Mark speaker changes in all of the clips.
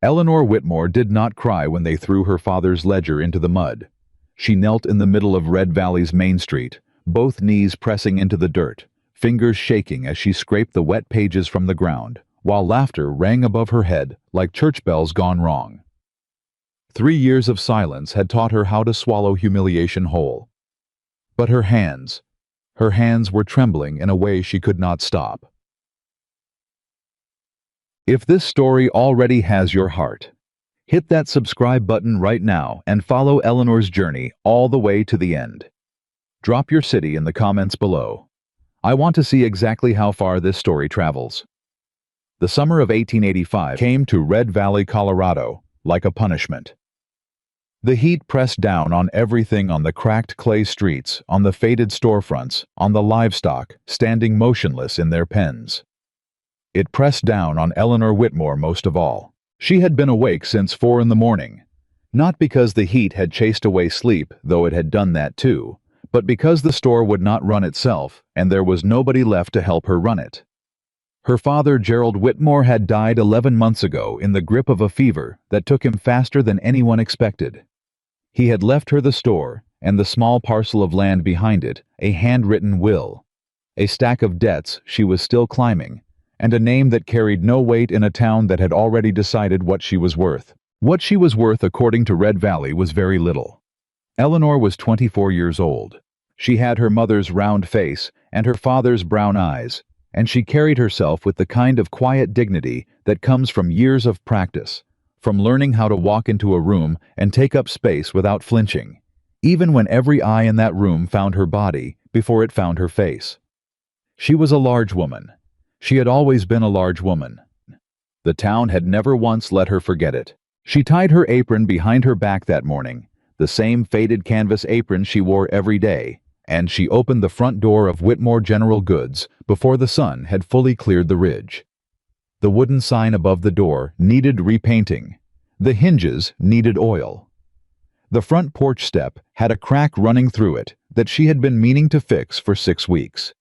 Speaker 1: Eleanor Whitmore did not cry when they threw her father's ledger into the mud. She knelt in the middle of Red Valley's Main Street, both knees pressing into the dirt, fingers shaking as she scraped the wet pages from the ground, while laughter rang above her head like church bells gone wrong. 3 years of silence had taught her how to swallow humiliation whole. But her hands were trembling in a way she could not stop. If this story already has your heart, hit that subscribe button right now and follow Eleanor's journey all the way to the end. Drop your city in the comments below. I want to see exactly how far this story travels. The summer of 1885 came to Red Valley, Colorado, like a punishment. The heat pressed down on everything, on the cracked clay streets, on the faded storefronts, on the livestock standing motionless in their pens. It pressed down on Eleanor Whitmore most of all. She had been awake since 4 in the morning, not because the heat had chased away sleep, though it had done that too, but because the store would not run itself, and there was nobody left to help her run it. Her father, Gerald Whitmore, had died 11 months ago in the grip of a fever that took him faster than anyone expected. He had left her the store and the small parcel of land behind it, a handwritten will, a stack of debts she was still climbing, and a name that carried no weight in a town that had already decided what she was worth. What she was worth, according to Red Valley, was very little. Eleanor was 24 years old. She had her mother's round face and her father's brown eyes, and she carried herself with the kind of quiet dignity that comes from years of practice, from learning how to walk into a room and take up space without flinching, even when every eye in that room found her body before it found her face. She was a large woman. She had always been a large woman. The town had never once let her forget it. She tied her apron behind her back that morning, the same faded canvas apron she wore every day, and she opened the front door of Whitmore General Goods before the sun had fully cleared the ridge. The wooden sign above the door needed repainting. The hinges needed oil. The front porch step had a crack running through it that she had been meaning to fix for 6 weeks.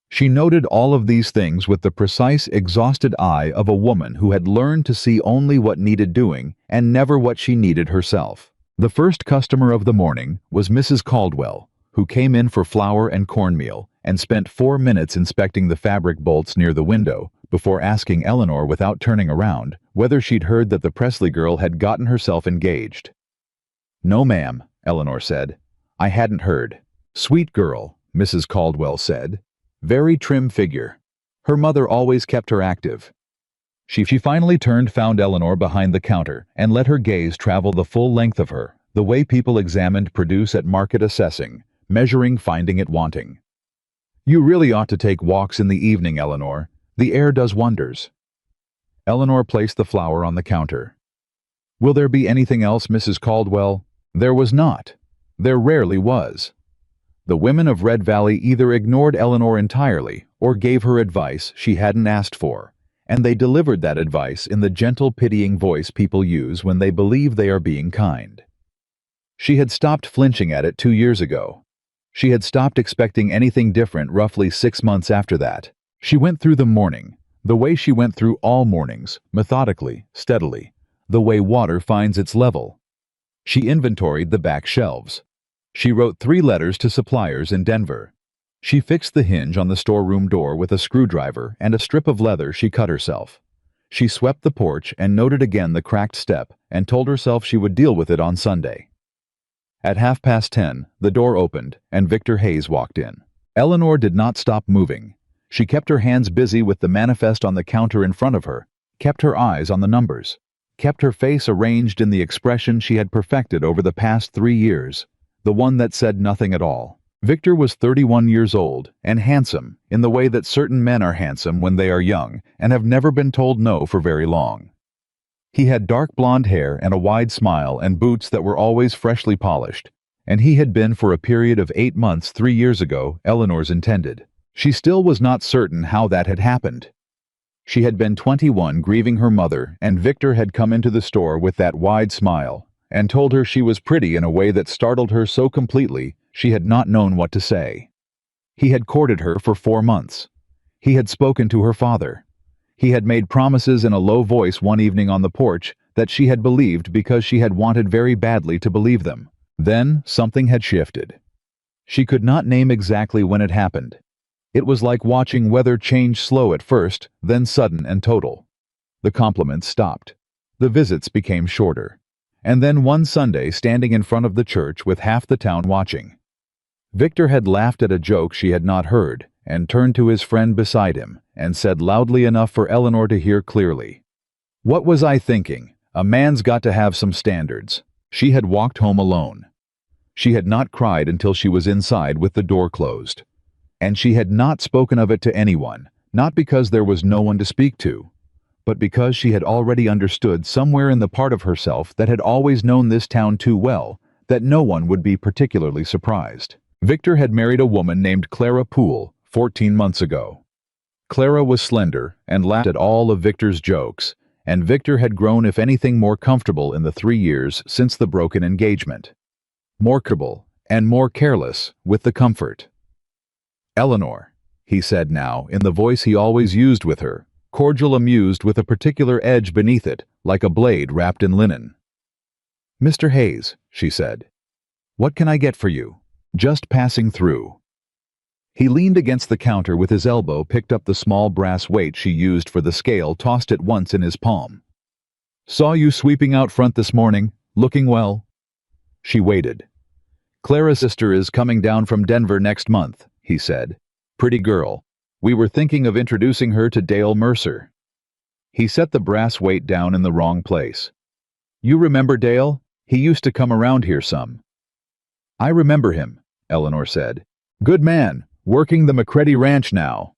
Speaker 1: She noted all of these things with the precise, exhausted eye of a woman who had learned to see only what needed doing and never what she needed herself. The first customer of the morning was Mrs. Caldwell, who came in for flour and cornmeal and spent 4 minutes inspecting the fabric bolts near the window before asking Eleanor, without turning around, whether she'd heard that the Presley girl had gotten herself engaged. "No, ma'am," Eleanor said. "I hadn't heard." "Sweet girl," Mrs. Caldwell said. "Very trim figure. Her mother always kept her active." She finally found Eleanor behind the counter and let her gaze travel the full length of her, the way people examined produce at market assessing, measuring, finding it wanting. "You really ought to take walks in the evening, Eleanor. The air does wonders." Eleanor placed the flour on the counter. "Will there be anything else, Mrs. Caldwell?" There was not. There rarely was. The women of Red Valley either ignored Eleanor entirely or gave her advice she hadn't asked for, and they delivered that advice in the gentle, pitying voice people use when they believe they are being kind. She had stopped flinching at it 2 years ago. She had stopped expecting anything different roughly 6 months after that. She went through the morning, the way she went through all mornings, methodically, steadily, the way water finds its level. She inventoried the back shelves. She wrote 3 letters to suppliers in Denver. She fixed the hinge on the storeroom door with a screwdriver and a strip of leather she cut herself. She swept the porch and noted again the cracked step and told herself she would deal with it on Sunday. At 10:30, the door opened and Victor Hayes walked in. Eleanor did not stop moving. She kept her hands busy with the manifest on the counter in front of her, kept her eyes on the numbers, kept her face arranged in the expression she had perfected over the past 3 years. The one that said nothing at all. Victor was 31 years old and handsome in the way that certain men are handsome when they are young and have never been told no for very long. He had dark blonde hair and a wide smile and boots that were always freshly polished, and he had been for a period of 8 months 3 years ago, Eleanor's intended. She still was not certain how that had happened. She had been 21 grieving her mother, and Victor had come into the store with that wide smile and told her she was pretty in a way that startled her so completely she had not known what to say. He had courted her for 4 months. He had spoken to her father. He had made promises in a low voice one evening on the porch that she had believed because she had wanted very badly to believe them. Then something had shifted. She could not name exactly when it happened. It was like watching weather change slow at first, then sudden and total. The compliments stopped. The visits became shorter. And then one Sunday, standing in front of the church with half the town watching, Victor had laughed at a joke she had not heard and turned to his friend beside him and said loudly enough for Eleanor to hear clearly, "What was I thinking? A man's got to have some standards." She had walked home alone. She had not cried until she was inside with the door closed. And she had not spoken of it to anyone, not because there was no one to speak to, but because she had already understood somewhere in the part of herself that had always known this town too well that no one would be particularly surprised. Victor had married a woman named Clara Poole 14 months ago. Clara was slender and laughed at all of Victor's jokes, and Victor had grown, if anything, more comfortable in the 3 years since the broken engagement. More comfortable and more careless with the comfort. "Eleanor," he said now, in the voice he always used with her, cordial, amused, with a particular edge beneath it, like a blade wrapped in linen. "Mr. Hayes," she said, "what can I get for you? Just passing through." He leaned against the counter with his elbow, picked up the small brass weight she used for the scale, tossed it once in his palm. "Saw you sweeping out front this morning. Looking well." She waited. "Clara's sister is coming down from Denver next month," he said. "Pretty girl. We were thinking of introducing her to Dale Mercer." He set the brass weight down in the wrong place. "You remember Dale? He used to come around here some." "I remember him," Eleanor said. "Good man, working the McCready Ranch now."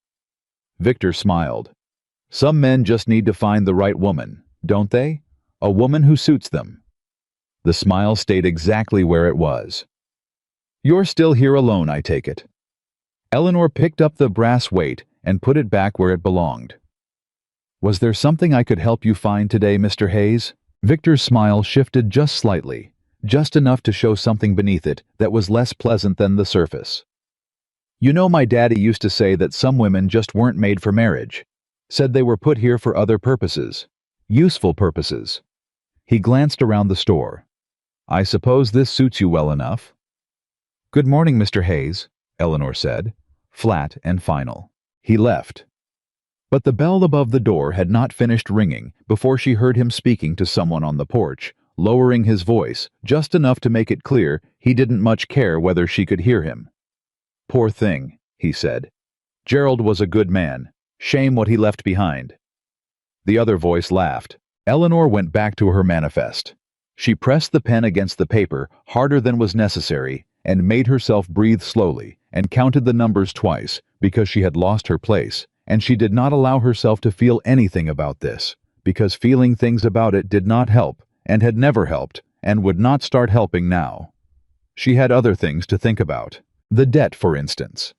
Speaker 1: Victor smiled. "Some men just need to find the right woman, don't they? A woman who suits them." The smile stayed exactly where it was. "You're still here alone, I take it." Eleanor picked up the brass weight and put it back where it belonged. "Was there something I could help you find today, Mr. Hayes?" Victor's smile shifted just slightly, just enough to show something beneath it that was less pleasant than the surface. "You know, my daddy used to say that some women just weren't made for marriage. Said they were put here for other purposes. Useful purposes." He glanced around the store. "I suppose this suits you well enough." "Good morning, Mr. Hayes," Eleanor said, flat and final. He left. But the bell above the door had not finished ringing before she heard him speaking to someone on the porch, lowering his voice just enough to make it clear he didn't much care whether she could hear him. "Poor thing," he said. "Gerald was a good man. Shame what he left behind." The other voice laughed. Eleanor went back to her manifest. She pressed the pen against the paper harder than was necessary and made herself breathe slowly and counted the numbers twice because she had lost her place, and she did not allow herself to feel anything about this because feeling things about it did not help and had never helped and would not start helping now. She had other things to think about. The debt, for instance.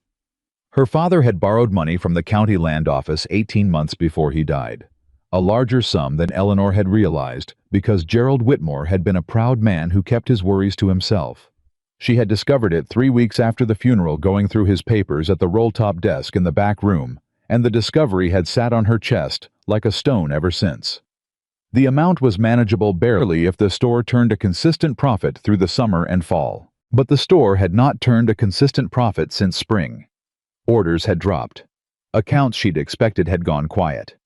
Speaker 1: Her father had borrowed money from the county land office 18 months before he died. A larger sum than Eleanor had realized because Gerald Whitmore had been a proud man who kept his worries to himself. She had discovered it 3 weeks after the funeral, going through his papers at the roll-top desk in the back room, and the discovery had sat on her chest like a stone ever since. The amount was manageable barely if the store turned a consistent profit through the summer and fall. But the store had not turned a consistent profit since spring. Orders had dropped. Accounts she'd expected had gone quiet.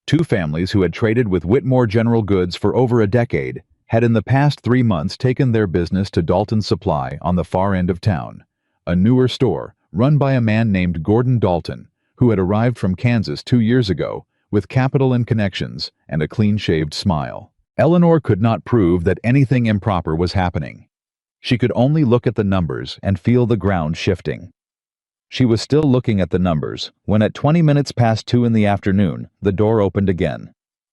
Speaker 1: 2 families who had traded with Whitmore General Goods for over a decade had in the past 3 months taken their business to Dalton's Supply on the far end of town, a newer store run by a man named Gordon Dalton, who had arrived from Kansas 2 years ago with capital and connections and a clean-shaved smile. Eleanor could not prove that anything improper was happening. She could only look at the numbers and feel the ground shifting. She was still looking at the numbers when at 20 minutes past 2 in the afternoon, the door opened again.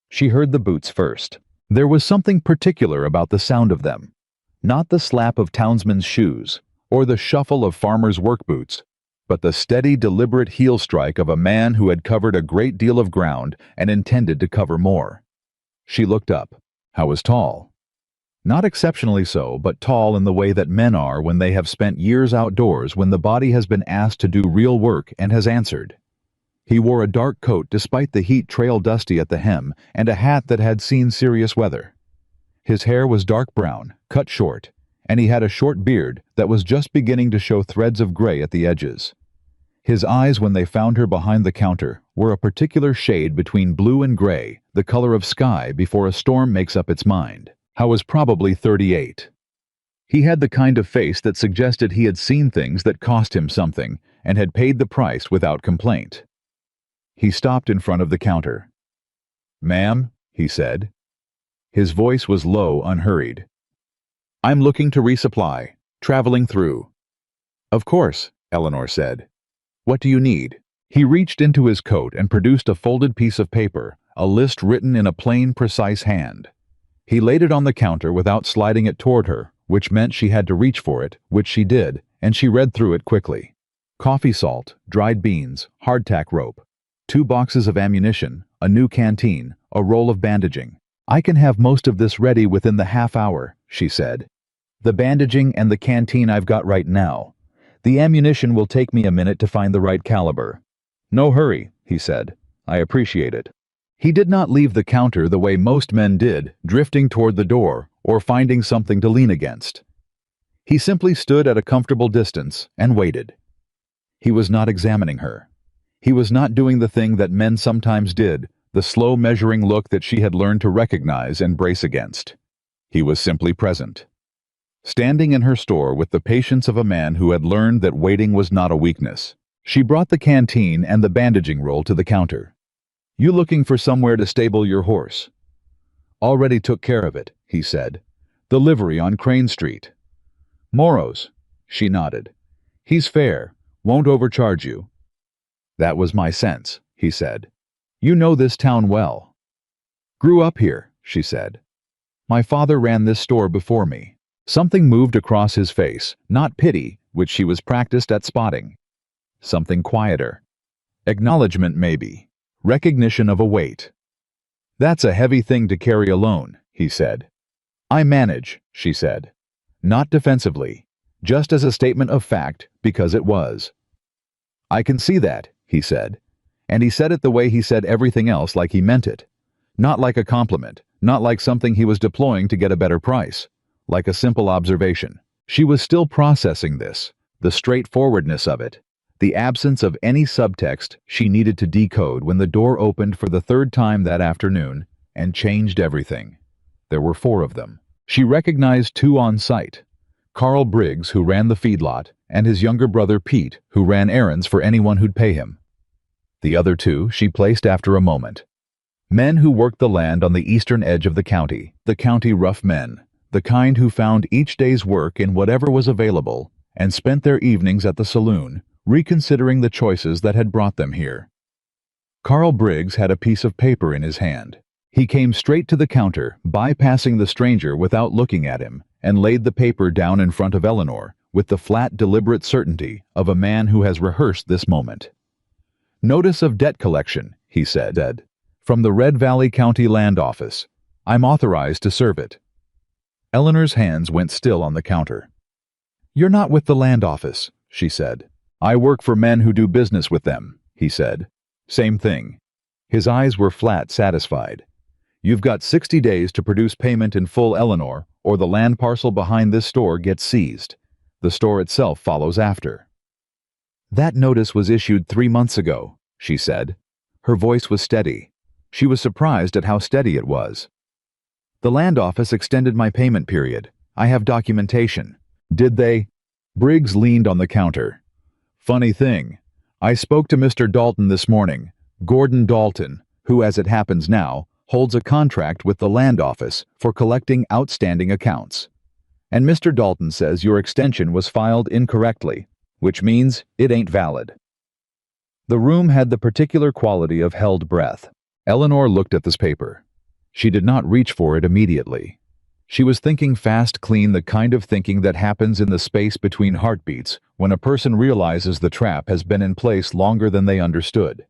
Speaker 1: She heard the boots first. There was something particular about the sound of them. Not the slap of townsmen's shoes or the shuffle of farmers' work boots, but the steady, deliberate heel strike of a man who had covered a great deal of ground and intended to cover more. She looked up. How was tall? Not exceptionally so, but tall in the way that men are when they have spent years outdoors, when the body has been asked to do real work and has answered. He wore a dark coat despite the heat trail dusty at the hem and a hat that had seen serious weather. His hair was dark brown, cut short, and he had a short beard that was just beginning to show threads of gray at the edges. His eyes, when they found her behind the counter, were a particular shade between blue and gray, the color of sky before a storm makes up its mind. Howe was probably 38. He had the kind of face that suggested he had seen things that cost him something and had paid the price without complaint. He stopped in front of the counter. "Ma'am," he said. His voice was low, unhurried. "I'm looking to resupply, traveling through." "Of course," Eleanor said. "What do you need?" He reached into his coat and produced a folded piece of paper, a list written in a plain, precise hand. He laid it on the counter without sliding it toward her, which meant she had to reach for it, which she did, and she read through it quickly. Coffee salt, dried beans, hardtack rope, 2 boxes of ammunition, a new canteen, a roll of bandaging. "I can have most of this ready within the half hour," she said. "The bandaging and the canteen I've got right now. The ammunition will take me a minute to find the right caliber." "No hurry," he said. "I appreciate it." He did not leave the counter the way most men did, drifting toward the door or finding something to lean against. He simply stood at a comfortable distance and waited. He was not examining her. He was not doing the thing that men sometimes did, the slow measuring look that she had learned to recognize and brace against. He was simply present. Standing in her store with the patience of a man who had learned that waiting was not a weakness, she brought the canteen and the bandaging roll to the counter. "You looking for somewhere to stable your horse?" "Already took care of it," he said. "The livery on Crane Street." "Morrow's?" She nodded. "He's fair, won't overcharge you." "That was my sense," he said. "You know this town well." "Grew up here," she said. "My father ran this store before me." Something moved across his face, not pity, which she was practiced at spotting. Something quieter. Acknowledgement, maybe. Recognition of a weight. "That's a heavy thing to carry alone," he said. "I manage," she said. Not defensively, just as a statement of fact, because it was. "I can see that," he said. And he said it the way he said everything else, like he meant it. Not like a compliment, not like something he was deploying to get a better price. Like a simple observation. She was still processing this, the straightforwardness of it, the absence of any subtext she needed to decode when the door opened for the 3rd time that afternoon and changed everything. There were 4 of them. She recognized 2 on sight. Carl Briggs, who ran the feedlot, and his younger brother Pete, who ran errands for anyone who'd pay him. The other 2 she placed after a moment. Men who worked the land on the eastern edge of the county rough men. The kind who found each day's work in whatever was available and spent their evenings at the saloon, reconsidering the choices that had brought them here. Carl Briggs had a piece of paper in his hand. He came straight to the counter, bypassing the stranger without looking at him, and laid the paper down in front of Eleanor with the flat, deliberate certainty of a man who has rehearsed this moment. "Notice of debt collection," he said, "from the Red Valley County Land Office. I'm authorized to serve it." Eleanor's hands went still on the counter. "You're not with the land office," she said. "I work for men who do business with them," he said. "Same thing." His eyes were flat, satisfied. "You've got 60 days to produce payment in full, Eleanor, or the land parcel behind this store gets seized. The store itself follows after." "That notice was issued 3 months ago," she said. Her voice was steady. She was surprised at how steady it was. "The land office extended my payment period. I have documentation." "Did they?" Briggs leaned on the counter. "Funny thing. I spoke to Mr. Dalton this morning, Gordon Dalton, who, as it happens now, holds a contract with the land office for collecting outstanding accounts. And Mr. Dalton says your extension was filed incorrectly, which means it ain't valid." The room had the particular quality of held breath. Eleanor looked at this paper. She did not reach for it immediately. She was thinking fast, clean, the kind of thinking that happens in the space between heartbeats when a person realizes the trap has been in place longer than they understood.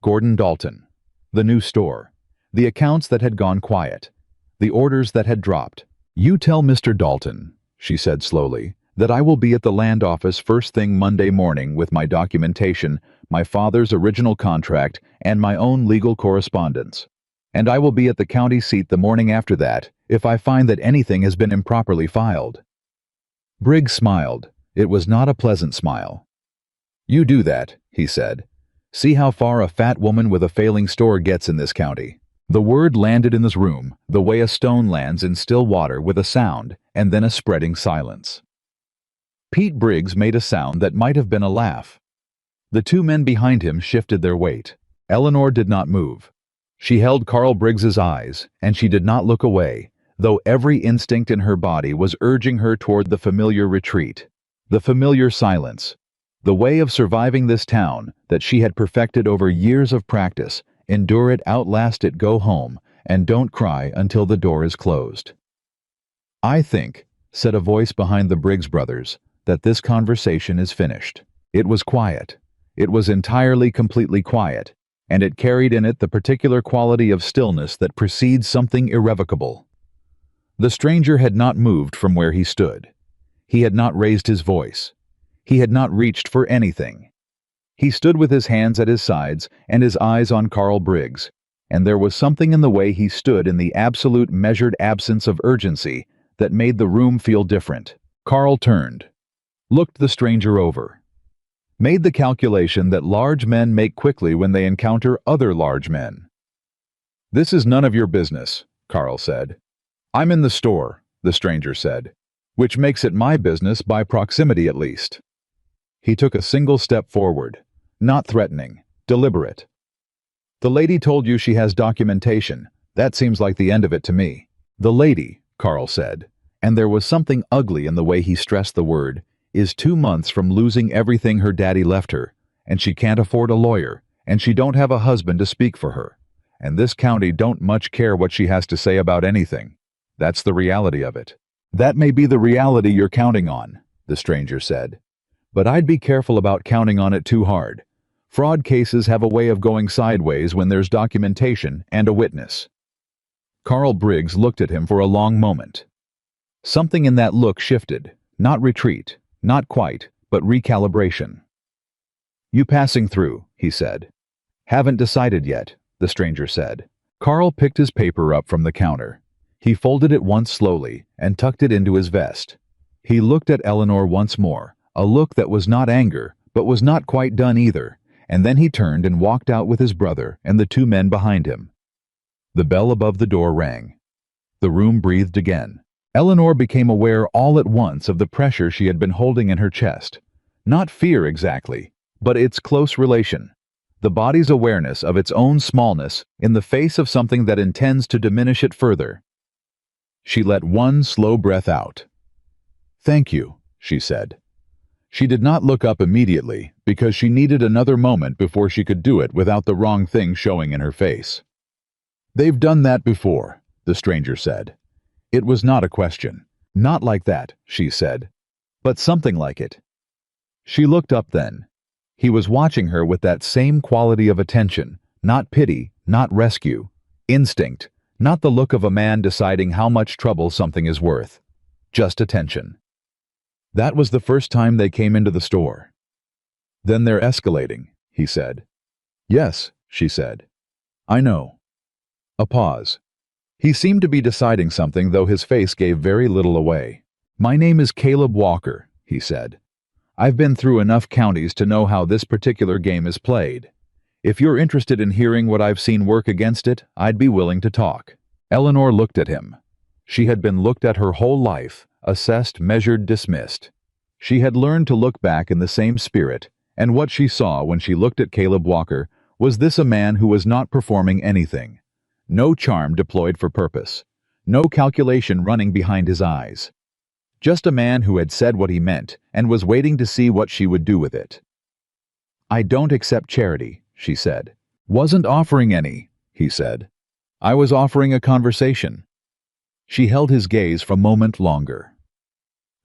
Speaker 1: Gordon Dalton. The new store. The accounts that had gone quiet. The orders that had dropped. "You tell Mr. Dalton," she said slowly, That I will be at the land office first thing Monday morning with my documentation, my father's original contract, and my own legal correspondence. And I will be at the county seat the morning after that if I find that anything has been improperly filed." Briggs smiled. It was not a pleasant smile. "You do that," he said. "See how far a fat woman with a failing store gets in this county." The word landed in this room the way a stone lands in still water, with a sound and then a spreading silence. Pete Briggs made a sound that might have been a laugh. The two men behind him shifted their weight. Eleanor did not move. She held Carl Briggs's eyes, and she did not look away, though every instinct in her body was urging her toward the familiar retreat, the familiar silence, the way of surviving this town that she had perfected over years of practice. Endure it, outlast it, go home, and don't cry until the door is closed. "I think," said a voice behind the Briggs brothers, "that this conversation is finished." It was quiet. It was entirely, completely quiet, and it carried in it the particular quality of stillness that precedes something irrevocable. The stranger had not moved from where he stood. He had not raised his voice. He had not reached for anything. He stood with his hands at his sides and his eyes on Carl Briggs, and there was something in the way he stood, in the absolute measured absence of urgency, that made the room feel different. Carl turned, looked the stranger over, made the calculation that large men make quickly when they encounter other large men. "This is none of your business," Carl said. "I'm in the store," the stranger said, "which makes it my business by proximity at least." He took a single step forward, not threatening, deliberate. "The lady told you she has documentation. That seems like the end of it to me." "The lady," Carl said, and there was something ugly in the way he stressed the word, "is 2 months from losing everything her daddy left her, and she can't afford a lawyer, and she don't have a husband to speak for her, and this county don't much care what she has to say about anything. That's the reality of it." "That may be the reality you're counting on," the stranger said, "but I'd be careful about counting on it too hard. Fraud cases have a way of going sideways when there's documentation and a witness." Carl Briggs looked at him for a long moment. Something in that look shifted, not retreat, not quite, but recalibration. "You passing through," he said. "Haven't decided yet," the stranger said. Carl picked his paper up from the counter. He folded it once slowly and tucked it into his vest. He looked at Eleanor once more, a look that was not anger, but was not quite done either, and then he turned and walked out with his brother and the two men behind him. The bell above the door rang. The room breathed again. Eleanor became aware all at once of the pressure she had been holding in her chest. Not fear exactly, but its close relation. The body's awareness of its own smallness in the face of something that intends to diminish it further. She let one slow breath out. "Thank you," she said. She did not look up immediately because she needed another moment before she could do it without the wrong thing showing in her face. "They've done that before," the stranger said. It was not a question. "Not like that," she said, "but something like it." She looked up then. He was watching her with that same quality of attention, not pity, not rescue, instinct, not the look of a man deciding how much trouble something is worth. Just attention. "That was the first time they came into the store." "Then they're escalating," he said. "Yes," she said. "I know." A pause. He seemed to be deciding something, though his face gave very little away. "My name is Caleb Walker," he said. "I've been through enough counties to know how this particular game is played. If you're interested in hearing what I've seen work against it, I'd be willing to talk." Eleanor looked at him. She had been looked at her whole life, assessed, measured, dismissed. She had learned to look back in the same spirit, and what she saw when she looked at Caleb Walker was this: a man who was not performing anything. No charm deployed for purpose. No calculation running behind his eyes. Just a man who had said what he meant and was waiting to see what she would do with it. "I don't accept charity," she said. "Wasn't offering any," he said. "I was offering a conversation." She held his gaze for a moment longer.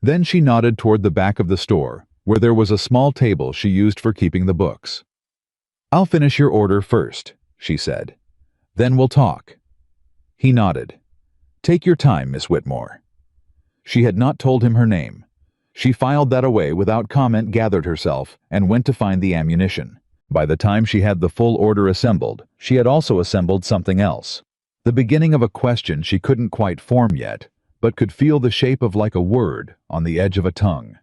Speaker 1: Then she nodded toward the back of the store, where there was a small table she used for keeping the books. "I'll finish your order first," she said. "Then we'll talk." He nodded. "Take your time, Miss Whitmore." She had not told him her name. She filed that away without comment, gathered herself, and went to find the ammunition. By the time she had the full order assembled, she had also assembled something else. The beginning of a question she couldn't quite form yet, but could feel the shape of like a word on the edge of a tongue.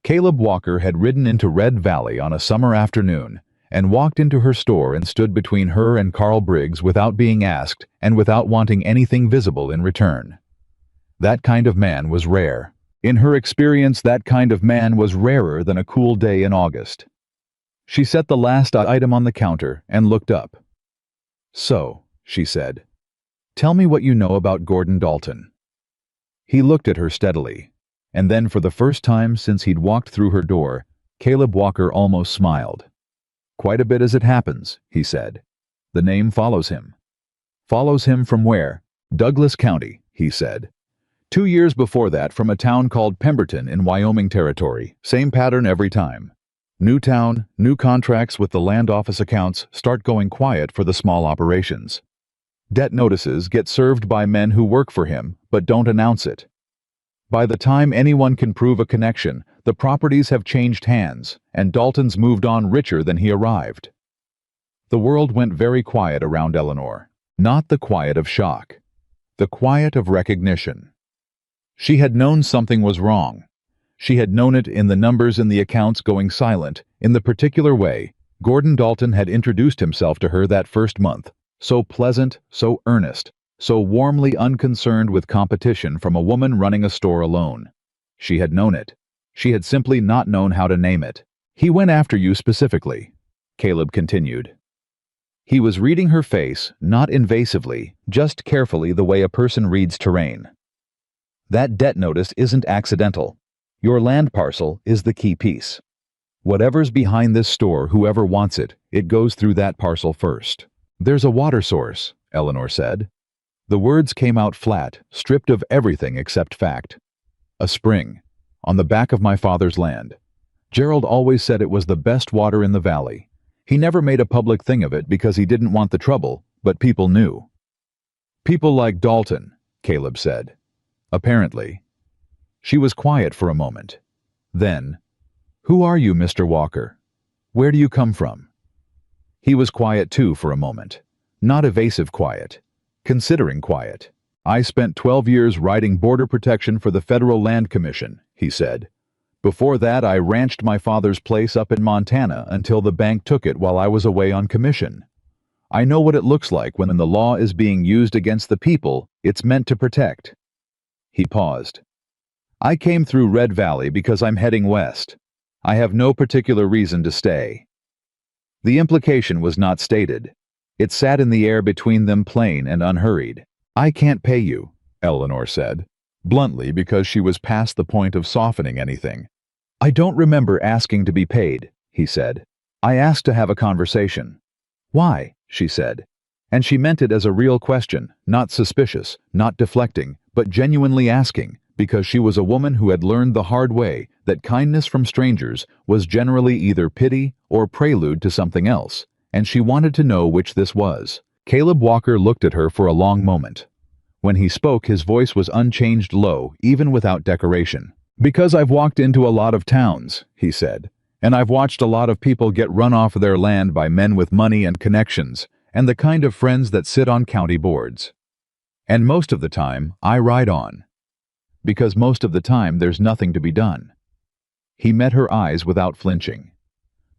Speaker 1: Caleb Walker had ridden into Red Valley on a summer afternoon and walked into her store and stood between her and Carl Briggs without being asked and without wanting anything visible in return. That kind of man was rare. In her experience, that kind of man was rarer than a cool day in August. She set the last item on the counter and looked up. "So," she said, "tell me what you know about Gordon Dalton." He looked at her steadily, and then for the first time since he'd walked through her door, Caleb Walker almost smiled. "Quite a bit as it happens," he said. "The name follows him." "Follows him from where?" "Douglas County," he said. 2 years before that from a town called Pemberton in Wyoming Territory. Same pattern every time. New town, new contracts with the land office accounts start going quiet for the small operations. Debt notices get served by men who work for him but don't announce it. By the time anyone can prove a connection, the properties have changed hands, and Dalton's moved on richer than he arrived. The world went very quiet around Eleanor. Not the quiet of shock. The quiet of recognition. She had known something was wrong. She had known it in the numbers in the accounts going silent, in the particular way Gordon Dalton had introduced himself to her that first month, so pleasant, so earnest, so warmly unconcerned with competition from a woman running a store alone. She had known it. She had simply not known how to name it. "He went after you specifically," Caleb continued. He was reading her face, not invasively, just carefully the way a person reads terrain. "That debt notice isn't accidental. Your land parcel is the key piece. Whatever's behind this store, whoever wants it, it goes through that parcel first." "There's a water source," Eleanor said. The words came out flat, stripped of everything except fact. "A spring, on the back of my father's land. Gerald always said it was the best water in the valley. He never made a public thing of it because he didn't want the trouble, but people knew." "People like Dalton," Caleb said. "Apparently." She was quiet for a moment. Then, "Who are you, Mr. Walker? Where do you come from?" He was quiet too for a moment. Not evasive quiet. Considering quiet. "I spent 12 years writing border protection for the Federal Land Commission," he said. "Before that, I ranched my father's place up in Montana until the bank took it while I was away on commission. I know what it looks like when the law is being used against the people it's meant to protect." He paused. "I came through Red Valley because I'm heading west. I have no particular reason to stay." The implication was not stated. It sat in the air between them, plain and unhurried. "I can't pay you," Eleanor said, bluntly because she was past the point of softening anything. "I don't remember asking to be paid," he said. "I asked to have a conversation." "Why?" she said. And she meant it as a real question, not suspicious, not deflecting, but genuinely asking, because she was a woman who had learned the hard way that kindness from strangers was generally either pity or prelude to something else, and she wanted to know which this was. Caleb Walker looked at her for a long moment. When he spoke, his voice was unchanged, low, even without decoration. "Because I've walked into a lot of towns," he said, "and I've watched a lot of people get run off their land by men with money and connections, and the kind of friends that sit on county boards. And most of the time, I ride on. Because most of the time, there's nothing to be done." He met her eyes without flinching.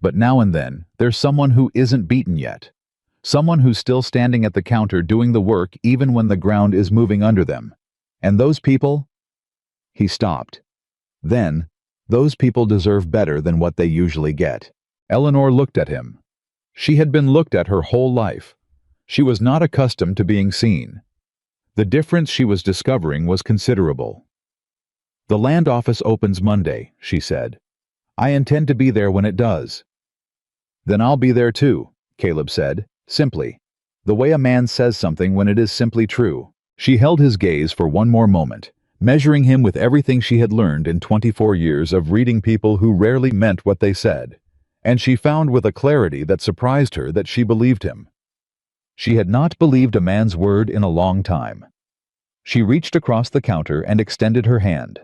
Speaker 1: "But now and then, there's someone who isn't beaten yet. Someone who's still standing at the counter doing the work even when the ground is moving under them. And those people—" He stopped. Then, "Those people deserve better than what they usually get." Eleanor looked at him. She had been looked at her whole life. She was not accustomed to being seen. The difference she was discovering was considerable. "The land office opens Monday," she said. "I intend to be there when it does." "Then I'll be there too," Caleb said, simply. The way a man says something when it is simply true. She held his gaze for one more moment, measuring him with everything she had learned in 24 years of reading people who rarely meant what they said, and she found with a clarity that surprised her that she believed him. She had not believed a man's word in a long time. She reached across the counter and extended her hand.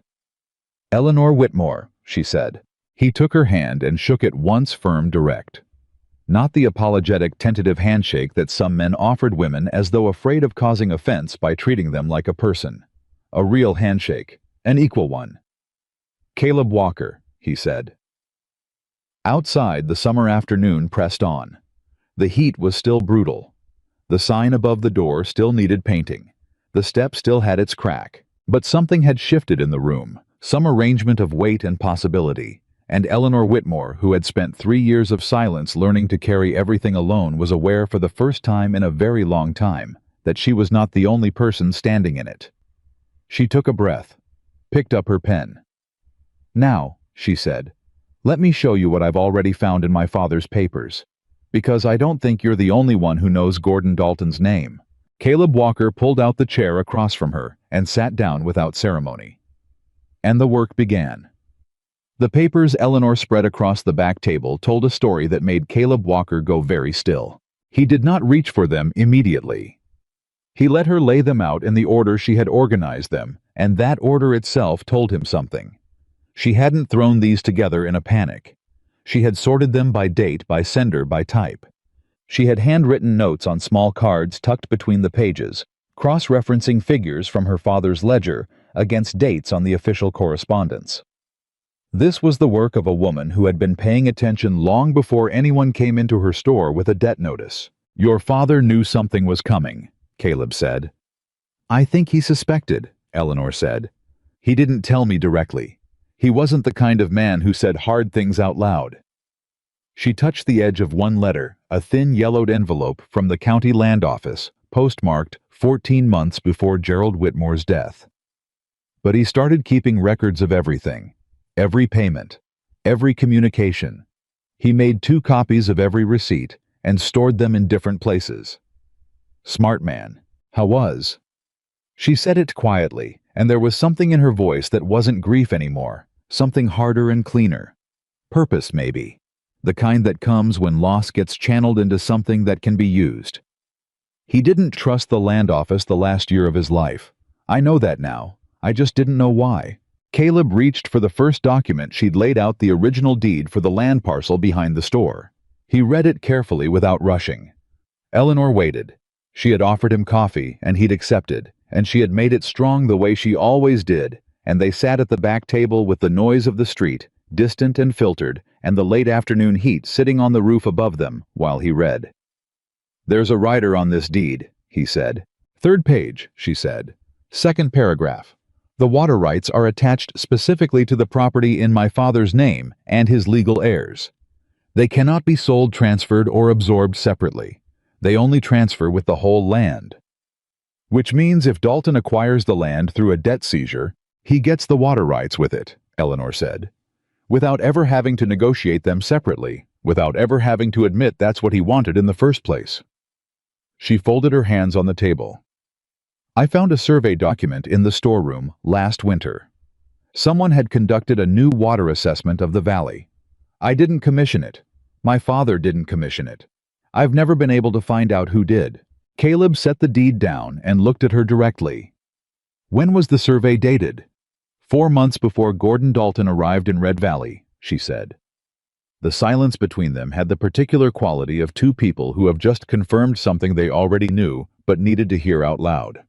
Speaker 1: Eleanor Whitmore, she said. He took her hand and shook it once firm, direct. Not the apologetic, tentative handshake that some men offered women as though afraid of causing offense by treating them like a person. A real handshake, an equal one. Caleb Walker, he said. Outside, the summer afternoon pressed on. The heat was still brutal. The sign above the door still needed painting. The step still had its crack. But something had shifted in the room, some arrangement of weight and possibility, and Eleanor Whitmore, who had spent 3 years of silence learning to carry everything alone, was aware for the first time in a very long time that she was not the only person standing in it. She took a breath, picked up her pen. "Now," she said, "let me show you what I've already found in my father's papers. Because I don't think you're the only one who knows Gordon Dalton's name." Caleb Walker pulled out the chair across from her and sat down without ceremony. And the work began. The papers Eleanor spread across the back table told a story that made Caleb Walker go very still. He did not reach for them immediately. He let her lay them out in the order she had organized them, and that order itself told him something. She hadn't thrown these together in a panic. She had sorted them by date, by sender, by type. She had handwritten notes on small cards tucked between the pages, cross-referencing figures from her father's ledger against dates on the official correspondence. This was the work of a woman who had been paying attention long before anyone came into her store with a debt notice. "Your father knew something was coming," Caleb said. "I think he suspected," Eleanor said. "He didn't tell me directly. He wasn't the kind of man who said hard things out loud." She touched the edge of one letter, a thin yellowed envelope from the county land office, postmarked 14 months before Gerald Whitmore's death. But he started keeping records of everything, every payment, every communication. He made 2 copies of every receipt and stored them in different places. Smart man. How was? She said it quietly, and there was something in her voice that wasn't grief anymore, something harder and cleaner. Purpose, maybe. The kind that comes when loss gets channeled into something that can be used. He didn't trust the land office the last year of his life. I know that now. I just didn't know why. Caleb reached for the first document she'd laid out, the original deed for the land parcel behind the store. He read it carefully without rushing. Eleanor waited. She had offered him coffee, and he'd accepted, and she had made it strong the way she always did, and they sat at the back table with the noise of the street, distant and filtered, and the late afternoon heat sitting on the roof above them while he read. "There's a rider on this deed," he said. "3rd page," she said. "2nd paragraph. The water rights are attached specifically to the property in my father's name and his legal heirs. They cannot be sold, transferred, or absorbed separately. They only transfer with the whole land. Which means if Dalton acquires the land through a debt seizure, he gets the water rights with it," Eleanor said, "without ever having to negotiate them separately, without ever having to admit that's what he wanted in the first place." She folded her hands on the table. "I found a survey document in the storeroom last winter. Someone had conducted a new water assessment of the valley. I didn't commission it. My father didn't commission it. I've never been able to find out who did." Caleb set the deed down and looked at her directly. "When was the survey dated?" 4 months before Gordon Dalton arrived in Red Valley," she said. The silence between them had the particular quality of 2 people who have just confirmed something they already knew but needed to hear out loud.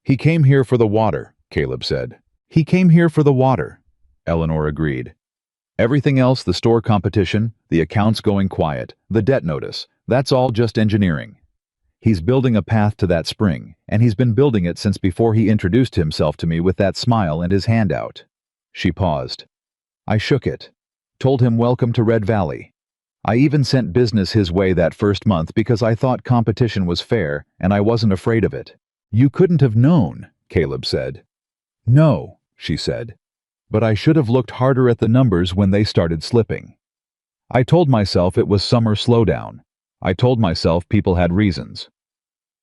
Speaker 1: "He came here for the water," Caleb said. "He came here for the water," Eleanor agreed. "Everything else, the store competition, the accounts going quiet, the debt notice, that's all just engineering. He's building a path to that spring, and he's been building it since before he introduced himself to me with that smile and his hand out." She paused. "I shook it. Told him welcome to Red Valley. I even sent business his way that first month because I thought competition was fair and I wasn't afraid of it." "You couldn't have known," Caleb said. "No," she said. "But I should have looked harder at the numbers when they started slipping. I told myself it was summer slowdown. I told myself people had reasons."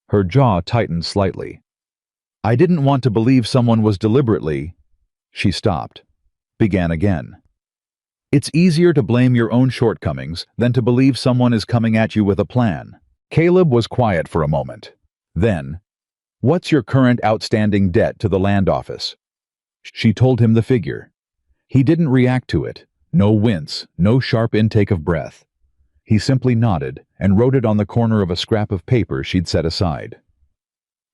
Speaker 1: Her jaw tightened slightly. "I didn't want to believe someone was deliberately—" She stopped. Began again. "It's easier to blame your own shortcomings than to believe someone is coming at you with a plan." Caleb was quiet for a moment. Then, "What's your current outstanding debt to the land office?" She told him the figure. He didn't react to it. No wince, no sharp intake of breath. He simply nodded and wrote it on the corner of a scrap of paper she'd set aside.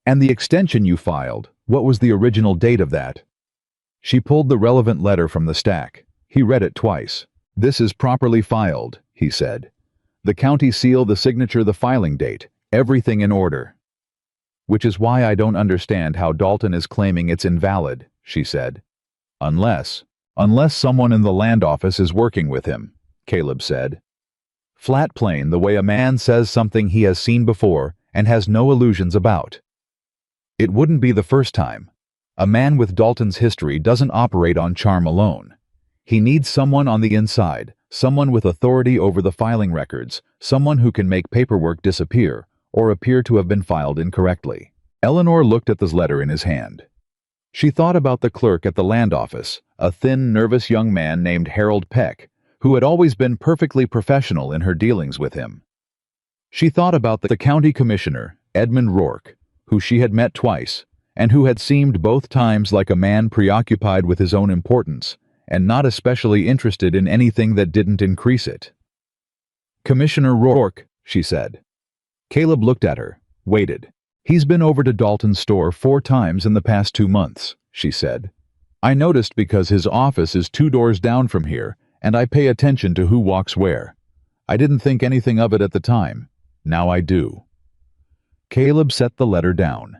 Speaker 1: "And the extension you filed, what was the original date of that?" She pulled the relevant letter from the stack. He read it twice. "This is properly filed," he said. "The county seal, the signature, the filing date, everything in order." "Which is why I don't understand how Dalton is claiming it's invalid," she said. Unless someone in the land office is working with him," Caleb said. Flat plain, the way a man says something he has seen before and has no illusions about. It wouldn't be the first time. A man with Dalton's history doesn't operate on charm alone. He needs someone on the inside, someone with authority over the filing records, someone who can make paperwork disappear or appear to have been filed incorrectly. Eleanor looked at this letter in his hand. She thought about the clerk at the land office, a thin, nervous young man named Harold Peck, who had always been perfectly professional in her dealings with him. She thought about the county commissioner, Edmund Rourke, who she had met twice, and who had seemed both times like a man preoccupied with his own importance, and not especially interested in anything that didn't increase it. "Commissioner Rourke," she said. Caleb looked at her, waited. "He's been over to Dalton's store 4 times in the past 2 months, she said. "I noticed because his office is 2 doors down from here, and I pay attention to who walks where. I didn't think anything of it at the time. Now I do." Caleb set the letter down.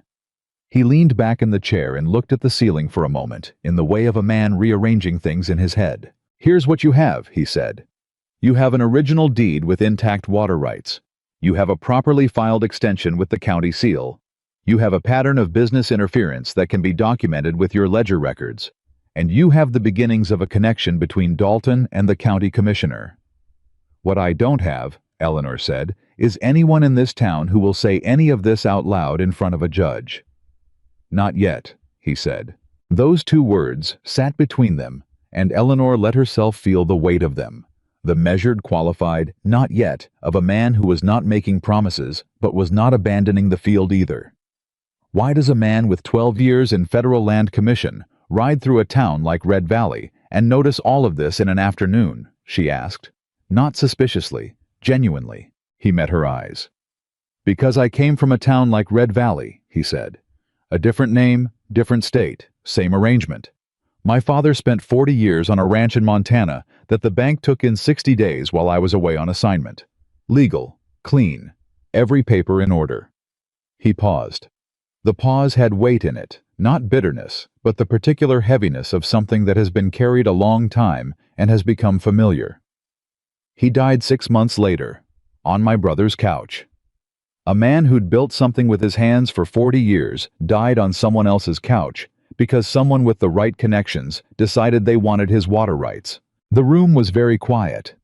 Speaker 1: He leaned back in the chair and looked at the ceiling for a moment, in the way of a man rearranging things in his head. "Here's what you have," he said. "You have an original deed with intact water rights. You have a properly filed extension with the county seal. You have a pattern of business interference that can be documented with your ledger records. And you have the beginnings of a connection between Dalton and the county commissioner." "What I don't have," Eleanor said, "is anyone in this town who will say any of this out loud in front of a judge." "Not yet," he said. Those 2 words sat between them, and Eleanor let herself feel the weight of them. The measured, qualified "not yet" of a man who was not making promises, but was not abandoning the field either. Why does a man with 12 years in federal land commission ride through a town like Red Valley and notice all of this in an afternoon? She asked. Not suspiciously, genuinely. He met her eyes. "Because I came from a town like Red Valley," he said. "A different name, different state, same arrangement. My father spent 40 years on a ranch in Montana that the bank took in 60 days while I was away on assignment. Legal, clean, every paper in order." He paused. The pause had weight in it, not bitterness, but the particular heaviness of something that has been carried a long time and has become familiar. "He died 6 months later, on my brother's couch." A man who'd built something with his hands for 40 years died on someone else's couch because someone with the right connections decided they wanted his water rights. The room was very quiet.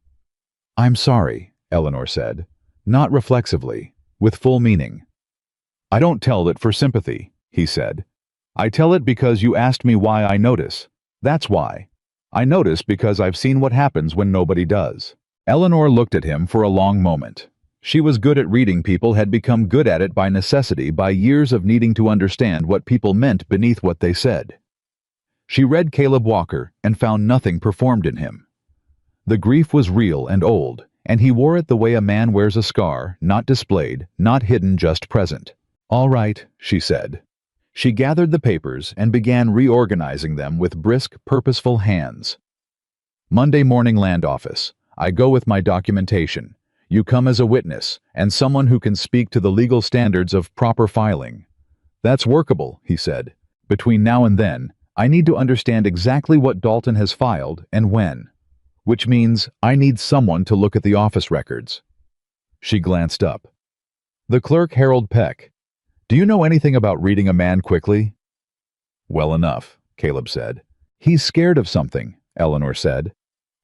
Speaker 1: "I'm sorry," Eleanor said, not reflexively, with full meaning. "I don't tell it for sympathy," he said. "I tell it because you asked me why I notice. That's why. I notice because I've seen what happens when nobody does." Eleanor looked at him for a long moment. She was good at reading people, had become good at it by necessity, by years of needing to understand what people meant beneath what they said. She read Caleb Walker and found nothing performed in him. The grief was real and old, and he wore it the way a man wears a scar, not displayed, not hidden, just present. "All right," she said. She gathered the papers and began reorganizing them with brisk, purposeful hands. "Monday morning land office. I go with my documentation. You come as a witness, and someone who can speak to the legal standards of proper filing." "That's workable," he said. "Between now and then, I need to understand exactly what Dalton has filed and when. Which means I need someone to look at the office records." She glanced up. "The clerk, Harold Peck. Do you know anything about reading a man quickly?" "Well enough," Caleb said. "He's scared of something," Eleanor said.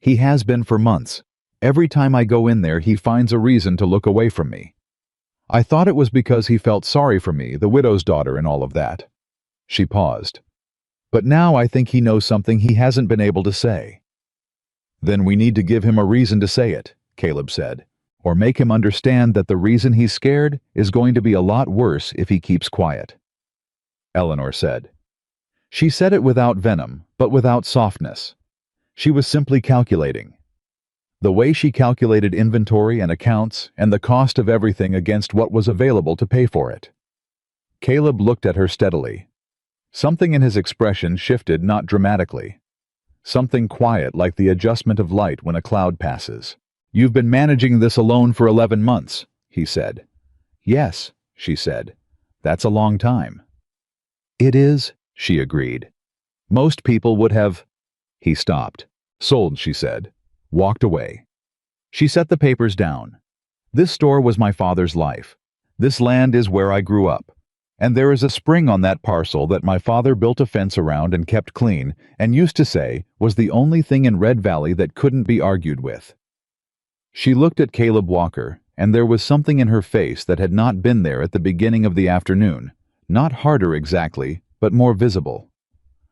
Speaker 1: "He has been for months. Every time I go in there, he finds a reason to look away from me. I thought it was because he felt sorry for me, the widow's daughter, and all of that." She paused. "But now I think he knows something he hasn't been able to say." "Then we need to give him a reason to say it," Caleb said, "or make him understand that the reason he's scared is going to be a lot worse if he keeps quiet," Eleanor said. She said it without venom, but without softness. She was simply calculating. The way she calculated inventory and accounts and the cost of everything against what was available to pay for it. Caleb looked at her steadily. Something in his expression shifted, not dramatically. Something quiet, like the adjustment of light when a cloud passes. "You've been managing this alone for 11 months, he said. "Yes," she said. "That's a long time." "It is," she agreed. "Most people would have—" He stopped. "Sold," she said. Walked away. She set the papers down. "This store was my father's life. This land is where I grew up. And there is a spring on that parcel that my father built a fence around and kept clean, and used to say was the only thing in Red Valley that couldn't be argued with." She looked at Caleb Walker, and there was something in her face that had not been there at the beginning of the afternoon, not harder exactly, but more visible.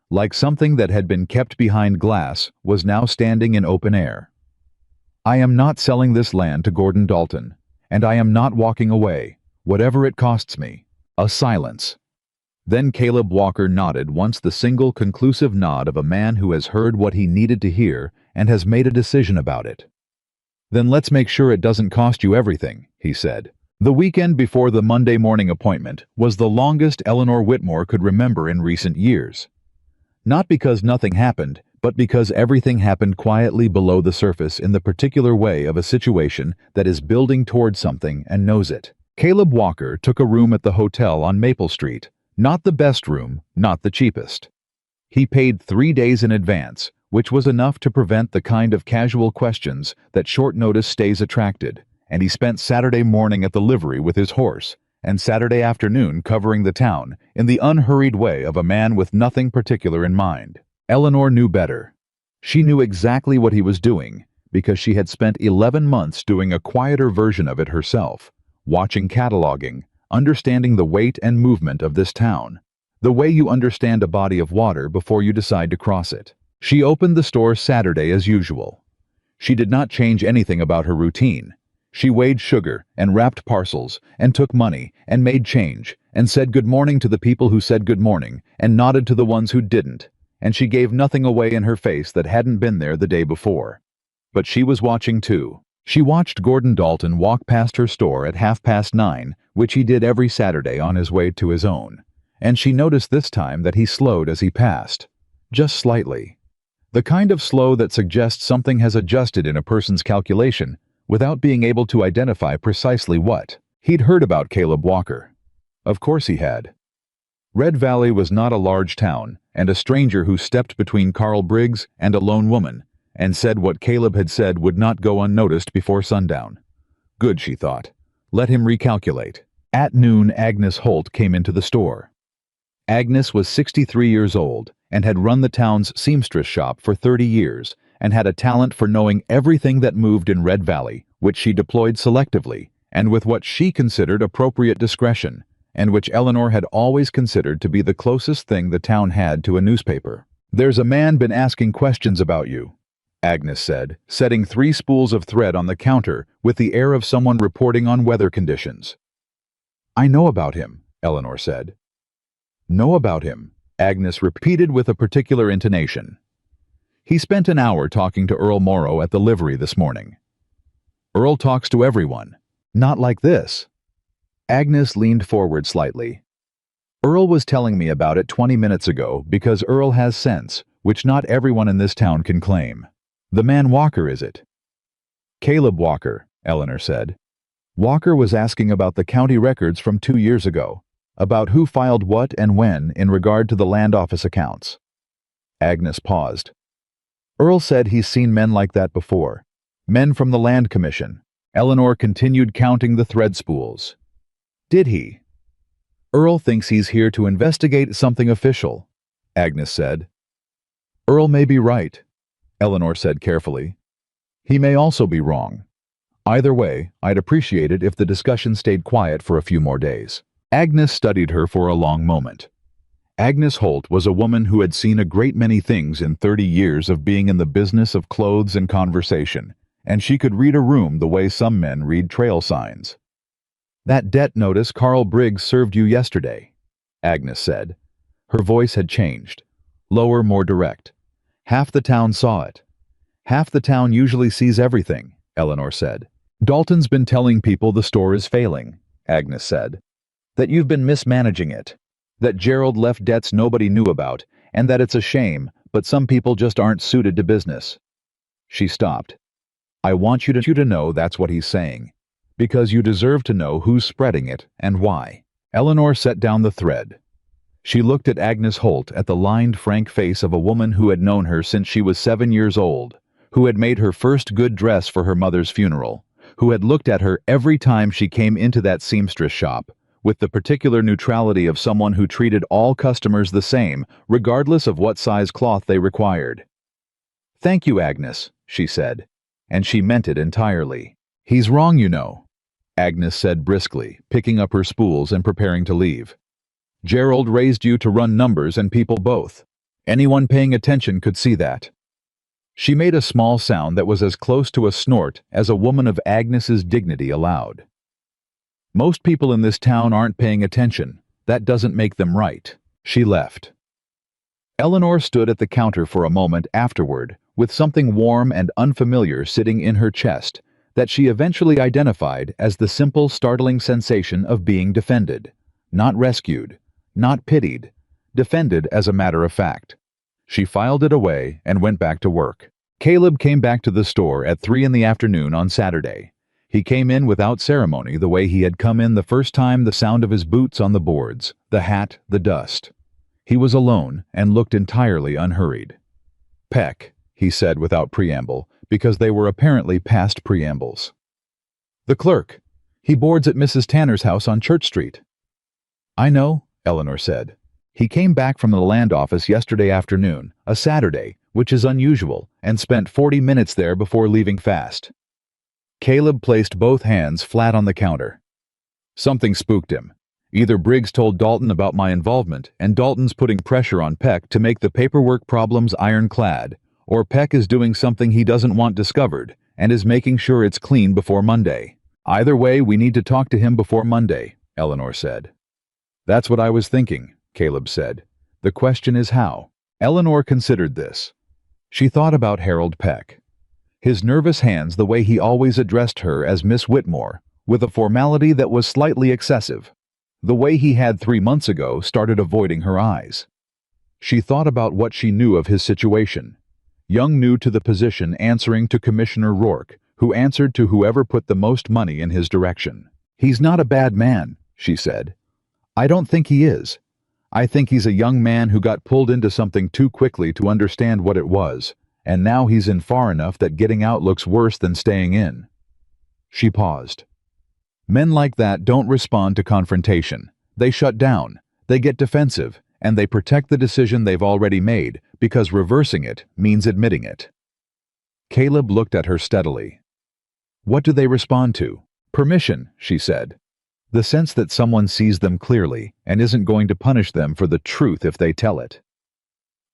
Speaker 1: Like something that had been kept behind glass was now standing in open air. "I am not selling this land to Gordon Dalton, and I am not walking away, whatever it costs me." A silence. Then Caleb Walker nodded, once the single conclusive nod of a man who has heard what he needed to hear and has made a decision about it. "Then let's make sure it doesn't cost you everything," he said. The weekend before the Monday morning appointment was the longest Eleanor Whitmore could remember in recent years. Not because nothing happened, but because everything happened quietly below the surface in the particular way of a situation that is building toward something and knows it. Caleb Walker took a room at the hotel on Maple Street. Not the best room, not the cheapest. He paid 3 days in advance, which was enough to prevent the kind of casual questions that short notice stays attracted, and he spent Saturday morning at the livery with his horse, and Saturday afternoon covering the town in the unhurried way of a man with nothing particular in mind. Eleanor knew better. She knew exactly what he was doing, because she had spent 11 months doing a quieter version of it herself, watching cataloging, understanding the weight and movement of this town, the way you understand a body of water before you decide to cross it. She opened the store Saturday as usual. She did not change anything about her routine. She weighed sugar and wrapped parcels and took money and made change and said good morning to the people who said good morning and nodded to the ones who didn't, and she gave nothing away in her face that hadn't been there the day before. But she was watching too. She watched Gordon Dalton walk past her store at 9:30, which he did every Saturday on his way to his own, and she noticed this time that he slowed as he passed, just slightly. The kind of slow that suggests something has adjusted in a person's calculation without being able to identify precisely what. He'd heard about Caleb Walker. Of course he had. Red Valley was not a large town, and a stranger who stepped between Carl Briggs and a lone woman and said what Caleb had said would not go unnoticed before sundown. Good, she thought. Let him recalculate. At noon, Agnes Holt came into the store. Agnes was 63 years old and had run the town's seamstress shop for 30 years and had a talent for knowing everything that moved in Red Valley, which she deployed selectively and with what she considered appropriate discretion, and which Eleanor had always considered to be the closest thing the town had to a newspaper. "There's a man been asking questions about you," Agnes said, setting 3 spools of thread on the counter with the air of someone reporting on weather conditions. "I know about him," Eleanor said. "Know about him," Agnes repeated with a particular intonation. "He spent an hour talking to Earl Morrow at the livery this morning." "Earl talks to everyone. Not like this." Agnes leaned forward slightly. "Earl was telling me about it 20 minutes ago because Earl has sense, which not everyone in this town can claim. The man Walker, is it?" "Caleb Walker," Eleanor said. "Walker was asking about the county records from 2 years ago, about who filed what and when in regard to the land office accounts." Agnes paused. "Earl said he's seen men like that before. Men from the Land Commission." Eleanor continued counting the thread spools. "Did he?" "Earl thinks he's here to investigate something official," Agnes said. "Earl may be right," Eleanor said carefully. "He may also be wrong. Either way, I'd appreciate it if the discussion stayed quiet for a few more days." Agnes studied her for a long moment. Agnes Holt was a woman who had seen a great many things in 30 years of being in the business of clothes and conversation, and she could read a room the way some men read trail signs. "That debt notice Carl Briggs served you yesterday," Agnes said. Her voice had changed. Lower, more direct. "Half the town saw it. Half the town usually sees everything, Eleanor said. Dalton's been telling people the store is failing, Agnes said. That you've been mismanaging it. That Gerald left debts nobody knew about, and that it's a shame, but some people just aren't suited to business. She stopped. I want you to know that's what he's saying. Because you deserve to know who's spreading it and why. Eleanor set down the thread. She looked at Agnes Holt, at the lined, frank face of a woman who had known her since she was 7 years old, who had made her first good dress for her mother's funeral, who had looked at her every time she came into that seamstress shop, with the particular neutrality of someone who treated all customers the same, regardless of what size cloth they required. "Thank you, Agnes," she said, and she meant it entirely. "He's wrong, you know," Agnes said briskly, picking up her spools and preparing to leave. "Gerald raised you to run numbers and people both. Anyone paying attention could see that." She made a small sound that was as close to a snort as a woman of Agnes's dignity allowed. "Most people in this town aren't paying attention. That doesn't make them right." She left. Eleanor stood at the counter for a moment afterward, with something warm and unfamiliar sitting in her chest that she eventually identified as the simple, startling sensation of being defended. Not rescued, not pitied, defended as a matter of fact. She filed it away and went back to work. Caleb came back to the store at 3 in the afternoon on Saturday. He came in without ceremony, the way he had come in the first time, the sound of his boots on the boards, the hat, the dust. He was alone and looked entirely unhurried. "Peck," he said without preamble, because they were apparently past preambles. "The clerk. He boards at Mrs. Tanner's house on Church Street." "I know," Eleanor said. "He came back from the land office yesterday afternoon, a Saturday, which is unusual, and spent 40 minutes there before leaving fast." Caleb placed both hands flat on the counter. "Something spooked him. Either Briggs told Dalton about my involvement, and Dalton's putting pressure on Peck to make the paperwork problems ironclad, or Peck is doing something he doesn't want discovered, and is making sure it's clean before Monday. Either way, we need to talk to him before Monday," Eleanor said. "That's what I was thinking," Caleb said. "The question is how." Eleanor considered this. She thought about Harold Peck. His nervous hands, the way he always addressed her as Miss Whitmore, with a formality that was slightly excessive. The way he had 3 months ago started avoiding her eyes. She thought about what she knew of his situation. Young, new to the position, answering to Commissioner Rourke, who answered to whoever put the most money in his direction. "He's not a bad man," she said. "I don't think he is. I think he's a young man who got pulled into something too quickly to understand what it was, and now he's in far enough that getting out looks worse than staying in." She paused. Men like that don't respond to confrontation. They shut down, they get defensive, and they protect the decision they've already made, because reversing it means admitting it. Caleb looked at her steadily. "What do they respond to?" "Permission," she said. "The sense that someone sees them clearly and isn't going to punish them for the truth if they tell it."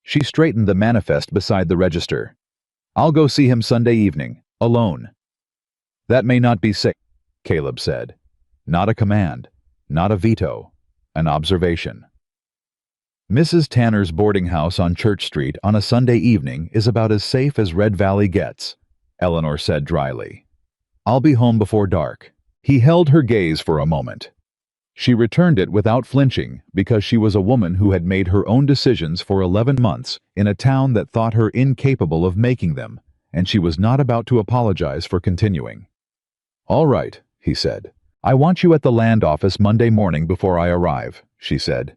Speaker 1: She straightened the manifest beside the register. "I'll go see him Sunday evening, alone." "That may not be safe," Caleb said. "Not a command, not a veto, an observation." Mrs. Tanner's boarding house on Church Street on a Sunday evening is about as safe as Red Valley gets, Eleanor said dryly. "I'll be home before dark." He held her gaze for a moment. She returned it without flinching, because she was a woman who had made her own decisions for 11 months in a town that thought her incapable of making them, and she was not about to apologize for continuing. "All right," he said. "I want you at the land office Monday morning before I arrive," she said.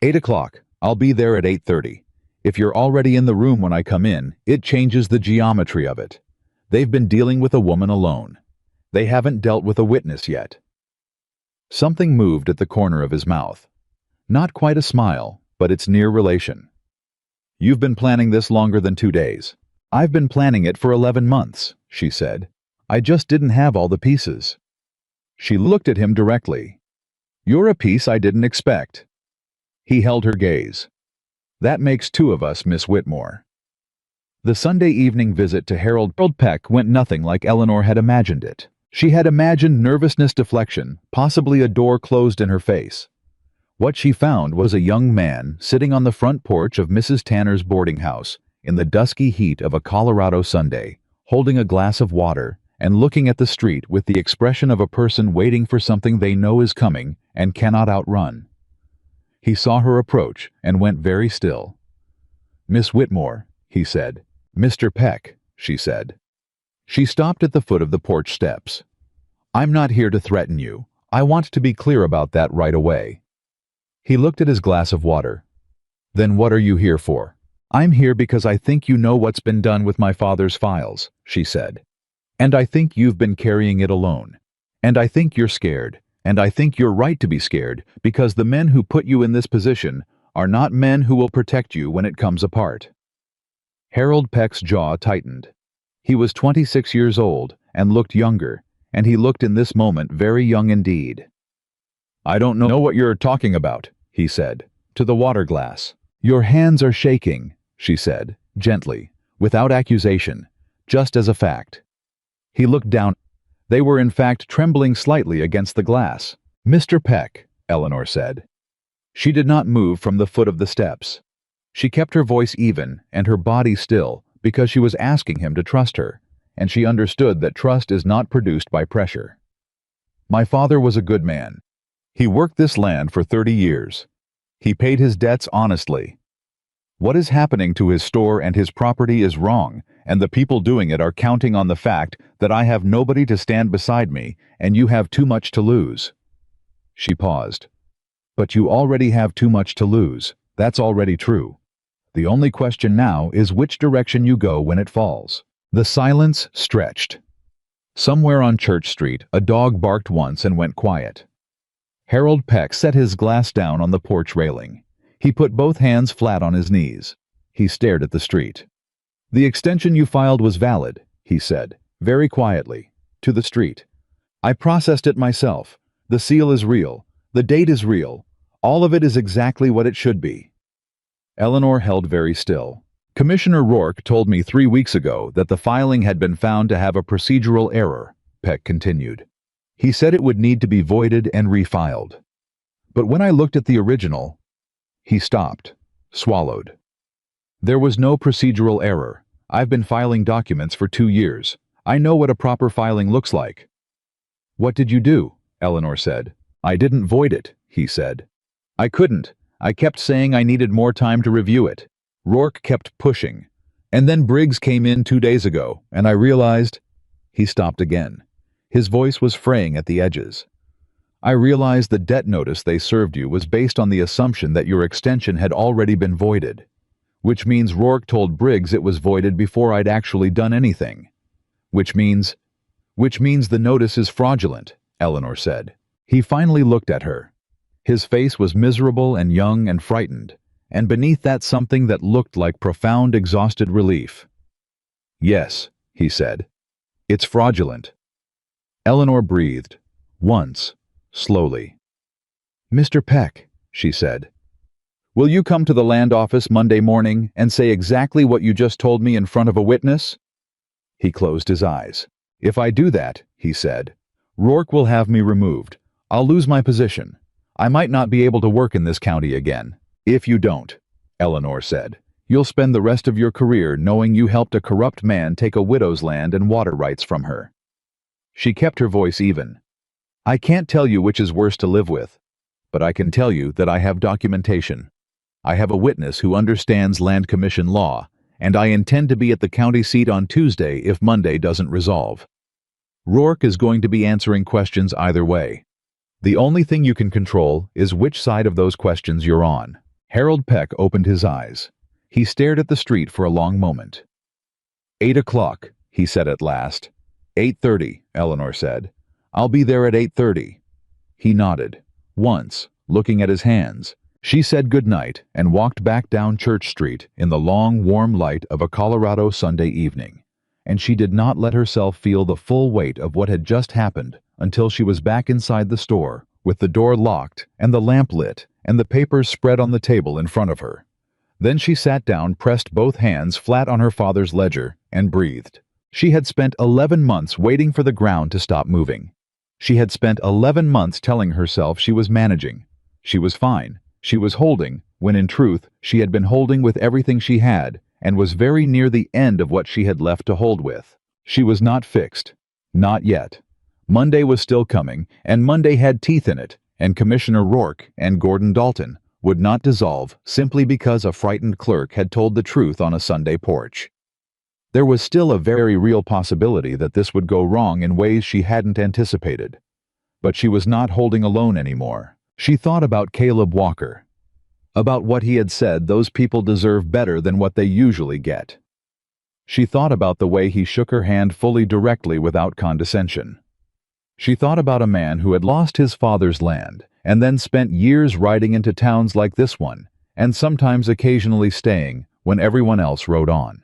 Speaker 1: 8 o'clock. I'll be there at 8:30. If you're already in the room when I come in, it changes the geometry of it. They've been dealing with a woman alone. They haven't dealt with a witness yet." Something moved at the corner of his mouth. Not quite a smile, but its near relation. "You've been planning this longer than 2 days." "I've been planning it for 11 months, she said. "I just didn't have all the pieces." She looked at him directly. "You're a piece I didn't expect." He held her gaze. "That makes 2 of us, Miss Whitmore." The Sunday evening visit to Harold Peck went nothing like Eleanor had imagined it. She had imagined nervousness, deflection, possibly a door closed in her face. What she found was a young man sitting on the front porch of Mrs. Tanner's boarding house, in the dusky heat of a Colorado Sunday, holding a glass of water and looking at the street with the expression of a person waiting for something they know is coming and cannot outrun. He saw her approach and went very still. "Miss Whitmore," he said. "Mr. Peck," she said. She stopped at the foot of the porch steps. "I'm not here to threaten you. I want to be clear about that right away." He looked at his glass of water. "Then what are you here for?" "I'm here because I think you know what's been done with my father's files," she said. "And I think you've been carrying it alone. And I think you're scared. And I think you're right to be scared, because the men who put you in this position are not men who will protect you when it comes apart." Harold Peck's jaw tightened. He was 26 years old and looked younger, and he looked in this moment very young indeed. "I don't know what you're talking about," he said, to the water glass. "Your hands are shaking," she said, gently, without accusation, just as a fact. He looked down. They were in fact trembling slightly against the glass. "Mr. Peck," Eleanor said. She did not move from the foot of the steps. She kept her voice even and her body still because she was asking him to trust her, and she understood that trust is not produced by pressure. "My father was a good man. He worked this land for 30 years. He paid his debts honestly. What is happening to his store and his property is wrong, and the people doing it are counting on the fact that I have nobody to stand beside me and you have too much to lose." She paused. "But you already have too much to lose. That's already true. The only question now is which direction you go when it falls." The silence stretched. Somewhere on Church Street, a dog barked once and went quiet. Harold Peck set his glass down on the porch railing. He put both hands flat on his knees. He stared at the street. "The extension you filed was valid," he said, very quietly, to the street. "I processed it myself. The seal is real. The date is real. All of it is exactly what it should be." Eleanor held very still. "Commissioner Rourke told me 3 weeks ago that the filing had been found to have a procedural error," Peck continued. "He said it would need to be voided and refiled. But when I looked at the original—" He stopped, swallowed. "There was no procedural error. I've been filing documents for 2 years. I know what a proper filing looks like." "What did you do?" Eleanor said. "I didn't void it," he said. "I couldn't. I kept saying I needed more time to review it. Rourke kept pushing. And then Briggs came in 2 days ago, and I realized—" He stopped again. His voice was fraying at the edges. "I realized the debt notice they served you was based on the assumption that your extension had already been voided, which means Rourke told Briggs it was voided before I'd actually done anything. Which means the notice is fraudulent," Eleanor said. He finally looked at her. His face was miserable and young and frightened, and beneath that something that looked like profound exhausted relief. "Yes," he said. "It's fraudulent." Eleanor breathed, once, slowly. "Mr. Peck," she said, "will you come to the land office Monday morning and say exactly what you just told me in front of a witness?" He closed his eyes. "If I do that," he said, "Rourke will have me removed. I'll lose my position. I might not be able to work in this county again." "If you don't," Eleanor said, "you'll spend the rest of your career knowing you helped a corrupt man take a widow's land and water rights from her." She kept her voice even. "I can't tell you which is worse to live with, but I can tell you that I have documentation. I have a witness who understands land commission law, and I intend to be at the county seat on Tuesday if Monday doesn't resolve. Rourke is going to be answering questions either way. The only thing you can control is which side of those questions you're on." Harold Peck opened his eyes. He stared at the street for a long moment. 8 o'clock, he said at last. 8:30, Eleanor said. "I'll be there at 8:30. He nodded, once, looking at his hands. She said good night and walked back down Church Street in the long, warm light of a Colorado Sunday evening. And she did not let herself feel the full weight of what had just happened until she was back inside the store, with the door locked and the lamp lit and the papers spread on the table in front of her. Then she sat down, pressed both hands flat on her father's ledger, and breathed. She had spent 11 months waiting for the ground to stop moving. She had spent 11 months telling herself she was managing. She was fine. She was holding, when in truth she had been holding with everything she had, and was very near the end of what she had left to hold with. She was not fixed. Not yet. Monday was still coming, and Monday had teeth in it, and Commissioner Rourke and Gordon Dalton would not dissolve simply because a frightened clerk had told the truth on a Sunday porch. There was still a very real possibility that this would go wrong in ways she hadn't anticipated. But she was not holding alone anymore. She thought about Caleb Walker. About what he had said those people deserve better than what they usually get. She thought about the way he shook her hand fully directly without condescension. She thought about a man who had lost his father's land and then spent years riding into towns like this one, and sometimes occasionally staying when everyone else rode on.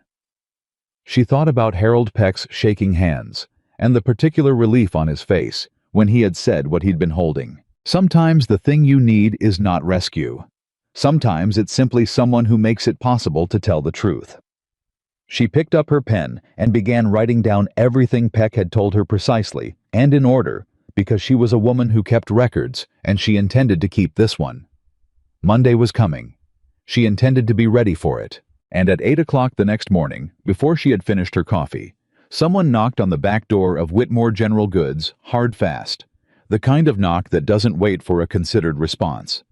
Speaker 1: She thought about Harold Peck's shaking hands and the particular relief on his face when he had said what he'd been holding. Sometimes the thing you need is not rescue. Sometimes it's simply someone who makes it possible to tell the truth. She picked up her pen and began writing down everything Peck had told her precisely and in order, because she was a woman who kept records and she intended to keep this one. Monday was coming. She intended to be ready for it. And at 8 o'clock the next morning, before she had finished her coffee, someone knocked on the back door of Whitmore General Goods, hard fast, the kind of knock that doesn't wait for a considered response.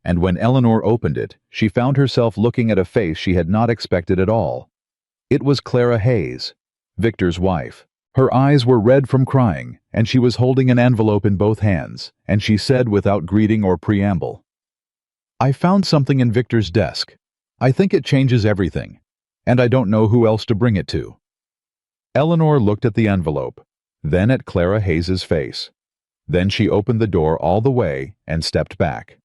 Speaker 1: And when Eleanor opened it, she found herself looking at a face she had not expected at all. It was Clara Hayes, Victor's wife. Her eyes were red from crying, and she was holding an envelope in both hands, and she said without greeting or preamble, "I found something in Victor's desk. I think it changes everything, and I don't know who else to bring it to." Eleanor looked at the envelope, then at Clara Hayes's face. Then she opened the door all the way and stepped back.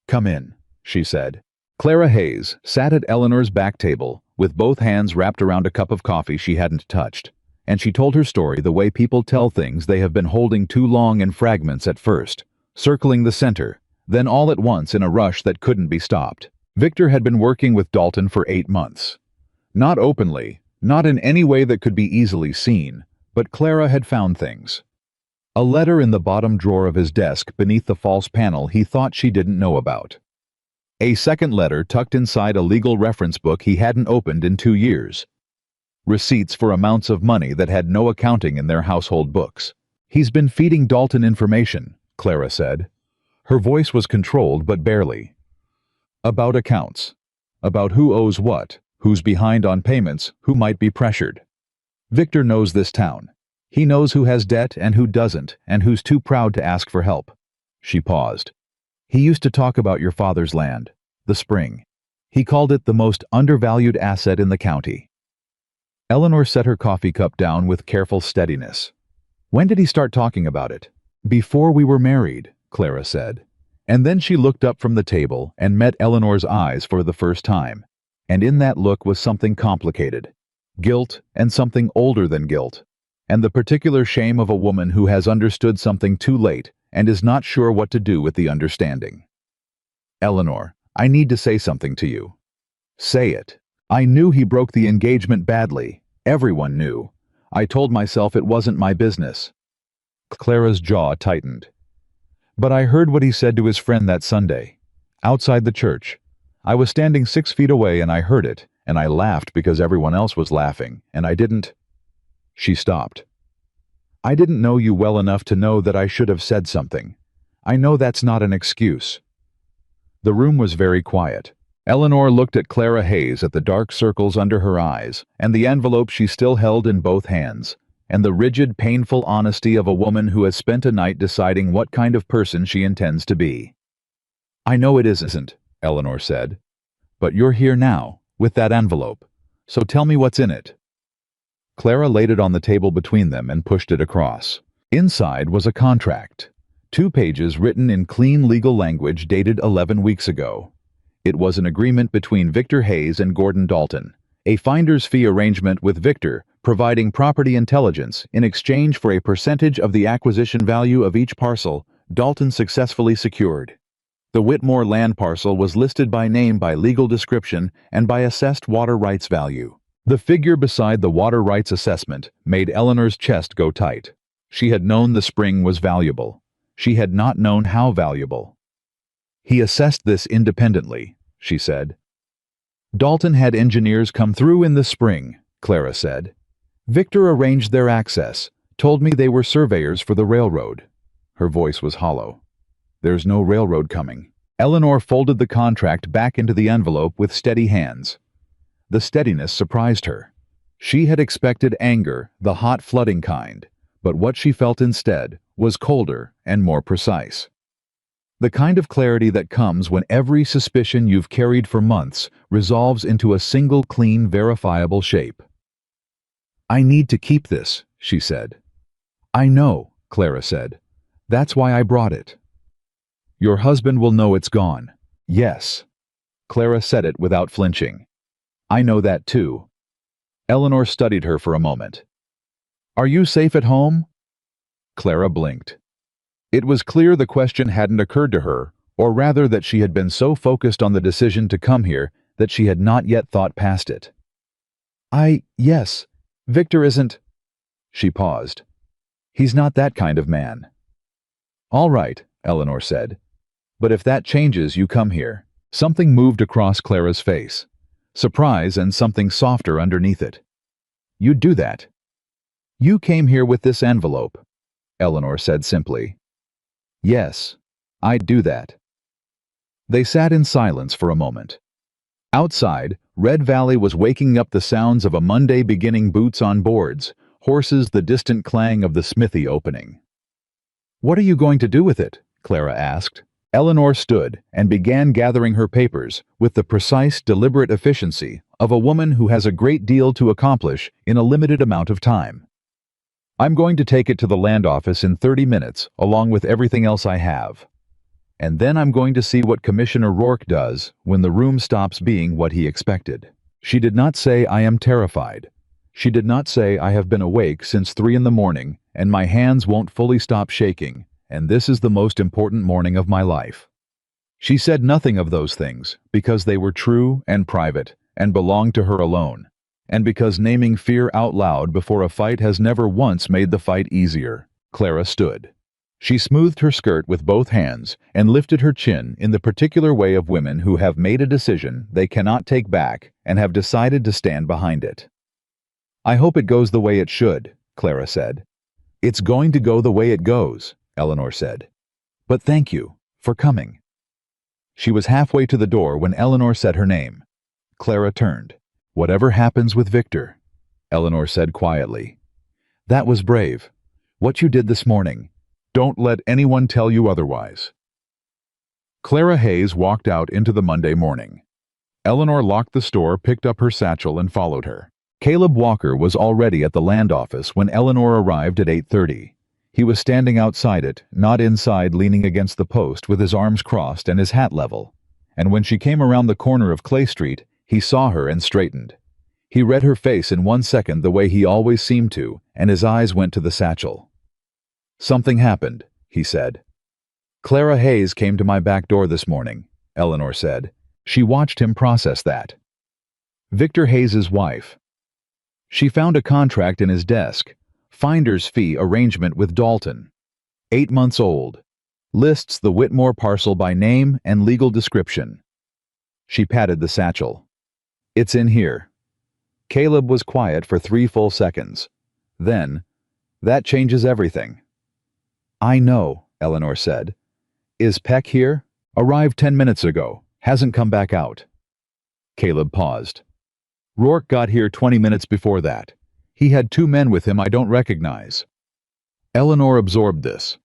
Speaker 1: "Come in," she said. Clara Hayes sat at Eleanor's back table with both hands wrapped around a cup of coffee she hadn't touched, and she told her story the way people tell things they have been holding too long in fragments at first, circling the center, then all at once in a rush that couldn't be stopped. Victor had been working with Dalton for 8 months. Not openly, not in any way that could be easily seen, but Clara had found things. A letter in the bottom drawer of his desk beneath the false panel he thought she didn't know about. A second letter tucked inside a legal reference book he hadn't opened in 2 years. Receipts for amounts of money that had no accounting in their household books. "He's been feeding Dalton information," Clara said. Her voice was controlled but barely. "About accounts. About who owes what, who's behind on payments, who might be pressured. Victor knows this town. He knows who has debt and who doesn't, and who's too proud to ask for help." She paused. "He used to talk about your father's land, the spring. He called it the most undervalued asset in the county." Eleanor set her coffee cup down with careful steadiness. "When did he start talking about it?" "Before we were married," Clara said. And then she looked up from the table and met Eleanor's eyes for the first time, and in that look was something complicated. Guilt and something older than guilt, and the particular shame of a woman who has understood something too late and is not sure what to do with the understanding. "Eleanor, I need to say something to you." "Say it." "I knew he broke the engagement badly. Everyone knew. I told myself it wasn't my business." Clara's jaw tightened. "But I heard what he said to his friend that Sunday, outside the church. I was standing 6 feet away and I heard it, and I laughed because everyone else was laughing, and I didn't—" She stopped. "I didn't know you well enough to know that I should have said something. I know that's not an excuse." The room was very quiet. Eleanor looked at Clara Hayes at the dark circles under her eyes, and the envelope she still held in both hands, and the rigid, painful honesty of a woman who has spent a night deciding what kind of person she intends to be. "I know it isn't," Eleanor said. "But you're here now, with that envelope. So tell me what's in it." Clara laid it on the table between them and pushed it across. Inside was a contract. 2 pages written in clean legal language dated 11 weeks ago. It was an agreement between Victor Hayes and Gordon Dalton, a finder's fee arrangement with Victor providing property intelligence in exchange for a percentage of the acquisition value of each parcel Dalton successfully secured. The Whitmore land parcel was listed by name by legal description and by assessed water rights value. The figure beside the water rights assessment made Eleanor's chest go tight. She had known the spring was valuable. She had not known how valuable. "He assessed this independently," she said. Dalton had engineers come through in the spring, Clara said. Victor arranged their access, told me they were surveyors for the railroad. Her voice was hollow. There's no railroad coming. Eleanor folded the contract back into the envelope with steady hands. The steadiness surprised her. She had expected anger, the hot flooding kind, but what she felt instead was colder and more precise. The kind of clarity that comes when every suspicion you've carried for months resolves into a single clean, verifiable shape. I need to keep this, she said. I know, Clara said. That's why I brought it. Your husband will know it's gone. Yes. Clara said it without flinching. I know that too. Eleanor studied her for a moment. Are you safe at home? Clara blinked. It was clear the question hadn't occurred to her, or rather that she had been so focused on the decision to come here that she had not yet thought past it. Yes. Victor isn't... She paused. He's not that kind of man. All right, Eleanor said. But if that changes, you come here. Something moved across Clara's face. Surprise and something softer underneath it. You'd do that. You came here with this envelope, Eleanor said simply. Yes, I'd do that. They sat in silence for a moment. Outside, Red Valley was waking up the sounds of a Monday beginning, boots on boards, horses, the distant clang of the smithy opening. What are you going to do with it? Clara asked. Eleanor stood and began gathering her papers with the precise, deliberate efficiency of a woman who has a great deal to accomplish in a limited amount of time. I'm going to take it to the land office in 30 minutes, along with everything else I have. And then I'm going to see what Commissioner Rourke does when the room stops being what he expected. She did not say, I am terrified. She did not say, I have been awake since 3 in the morning, and my hands won't fully stop shaking, and this is the most important morning of my life. She said nothing of those things, because they were true and private, and belonged to her alone. And because naming fear out loud before a fight has never once made the fight easier. Clara stood. She smoothed her skirt with both hands and lifted her chin in the particular way of women who have made a decision they cannot take back and have decided to stand behind it. I hope it goes the way it should, Clara said. It's going to go the way it goes, Eleanor said. But thank you for coming. She was halfway to the door when Eleanor said her name. Clara turned. Whatever happens with Victor, Eleanor said quietly. That was brave. What you did this morning. Don't let anyone tell you otherwise. Clara Hayes walked out into the Monday morning. Eleanor locked the store, picked up her satchel, and followed her. Caleb Walker was already at the land office when Eleanor arrived at 8:30. He was standing outside it, not inside, leaning against the post with his arms crossed and his hat level. And when she came around the corner of Clay Street, he saw her and straightened. He read her face in 1 second the way he always seemed to, and his eyes went to the satchel. Something happened, he said. Clara Hayes came to my back door this morning, Eleanor said. She watched him process that. Victor Hayes's wife. She found a contract in his desk, finder's fee arrangement with Dalton. 8 months old. Lists the Whitmore parcel by name and legal description. She patted the satchel. It's in here. Caleb was quiet for 3 full seconds. Then, that changes everything. I know, Eleanor said. Is Peck here? Arrived 10 minutes ago. Hasn't come back out. Caleb paused. Rourke got here 20 minutes before that. He had 2 men with him I don't recognize. Eleanor absorbed this.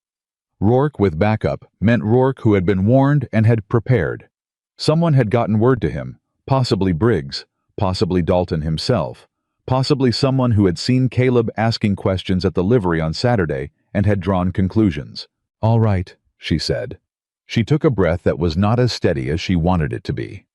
Speaker 1: Rourke with backup meant Rourke who had been warned and had prepared. Someone had gotten word to him, possibly Briggs, possibly Dalton himself, possibly someone who had seen Caleb asking questions at the livery on Saturday and had drawn conclusions. All right, she said. She took a breath that was not as steady as she wanted it to be.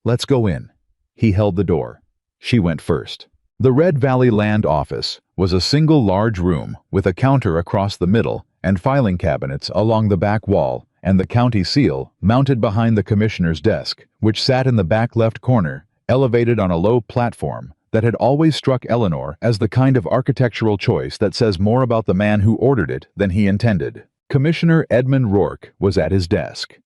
Speaker 1: Let's go in. He held the door. She went first. The Red Valley Land Office was a single large room with a counter across the middle and filing cabinets along the back wall and the county seal mounted behind the commissioner's desk, which sat in the back left corner, elevated on a low platform that had always struck Eleanor as the kind of architectural choice that says more about the man who ordered it than he intended. Commissioner Edmund Rourke was at his desk.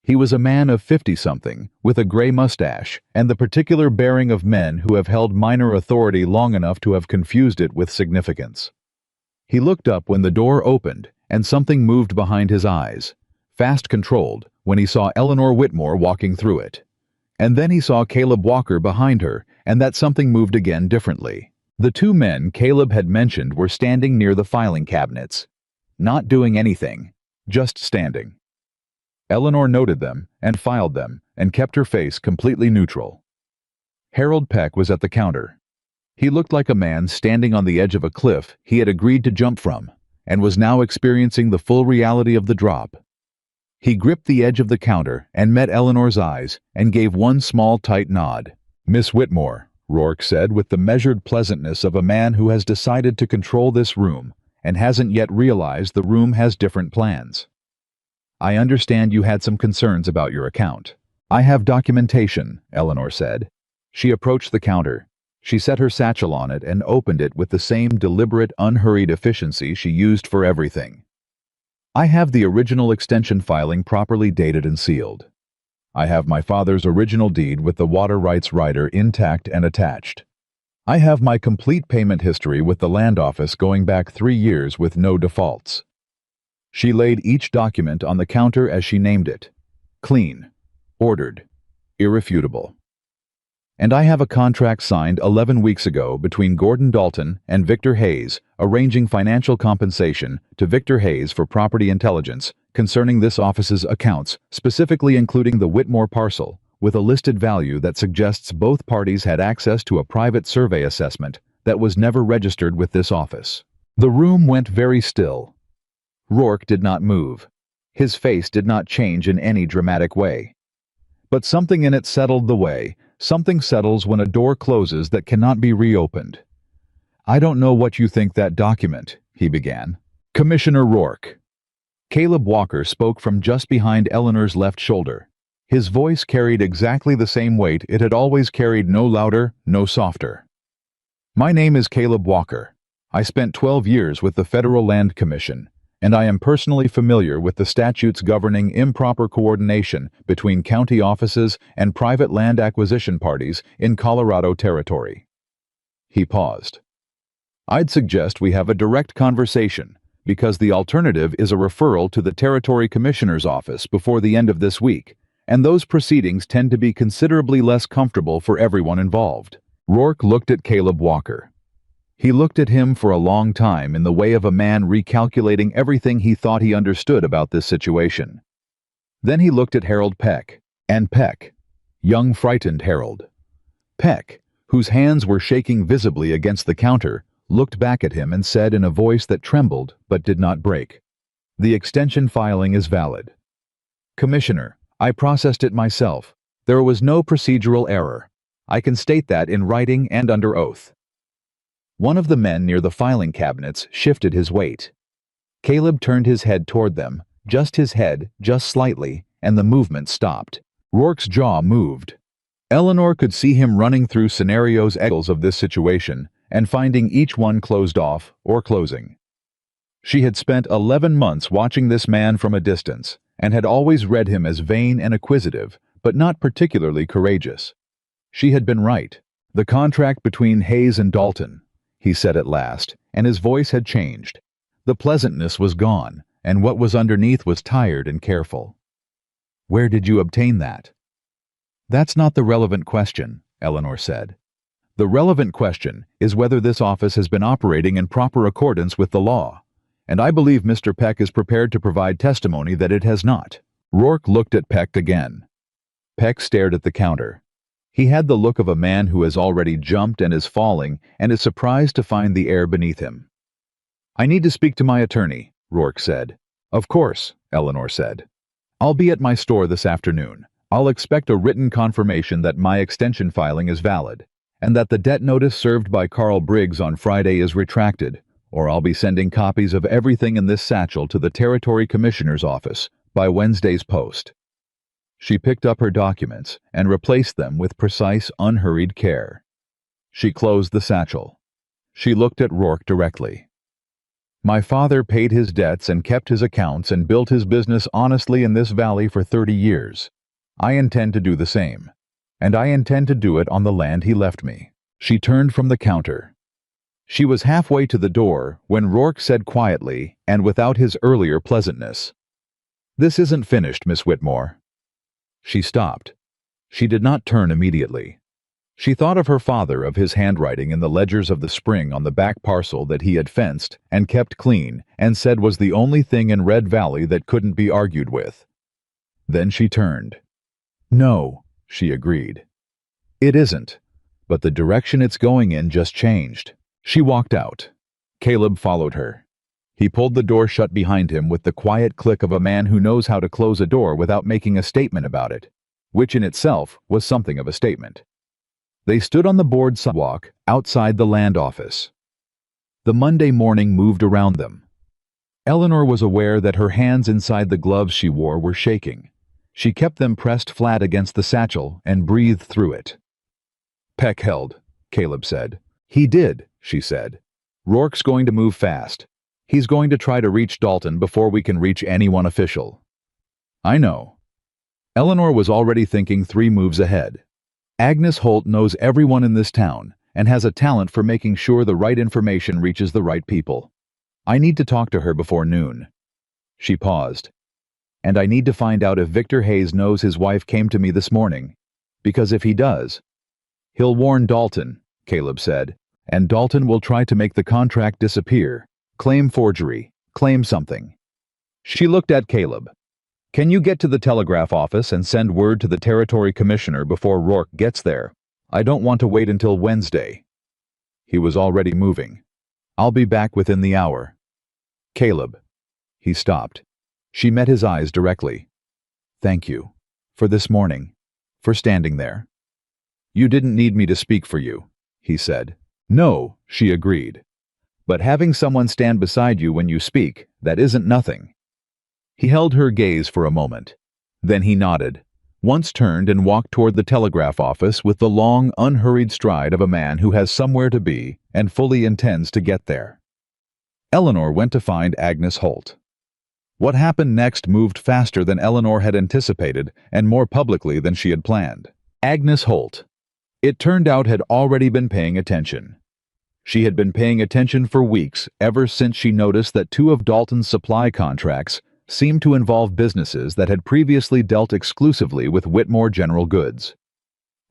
Speaker 1: He was a man of 50-something, with a gray mustache, and the particular bearing of men who have held minor authority long enough to have confused it with significance. He looked up when the door opened, and something moved behind his eyes, fast controlled, when he saw Eleanor Whitmore walking through it. And then he saw Caleb Walker behind her, and that something moved again differently. The two men Caleb had mentioned were standing near the filing cabinets, not doing anything, just standing. Eleanor noted them, and filed them, and kept her face completely neutral. Harold Peck was at the counter. He looked like a man standing on the edge of a cliff he had agreed to jump from, and was now experiencing the full reality of the drop. He gripped the edge of the counter and met Eleanor's eyes and gave one small tight nod. "Miss Whitmore," Rourke said with the measured pleasantness of a man who has decided to control this room and hasn't yet realized the room has different plans. "I understand you had some concerns about your account." "I have documentation," Eleanor said. She approached the counter. She set her satchel on it and opened it with the same deliberate, unhurried efficiency she used for everything. "I have the original extension filing properly dated and sealed. I have my father's original deed with the water rights rider intact and attached. I have my complete payment history with the land office going back 3 years with no defaults." She laid each document on the counter as she named it. Clean, ordered, irrefutable. "And I have a contract signed 11 weeks ago between Gordon Dalton and Victor Hayes, arranging financial compensation to Victor Hayes for property intelligence concerning this office's accounts, specifically including the Whitmore parcel, with a listed value that suggests both parties had access to a private survey assessment that was never registered with this office." The room went very still. Rourke did not move. His face did not change in any dramatic way. But something in it settled the way something settles when a door closes that cannot be reopened. "I don't know what you think that document," he began. "Commissioner Rourke." Caleb Walker spoke from just behind Eleanor's left shoulder. His voice carried exactly the same weight it had always carried, no louder, no softer. "My name is Caleb Walker. I spent 12 years with the Federal Land Commission, and I am personally familiar with the statutes governing improper coordination between county offices and private land acquisition parties in Colorado territory." He paused. "I'd suggest we have a direct conversation, because the alternative is a referral to the Territory Commissioner's office before the end of this week, and those proceedings tend to be considerably less comfortable for everyone involved." Rourke looked at Caleb Walker. He looked at him for a long time in the way of a man recalculating everything he thought he understood about this situation. Then he looked at Harold Peck, and Peck, young frightened Harold. Peck, whose hands were shaking visibly against the counter, looked back at him and said in a voice that trembled but did not break, "The extension filing is valid. Commissioner, I processed it myself. There was no procedural error. I can state that in writing and under oath." One of the men near the filing cabinets shifted his weight. Caleb turned his head toward them, just his head, just slightly, and the movement stopped. Rourke's jaw moved. Eleanor could see him running through scenarios of this situation and finding each one closed off or closing. She had spent 11 months watching this man from a distance and had always read him as vain and acquisitive, but not particularly courageous. She had been right. "The contract between Hayes and Dalton," he said at last, and his voice had changed. The pleasantness was gone, and what was underneath was tired and careful. "Where did you obtain that?" "That's not the relevant question," Eleanor said. "The relevant question is whether this office has been operating in proper accordance with the law, and I believe Mr. Peck is prepared to provide testimony that it has not." Rourke looked at Peck again. Peck stared at the counter. He had the look of a man who has already jumped and is falling and is surprised to find the air beneath him. "I need to speak to my attorney," Rourke said. "Of course," Eleanor said. "I'll be at my store this afternoon. I'll expect a written confirmation that my extension filing is valid, and that the debt notice served by Carl Briggs on Friday is retracted, or I'll be sending copies of everything in this satchel to the Territory Commissioner's office by Wednesday's post." She picked up her documents and replaced them with precise, unhurried care. She closed the satchel. She looked at Rourke directly. My father paid his debts and kept his accounts and built his business honestly in this valley for 30 years. I intend to do the same. And I intend to do it on the land he left me. She turned from the counter. She was halfway to the door when Rourke said quietly and without his earlier pleasantness, "This isn't finished, Miss Whitmore." She stopped. She did not turn immediately. She thought of her father, of his handwriting in the ledgers of the spring on the back parcel that he had fenced and kept clean and said was the only thing in Red Valley that couldn't be argued with. Then she turned. "No," she agreed. "It isn't, but the direction it's going in just changed." She walked out. Caleb followed her. He pulled the door shut behind him with the quiet click of a man who knows how to close a door without making a statement about it, which in itself was something of a statement. They stood on the board sidewalk outside the land office. The Monday morning moved around them. Eleanor was aware that her hands inside the gloves she wore were shaking. She kept them pressed flat against the satchel and breathed through it. "Peck held," Caleb said. "He did," she said. "Rourke's going to move fast. He's going to try to reach Dalton before we can reach anyone official." "I know." Eleanor was already thinking 3 moves ahead. Agnes Holt knows everyone in this town and has a talent for making sure the right information reaches the right people. I need to talk to her before noon. She paused. "And I need to find out if Victor Hayes knows his wife came to me this morning. Because if he does, he'll warn Dalton," Caleb said, "and Dalton will try to make the contract disappear, claim forgery, claim something." She looked at Caleb. "Can you get to the telegraph office and send word to the territory commissioner before Rourke gets there? I don't want to wait until Wednesday." He was already moving. "I'll be back within the hour." "Caleb." He stopped. She met his eyes directly. "Thank you. For this morning. For standing there." "You didn't need me to speak for you," he said. "No," she agreed. "But having someone stand beside you when you speak, that isn't nothing." He held her gaze for a moment. Then he nodded, once turned and walked toward the telegraph office with the long, unhurried stride of a man who has somewhere to be and fully intends to get there. Eleanor went to find Agnes Holt. What happened next moved faster than Eleanor had anticipated and more publicly than she had planned. Agnes Holt, it turned out, had already been paying attention. She had been paying attention for weeks, ever since she noticed that 2 of Dalton's supply contracts seemed to involve businesses that had previously dealt exclusively with Whitmore General Goods.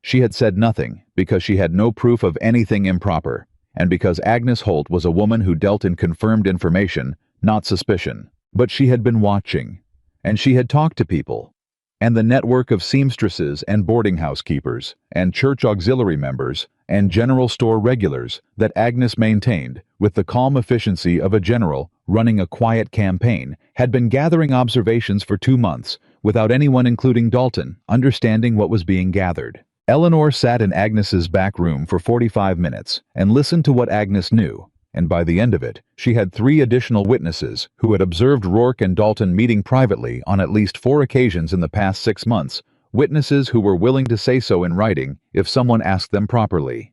Speaker 1: She had said nothing because she had no proof of anything improper, and because Agnes Holt was a woman who dealt in confirmed information, not suspicion. But she had been watching, and she had talked to people, and the network of seamstresses and boarding house keepers and church auxiliary members and general store regulars that Agnes maintained with the calm efficiency of a general running a quiet campaign had been gathering observations for 2 months without anyone, including Dalton, understanding what was being gathered. Eleanor sat in Agnes's back room for 45 minutes and listened to what Agnes knew, and by the end of it, she had 3 additional witnesses who had observed Rourke and Dalton meeting privately on at least 4 occasions in the past 6 months, witnesses who were willing to say so in writing if someone asked them properly.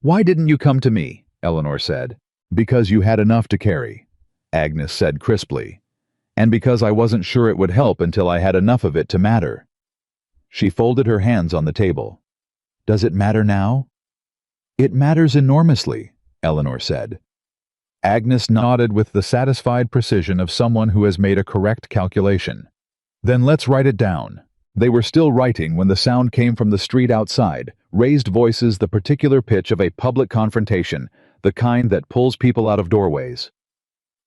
Speaker 1: "Why didn't you come to me?" Eleanor said. "Because you had enough to carry," Agnes said crisply. "And because I wasn't sure it would help until I had enough of it to matter." She folded her hands on the table. "Does it matter now?" "It matters enormously," Eleanor said. Agnes nodded with the satisfied precision of someone who has made a correct calculation. "Then let's write it down." They were still writing when the sound came from the street outside, raised voices, the particular pitch of a public confrontation, the kind that pulls people out of doorways.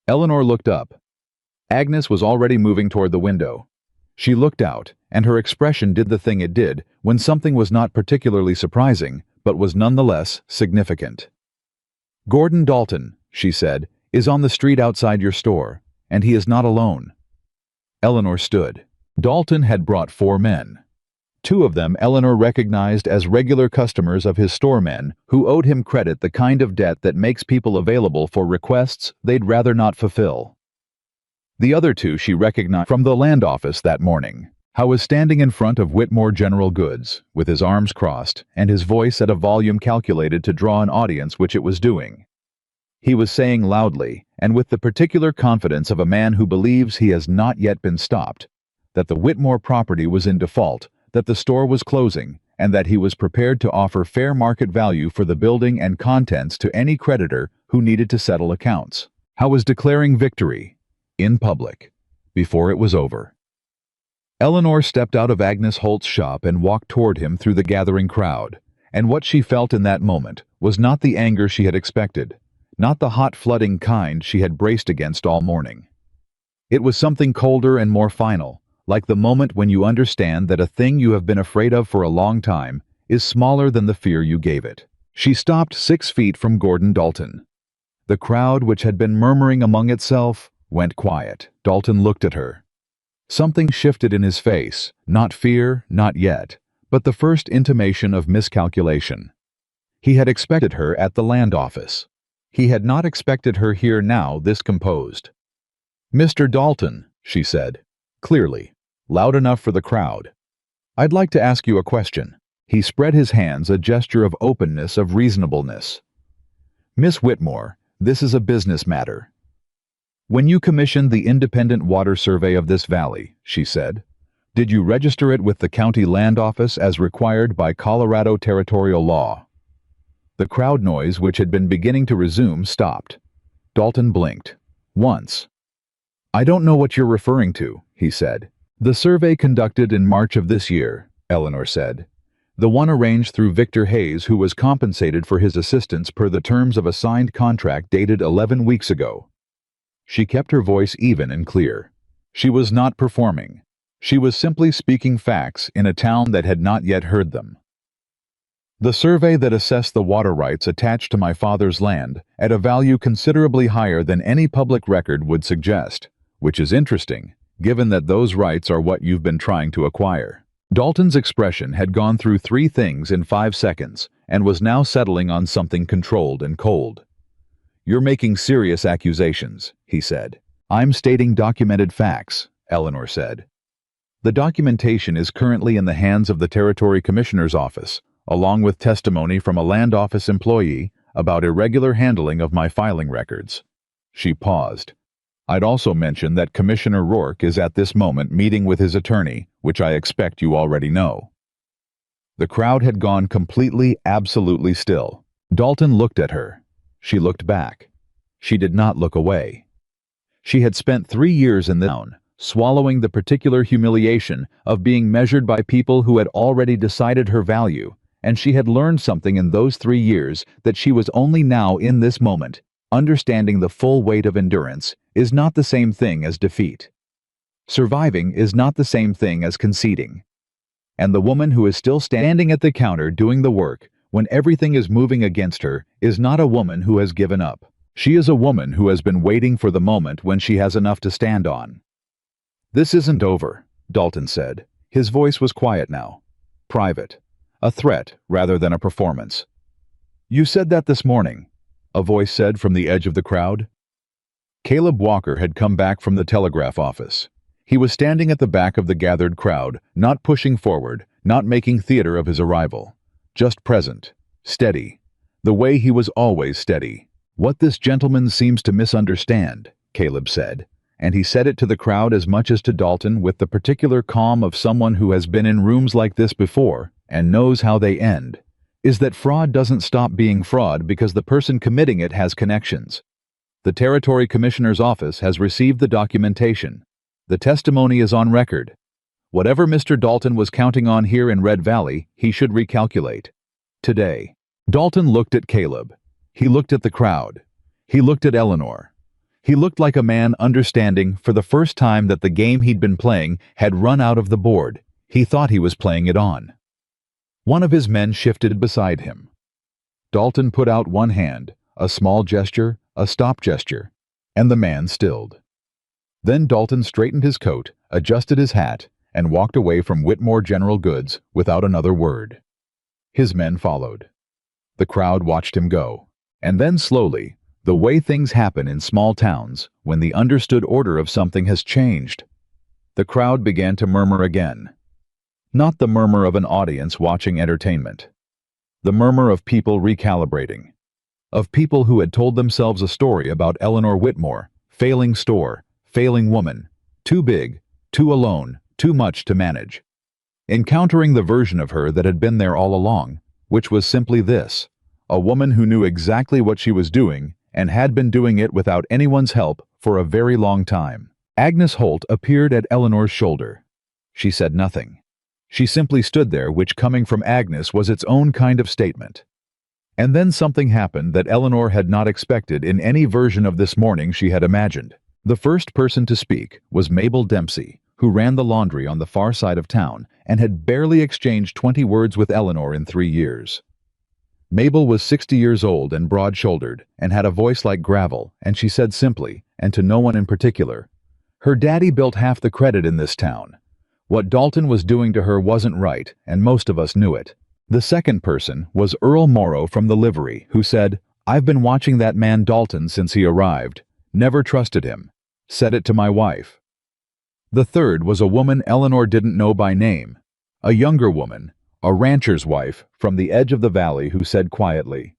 Speaker 1: Eleanor looked up. Agnes was already moving toward the window. She looked out, and her expression did the thing it did when something was not particularly surprising, but was nonetheless significant. "Gordon Dalton," she said, "is on the street outside your store, and he is not alone." Eleanor stood. Dalton had brought 4 men. 2 of them Eleanor recognized as regular customers of his storemen who owed him credit, the kind of debt that makes people available for requests they'd rather not fulfill. The other 2 she recognized from the land office that morning. Howe was standing in front of Whitmore General Goods, with his arms crossed and his voice at a volume calculated to draw an audience, which it was doing. He was saying loudly, and with the particular confidence of a man who believes he has not yet been stopped, that the Whitmore property was in default, that the store was closing, and that he was prepared to offer fair market value for the building and contents to any creditor who needed to settle accounts. Howe was declaring victory, in public, before it was over. Eleanor stepped out of Agnes Holt's shop and walked toward him through the gathering crowd, and what she felt in that moment was not the anger she had expected, not the hot flooding kind she had braced against all morning. It was something colder and more final, like the moment when you understand that a thing you have been afraid of for a long time is smaller than the fear you gave it. She stopped 6 feet from Gordon Dalton. The crowd, which had been murmuring among itself, went quiet. Dalton looked at her. Something shifted in his face, not fear, not yet, but the first intimation of miscalculation. He had expected her at the land office. He had not expected her here now this composed. "Mr. Dalton," she said, clearly, loud enough for the crowd. "I'd like to ask you a question." He spread his hands, a gesture of openness, of reasonableness. "Miss Whitmore, this is a business matter. When you commissioned the independent water survey of this valley," she said, "did you register it with the county land office as required by Colorado territorial law?" The crowd noise, which had been beginning to resume, stopped. Dalton blinked. Once. "I don't know what you're referring to," he said. "The survey conducted in March of this year," Eleanor said. "The one arranged through Victor Hayes, who was compensated for his assistance per the terms of a signed contract dated 11 weeks ago." She kept her voice even and clear. She was not performing. She was simply speaking facts in a town that had not yet heard them. "The survey that assessed the water rights attached to my father's land at a value considerably higher than any public record would suggest, which is interesting, given that those rights are what you've been trying to acquire." Dalton's expression had gone through 3 things in 5 seconds and was now settling on something controlled and cold. "You're making serious accusations," he said. "I'm stating documented facts," Eleanor said. "The documentation is currently in the hands of the Territory Commissioner's office, along with testimony from a land office employee about irregular handling of my filing records." She paused. "I'd also mention that Commissioner Rourke is at this moment meeting with his attorney, which I expect you already know." The crowd had gone completely, absolutely still. Dalton looked at her. She looked back. She did not look away. She had spent 3 years in the town, swallowing the particular humiliation of being measured by people who had already decided her value, and she had learned something in those 3 years that she was only now in this moment, understanding the full weight of endurance is not the same thing as defeat. Surviving is not the same thing as conceding. And the woman who is still standing at the counter doing the work when everything is moving against her is not a woman who has given up. She is a woman who has been waiting for the moment when she has enough to stand on. "This isn't over," Dalton said. His voice was quiet now. Private. A threat rather than a performance. "You said that this morning," a voice said from the edge of the crowd. Caleb Walker had come back from the telegraph office. He was standing at the back of the gathered crowd, not pushing forward, not making theater of his arrival. Just present, steady, the way he was always steady. "What this gentleman seems to misunderstand," Caleb said, and he said it to the crowd as much as to Dalton with the particular calm of someone who has been in rooms like this before and knows how they end, is that fraud doesn't stop being fraud because the person committing it has connections. The Territory Commissioner's office has received the documentation. The testimony is on record. Whatever Mr. Dalton was counting on here in Red Valley, he should recalculate. Today. Dalton looked at Caleb. He looked at the crowd. He looked at Eleanor. He looked like a man understanding for the first time that the game he'd been playing had run out of the board. He thought he was playing it on. One of his men shifted beside him. Dalton put out one hand, a small gesture, a stop gesture, and the man stilled. Then Dalton straightened his coat, adjusted his hat, and walked away from Whitmore General Goods without another word. His men followed. The crowd watched him go, and then slowly, the way things happen in small towns when the understood order of something has changed, the crowd began to murmur again. Not the murmur of an audience watching entertainment. The murmur of people recalibrating. of people who had told themselves a story about Eleanor Whitmore, failing store, failing woman, too big, too alone, too much to manage. Encountering the version of her that had been there all along, which was simply this: a woman who knew exactly what she was doing and had been doing it without anyone's help for a very long time. Agnes Holt appeared at Eleanor's shoulder. She said nothing. She simply stood there, which coming from Agnes was its own kind of statement. And then something happened that Eleanor had not expected in any version of this morning she had imagined. The first person to speak was Mabel Dempsey, who ran the laundry on the far side of town and had barely exchanged 20 words with Eleanor in 3 years. Mabel was 60 years old and broad-shouldered and had a voice like gravel, and she said simply, and to no one in particular, "Her daddy built half the credit in this town. What Dalton was doing to her wasn't right, and most of us knew it." The second person was Earl Morrow from the livery, who said, "I've been watching that man Dalton since he arrived. Never trusted him. Said it to my wife." The third was a woman Eleanor didn't know by name, a younger woman, a rancher's wife from the edge of the valley, who said quietly,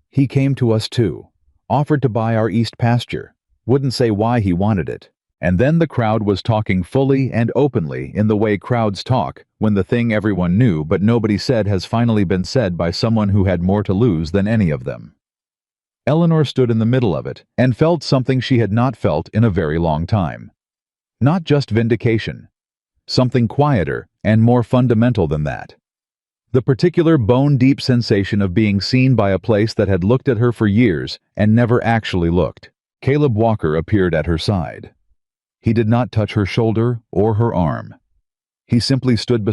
Speaker 1: "He came to us too, offered to buy our east pasture, wouldn't say why he wanted it." And then the crowd was talking fully and openly in the way crowds talk when the thing everyone knew but nobody said has finally been said by someone who had more to lose than any of them. Eleanor stood in the middle of it and felt something she had not felt in a very long time. Not just vindication. Something quieter and more fundamental than that. The particular bone-deep sensation of being seen by a place that had looked at her for years and never actually looked. Caleb Walker appeared at her side. He did not touch her shoulder or her arm. He simply stood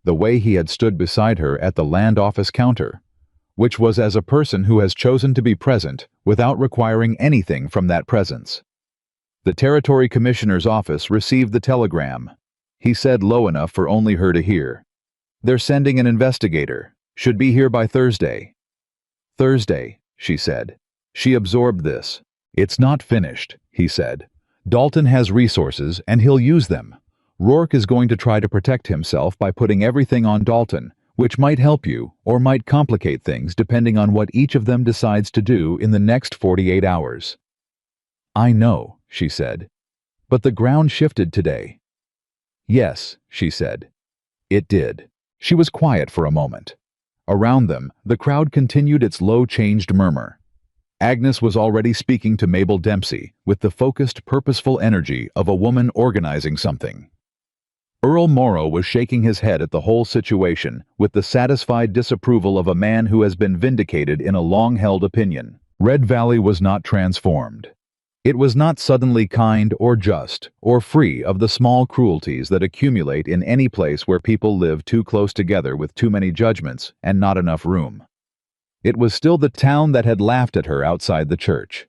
Speaker 1: the way he had stood beside her at the land office counter, which was as a person who has chosen to be present without requiring anything from that presence. The Territory Commissioner's office received the telegram. He said low enough for only her to hear. "They're sending an investigator. Should be here by Thursday." "Thursday," she said. She absorbed this. "It's not finished," he said. "Dalton has resources and he'll use them. Rourke is going to try to protect himself by putting everything on Dalton, which might help you or might complicate things depending on what each of them decides to do in the next 48 hours. "I know," she said. "But the ground shifted today." "Yes," she said. "It did." She was quiet for a moment. Around them, the crowd continued its low-changed murmur. Agnes was already speaking to Mabel Dempsey with the focused, purposeful energy of a woman organizing something. Earl Morrow was shaking his head at the whole situation with the satisfied disapproval of a man who has been vindicated in a long-held opinion. Red Valley was not transformed. It was not suddenly kind or just or free of the small cruelties that accumulate in any place where people live too close together with too many judgments and not enough room. It was still the town that had laughed at her outside the church.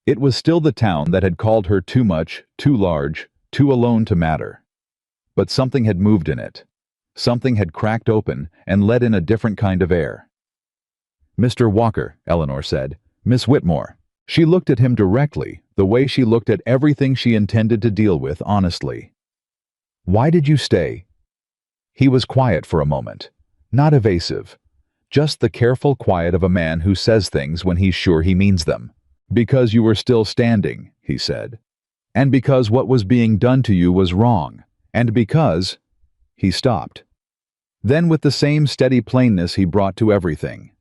Speaker 1: It was still the town that had called her too much, too large, too alone to matter. But something had moved in it. Something had cracked open and let in a different kind of air. "Mr. Walker," Eleanor said. "Miss Whitmore." She looked at him directly, the way she looked at everything she intended to deal with honestly. "Why did you stay?" He was quiet for a moment. Not evasive. Just the careful quiet of a man who says things when he's sure he means them. "Because you were still standing," he said. "And because what was being done to you was wrong. And because—" He stopped. Then with the same steady plainness he brought to everything.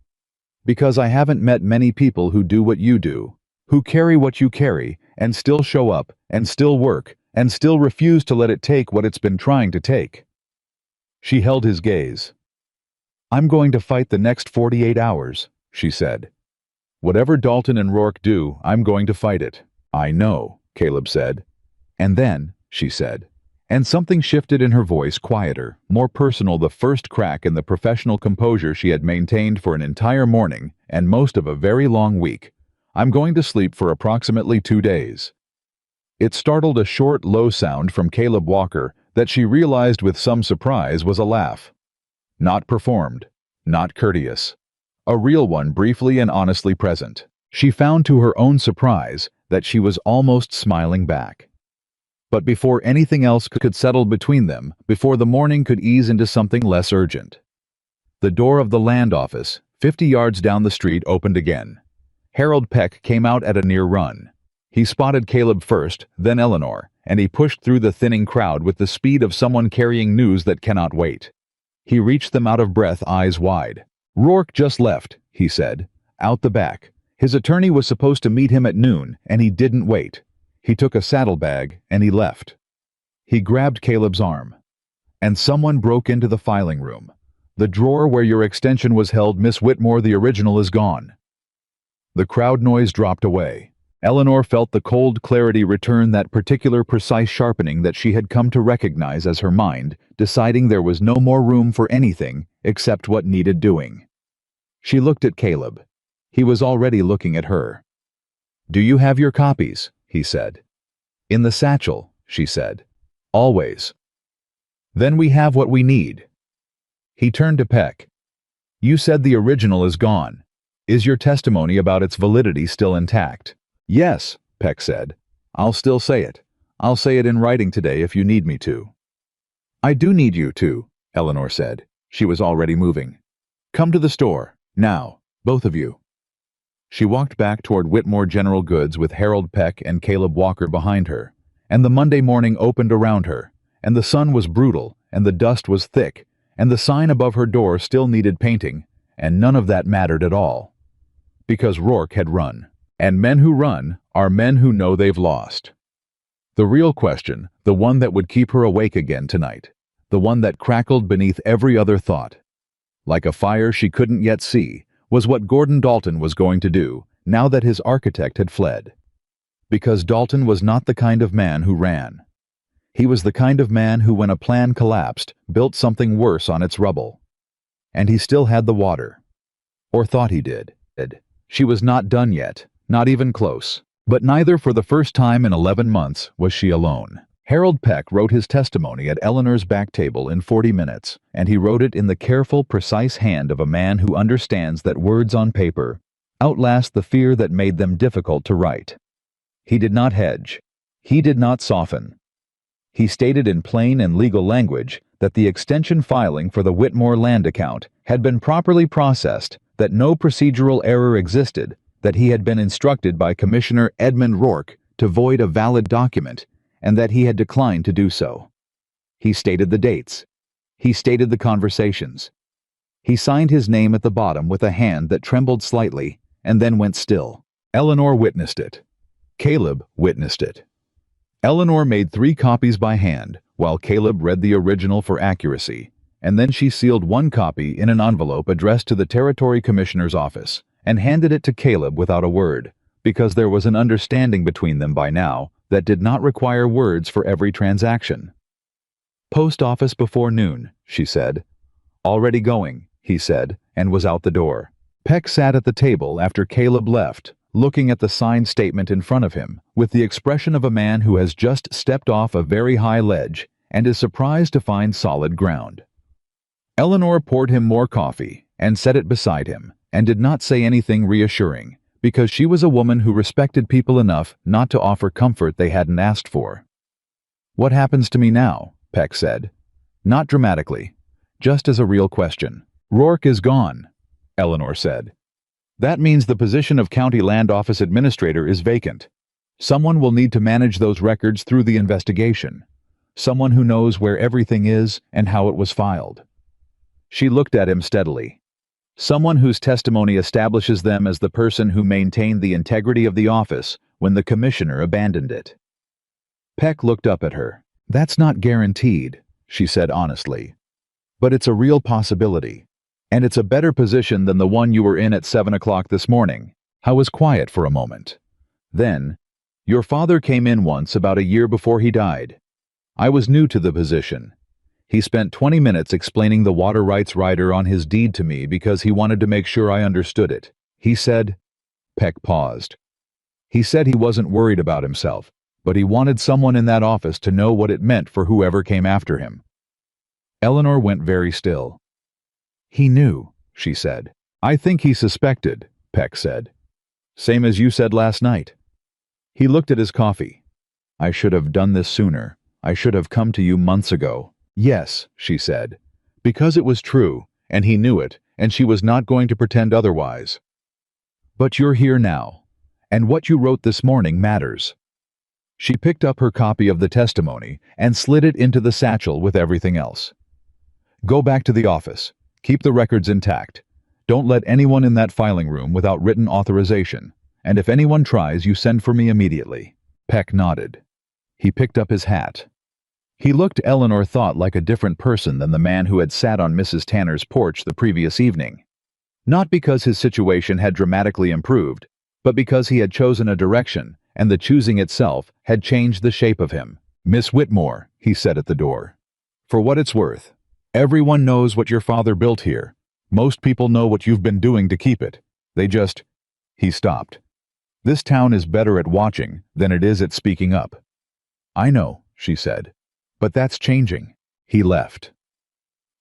Speaker 1: "Because I haven't met many people who do what you do, who carry what you carry, and still show up, and still work, and still refuse to let it take what it's been trying to take." She held his gaze. "I'm going to fight the next 48 hours, she said. "Whatever Dalton and Rourke do, I'm going to fight it." "I know," Caleb said. "And then," she said, and something shifted in her voice, quieter, more personal, the first crack in the professional composure she had maintained for an entire morning and most of a very long week. "I'm going to sleep for approximately 2 days." It startled a short, low sound from Caleb Walker that she realized with some surprise was a laugh. Not performed, not courteous. A real one, briefly and honestly present. She found to her own surprise that she was almost smiling back. But before anything else could settle between them, before the morning could ease into something less urgent, the door of the land office, 50 yards down the street, opened again. Harold Peck came out at a near run. He spotted Caleb first, then Eleanor, and he pushed through the thinning crowd with the speed of someone carrying news that cannot wait. He reached them out of breath, eyes wide. "Rourke just left," he said, "out the back. His attorney was supposed to meet him at noon, and he didn't wait. He took a saddlebag, and he left." He grabbed Caleb's arm. "And someone broke into the filing room. The drawer where your extension was held, Miss Whitmore, the original, is gone." The crowd noise dropped away. Eleanor felt the cold clarity return, that particular precise sharpening that she had come to recognize as her mind, deciding there was no more room for anything except what needed doing. She looked at Caleb. He was already looking at her. "Do you have your copies?" he said. "In the satchel," she said. "Always." "Then we have what we need." He turned to Peck. "You said the original is gone. Is your testimony about its validity still intact?" "Yes," Peck said. "I'll still say it. I'll say it in writing today if you need me to." "I do need you to," Eleanor said. She was already moving. "Come to the store, now, both of you." She walked back toward Whitmore General Goods with Harold Peck and Caleb Walker behind her, and the Monday morning opened around her, and the sun was brutal, and the dust was thick, and the sign above her door still needed painting, and none of that mattered at all. Because Rourke had run. And men who run are men who know they've lost. The real question, the one that would keep her awake again tonight, the one that crackled beneath every other thought, like a fire she couldn't yet see, was what Gordon Dalton was going to do now that his architect had fled. Because Dalton was not the kind of man who ran. He was the kind of man who, when a plan collapsed, built something worse on its rubble. And he still had the water. Or thought he did. She was not done yet. Not even close. But neither, for the first time in 11 months, was she alone. Harold Peck wrote his testimony at Eleanor's back table in 40 minutes, and he wrote it in the careful, precise hand of a man who understands that words on paper outlast the fear that made them difficult to write. He did not hedge. He did not soften. He stated in plain and legal language that the extension filing for the Whitmore land account had been properly processed, that no procedural error existed, that he had been instructed by Commissioner Edmund Rourke to void a valid document, and that he had declined to do so. He stated the dates. He stated the conversations. He signed his name at the bottom with a hand that trembled slightly, and then went still. Eleanor witnessed it. Caleb witnessed it. Eleanor made 3 copies by hand, while Caleb read the original for accuracy, and then she sealed one copy in an envelope addressed to the Territory Commissioner's office, and handed it to Caleb without a word, because there was an understanding between them by now that did not require words for every transaction. "Post office before noon," she said. "Already going," he said, and was out the door. Peck sat at the table after Caleb left, looking at the signed statement in front of him, with the expression of a man who has just stepped off a very high ledge and is surprised to find solid ground. Eleanor poured him more coffee and set it beside him, and did not say anything reassuring, because she was a woman who respected people enough not to offer comfort they hadn't asked for. "What happens to me now?" Peck said. Not dramatically, just as a real question. "Rourke is gone," Eleanor said. "That means the position of County Land Office Administrator is vacant. Someone will need to manage those records through the investigation. Someone who knows where everything is and how it was filed." She looked at him steadily. "Someone whose testimony establishes them as the person who maintained the integrity of the office when the commissioner abandoned it." Peck looked up at her. "That's not guaranteed," she said honestly. "But it's a real possibility. And it's a better position than the one you were in at 7 o'clock this morning." I was quiet for a moment. Then, "Your father came in once about a year before he died. I was new to the position. He spent 20 minutes explaining the water rights rider on his deed to me because he wanted to make sure I understood it. He said—" Peck paused. "He said he wasn't worried about himself, but he wanted someone in that office to know what it meant for whoever came after him." Eleanor went very still. "He knew," she said. "I think he suspected," Peck said. "Same as you said last night." He looked at his coffee. "I should have done this sooner. I should have come to you months ago." "Yes," she said, because it was true, and he knew it, and she was not going to pretend otherwise. But you're here now, and what you wrote this morning matters. She picked up her copy of the testimony and slid it into the satchel with everything else. Go back to the office. Keep the records intact. Don't let anyone in that filing room without written authorization, and if anyone tries, you send for me immediately. Peck nodded. He picked up his hat. He looked, Eleanor thought, like a different person than the man who had sat on Mrs. Tanner's porch the previous evening. Not because his situation had dramatically improved, but because he had chosen a direction, and the choosing itself had changed the shape of him. Miss Whitmore, he said at the door. For what it's worth, everyone knows what your father built here. Most people know what you've been doing to keep it. They just... He stopped. This town is better at watching than it is at speaking up. I know, she said. But that's changing. He left.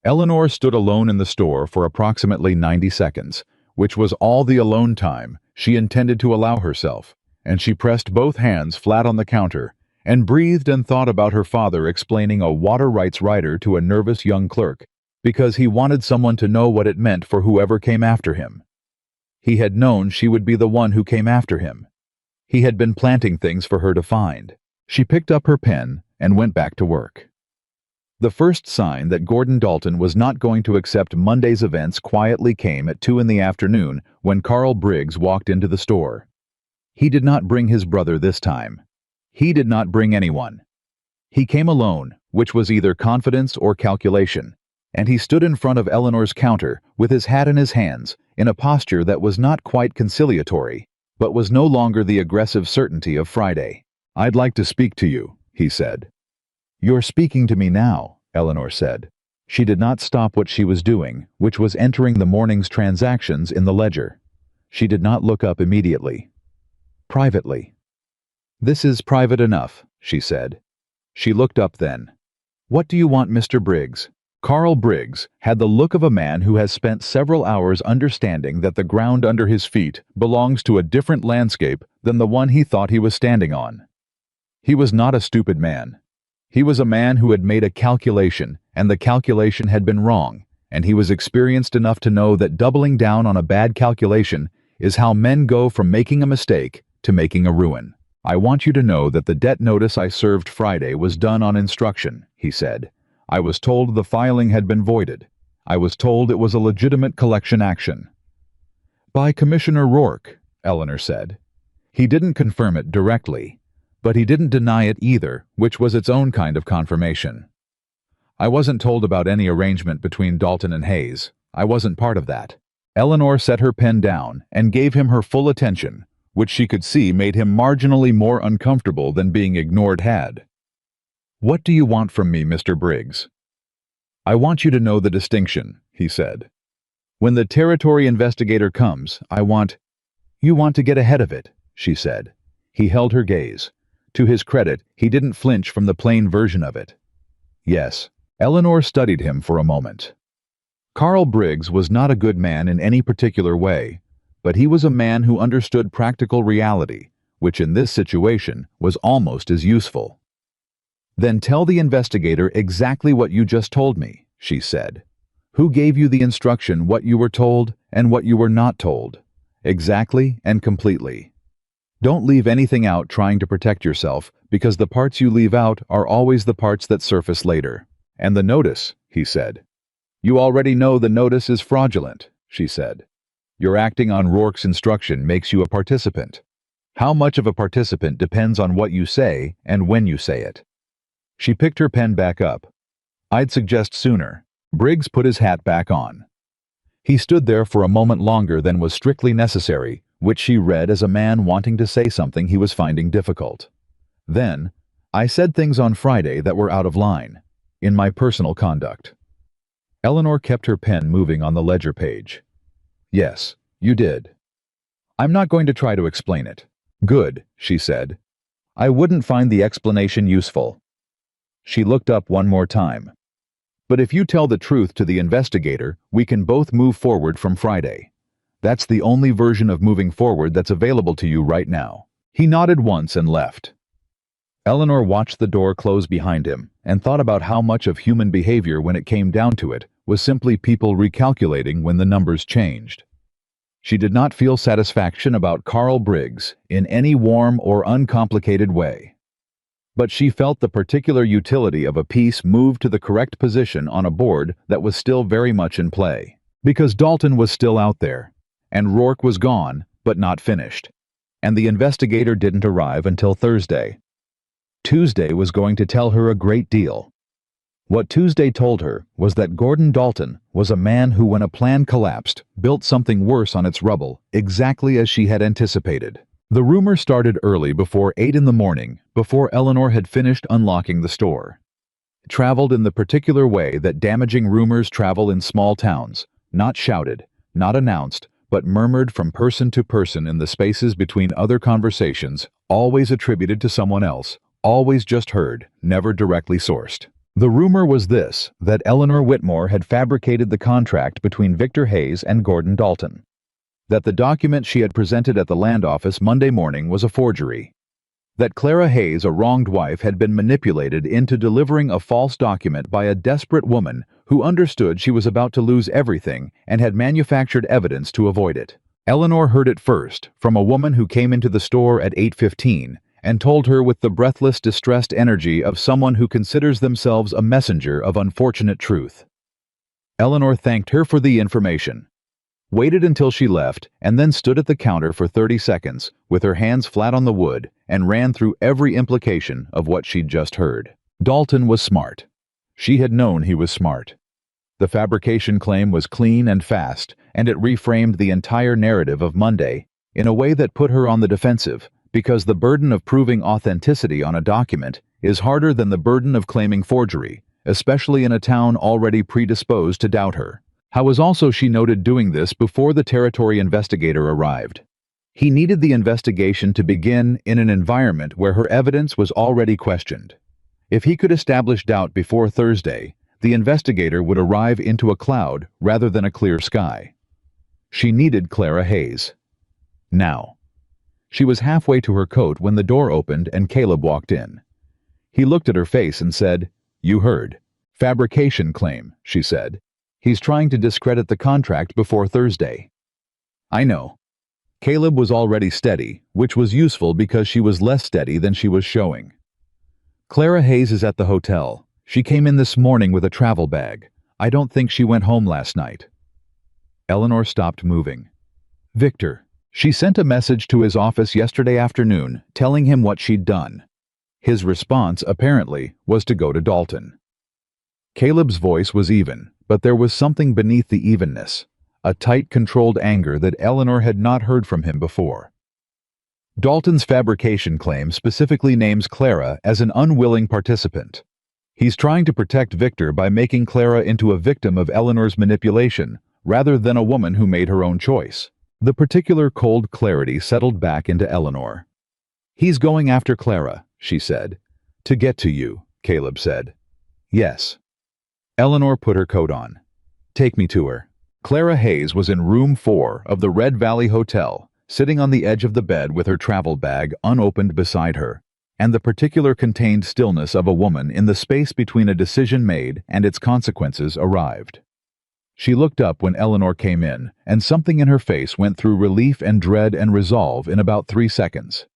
Speaker 1: Eleanor stood alone in the store for approximately 90 seconds, which was all the alone time she intended to allow herself, and she pressed both hands flat on the counter and breathed and thought about her father explaining a water rights rider to a nervous young clerk because he wanted someone to know what it meant for whoever came after him. He had known she would be the one who came after him. He had been planting things for her to find. She picked up her pen and went back to work. The first sign that Gordon Dalton was not going to accept Monday's events quietly came at 2 p.m. when Carl Briggs walked into the store. He did not bring his brother this time. He did not bring anyone. He came alone, which was either confidence or calculation, and he stood in front of Eleanor's counter with his hat in his hands in a posture that was not quite conciliatory, but was no longer the aggressive certainty of Friday. I'd like to speak to you, he said. You're speaking to me now, Eleanor said. She did not stop what she was doing, which was entering the morning's transactions in the ledger. She did not look up immediately. Privately. This is private enough, she said. She looked up then. What do you want, Mr. Briggs? Carl Briggs had the look of a man who has spent several hours understanding that the ground under his feet belongs to a different landscape than the one he thought he was standing on. He was not a stupid man. He was a man who had made a calculation, and the calculation had been wrong, and he was experienced enough to know that doubling down on a bad calculation is how men go from making a mistake to making a ruin. I want you to know that the debt notice I served Friday was done on instruction, he said. I was told the filing had been voided. I was told it was a legitimate collection action. By Commissioner Rourke, Eleanor said. He didn't confirm it directly, but he didn't deny it either, which was its own kind of confirmation. I wasn't told about any arrangement between Dalton and Hayes. I wasn't part of that. Eleanor set her pen down and gave him her full attention, which she could see made him marginally more uncomfortable than being ignored had. What do you want from me, Mr. Briggs? I want you to know the distinction, he said. When the territory investigator comes, You want to get ahead of it, she said. He held her gaze. To his credit, he didn't flinch from the plain version of it. Yes. Eleanor studied him for a moment. Carl Briggs was not a good man in any particular way, but he was a man who understood practical reality, which in this situation was almost as useful. Then tell the investigator exactly what you just told me, she said. Who gave you the instruction what you were told and what you were not told? Exactly and completely. Don't leave anything out trying to protect yourself, because the parts you leave out are always the parts that surface later. And the notice, he said. You already know the notice is fraudulent, she said. Your acting on Rourke's instruction makes you a participant. How much of a participant depends on what you say and when you say it. She picked her pen back up. I'd suggest sooner. Briggs put his hat back on. He stood there for a moment longer than was strictly necessary, which she read as a man wanting to say something he was finding difficult. Then, I said things on Friday that were out of line, in my personal conduct. Eleanor kept her pen moving on the ledger page. Yes, you did. I'm not going to try to explain it. Good, she said. I wouldn't find the explanation useful. She looked up one more time. But if you tell the truth to the investigator, we can both move forward from Friday. That's the only version of moving forward that's available to you right now. He nodded once and left. Eleanor watched the door close behind him and thought about how much of human behavior, when it came down to it, was simply people recalculating when the numbers changed. She did not feel satisfaction about Carl Briggs in any warm or uncomplicated way. But she felt the particular utility of a piece moved to the correct position on a board that was still very much in play. Because Dalton was still out there, and Rourke was gone, but not finished. And the investigator didn't arrive until Thursday. Tuesday was going to tell her a great deal. What Tuesday told her was that Gordon Dalton was a man who, when a plan collapsed, built something worse on its rubble, exactly as she had anticipated. The rumor started early before 8 in the morning, before Eleanor had finished unlocking the store. It traveled in the particular way that damaging rumors travel in small towns, not shouted, not announced, but murmured from person to person in the spaces between other conversations, always attributed to someone else, always just heard, never directly sourced. The rumor was this, that Eleanor Whitmore had fabricated the contract between Victor Hayes and Gordon Dalton. That the document she had presented at the land office Monday morning was a forgery. That Clara Hayes, a wronged wife, had been manipulated into delivering a false document by a desperate woman who understood she was about to lose everything and had manufactured evidence to avoid it. Eleanor heard it first from a woman who came into the store at 8:15 and told her with the breathless, distressed energy of someone who considers themselves a messenger of unfortunate truth. Eleanor thanked her for the information, waited until she left, and then stood at the counter for 30 seconds with her hands flat on the wood and ran through every implication of what she'd just heard. Dalton was smart. She had known he was smart. The fabrication claim was clean and fast, and it reframed the entire narrative of Monday in a way that put her on the defensive, because the burden of proving authenticity on a document is harder than the burden of claiming forgery, especially in a town already predisposed to doubt her. How was also, she noted, doing this before the territory investigator arrived. He needed the investigation to begin in an environment where her evidence was already questioned. If he could establish doubt before Thursday, the investigator would arrive into a cloud rather than a clear sky. She needed Clara Hayes. Now. She was halfway to her coat when the door opened and Caleb walked in. He looked at her face and said, "You heard. Fabrication claim," she said. "He's trying to discredit the contract before Thursday." "I know." Caleb was already steady, which was useful because she was less steady than she was showing. "Clara Hayes is at the hotel. She came in this morning with a travel bag. I don't think she went home last night." Eleanor stopped moving. "Victor." She sent a message to his office yesterday afternoon telling him what she'd done. His response, apparently, was to go to Dalton. Caleb's voice was even, but there was something beneath the evenness, a tight, controlled anger that Eleanor had not heard from him before. Dalton's fabrication claim specifically names Clara as an unwilling participant. He's trying to protect Victor by making Clara into a victim of Eleanor's manipulation, rather than a woman who made her own choice. The particular cold clarity settled back into Eleanor. "He's going after Clara," she said. "To get to you," Caleb said. "Yes." Eleanor put her coat on. "Take me to her." Clara Hayes was in room 4 of the Red Valley Hotel, sitting on the edge of the bed with her travel bag unopened beside her, and the particular contained stillness of a woman in the space between a decision made and its consequences arrived. She looked up when Eleanor came in, and something in her face went through relief and dread and resolve in about 3 seconds.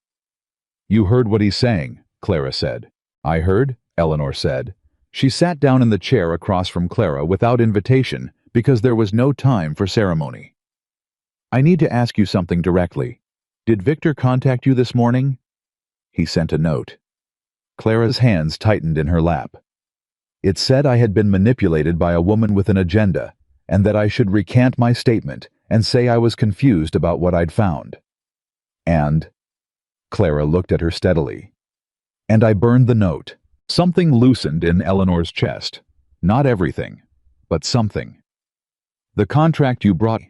Speaker 1: "You heard what he's saying," Clara said. "I heard," Eleanor said. She sat down in the chair across from Clara without invitation because there was no time for ceremony. "I need to ask you something directly. Did Victor contact you this morning?" "He sent a note." Clara's hands tightened in her lap. "It said I had been manipulated by a woman with an agenda, and that I should recant my statement and say I was confused about what I'd found. And," Clara looked at her steadily, "and I burned the note." Something loosened in Eleanor's chest. Not everything, but something. "The contract you brought,"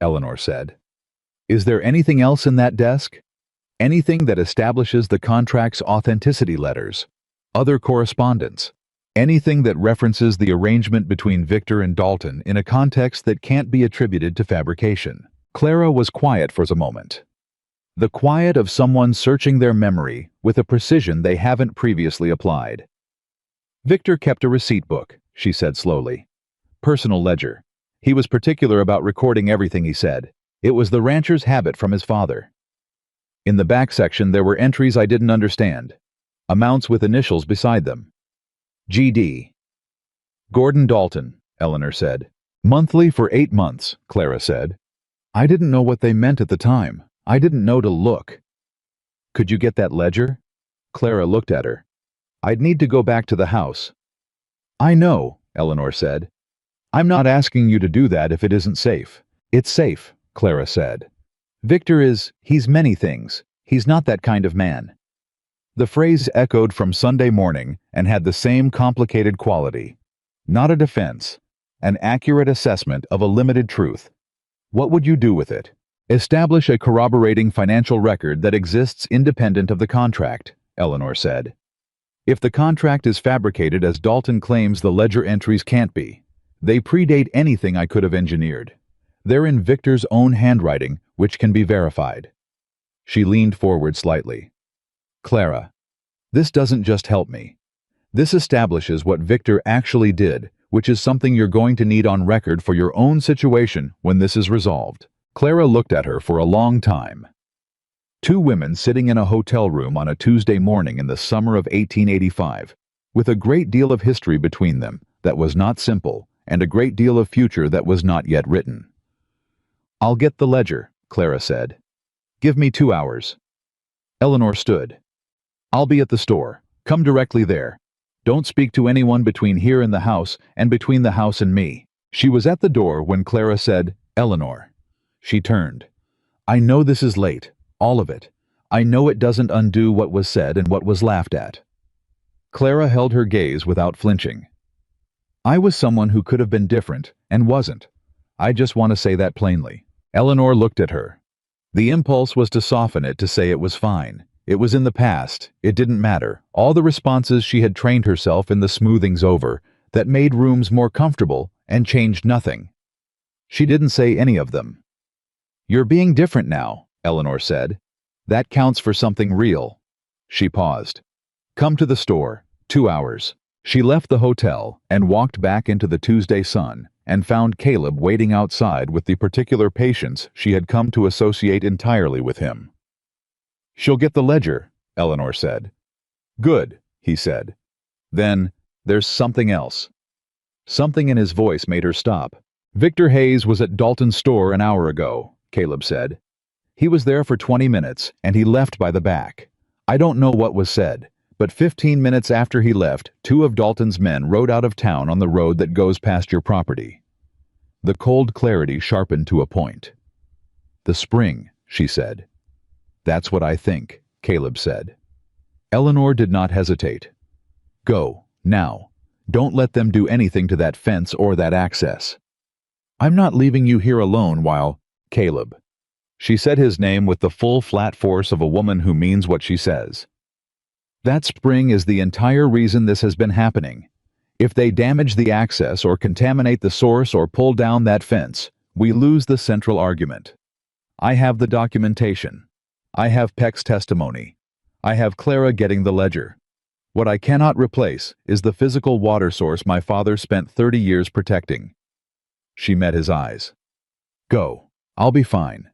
Speaker 1: Eleanor said. "Is there anything else in that desk? Anything that establishes the contract's authenticity letters? Other correspondence? Anything that references the arrangement between Victor and Dalton in a context that can't be attributed to fabrication?" Clara was quiet for a moment. The quiet of someone searching their memory with a precision they haven't previously applied. "Victor kept a receipt book," she said slowly. "Personal ledger. He was particular about recording everything he said. It was the rancher's habit from his father. In the back section there were entries I didn't understand. Amounts with initials beside them. GD. Gordon Dalton, Eleanor said. Monthly for 8 months, Clara said. I didn't know what they meant at the time. I didn't know to look. Could you get that ledger? Clara looked at her. I'd need to go back to the house. I know, Eleanor said. I'm not asking you to do that if it isn't safe. It's safe, Clara said. He's many things. He's not that kind of man. The phrase echoed from Sunday morning and had the same complicated quality. Not a defense, an accurate assessment of a limited truth. What would you do with it? Establish a corroborating financial record that exists independent of the contract, Eleanor said. If the contract is fabricated as Dalton claims, the ledger entries can't be. They predate anything I could have engineered. They're in Victor's own handwriting, which can be verified. She leaned forward slightly. Clara, this doesn't just help me. This establishes what Victor actually did, which is something you're going to need on record for your own situation when this is resolved. Clara looked at her for a long time. Two women sitting in a hotel room on a Tuesday morning in the summer of 1885, with a great deal of history between them that was not simple, and a great deal of future that was not yet written. I'll get the ledger, Clara said. Give me 2 hours. Eleanor stood. I'll be at the store. Come directly there. Don't speak to anyone between here and the house, and between the house and me. She was at the door when Clara said, Eleanor. She turned. I know this is late, all of it. I know it doesn't undo what was said and what was laughed at. Clara held her gaze without flinching. I was someone who could have been different, and wasn't. I just want to say that plainly. Eleanor looked at her. The impulse was to soften it, to say it was fine. It was in the past. It didn't matter. All the responses she had trained herself in the smoothings over, that made rooms more comfortable and changed nothing. She didn't say any of them. You're being different now, Eleanor said. That counts for something real. She paused. Come to the store. 2 hours. She left the hotel and walked back into the Tuesday sun and found Caleb waiting outside with the particular patience she had come to associate entirely with him. She'll get the ledger, Eleanor said. Good, he said. Then, there's something else. Something in his voice made her stop. Victor Hayes was at Dalton's store an hour ago, Caleb said. He was there for 20 minutes, and he left by the back. I don't know what was said, but 15 minutes after he left, 2 of Dalton's men rode out of town on the road that goes past your property. The cold clarity sharpened to a point. The spring, she said. That's what I think, Caleb said. Eleanor did not hesitate. Go, now. Don't let them do anything to that fence or that access. I'm not leaving you here alone while... Caleb. She said his name with the full flat force of a woman who means what she says. That spring is the entire reason this has been happening. If they damage the access or contaminate the source or pull down that fence, we lose the central argument. I have the documentation. I have Peck's testimony. I have Clara getting the ledger. What I cannot replace is the physical water source my father spent 30 years protecting. She met his eyes. Go. I'll be fine.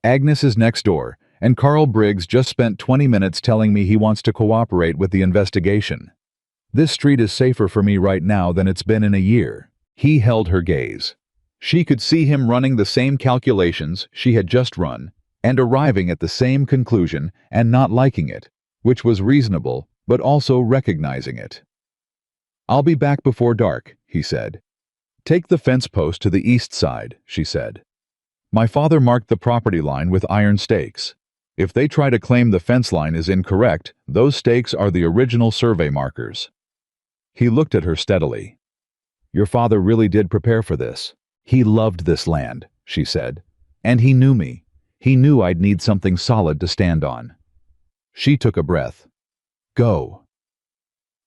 Speaker 1: Agnes is next door, and Carl Briggs just spent 20 minutes telling me he wants to cooperate with the investigation. This street is safer for me right now than it's been in a year. He held her gaze. She could see him running the same calculations she had just run, and arriving at the same conclusion and not liking it, which was reasonable, but also recognizing it. I'll be back before dark, he said. Take the fence post to the east side, she said. My father marked the property line with iron stakes. If they try to claim the fence line is incorrect, those stakes are the original survey markers. He looked at her steadily. Your father really did prepare for this. He loved this land, she said. And he knew me. He knew I'd need something solid to stand on. She took a breath. Go.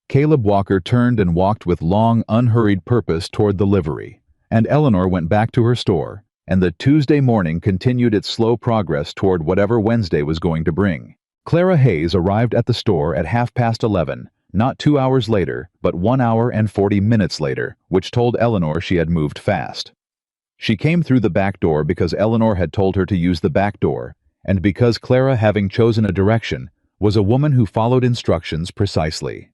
Speaker 1: Caleb Walker turned and walked with long, unhurried purpose toward the livery, and Eleanor went back to her store, and the Tuesday morning continued its slow progress toward whatever Wednesday was going to bring. Clara Hayes arrived at the store at 11:30, not 2 hours later, but 1 hour and 40 minutes later, which told Eleanor she had moved fast. She came through the back door because Eleanor had told her to use the back door, and because Clara, having chosen a direction, was a woman who followed instructions precisely.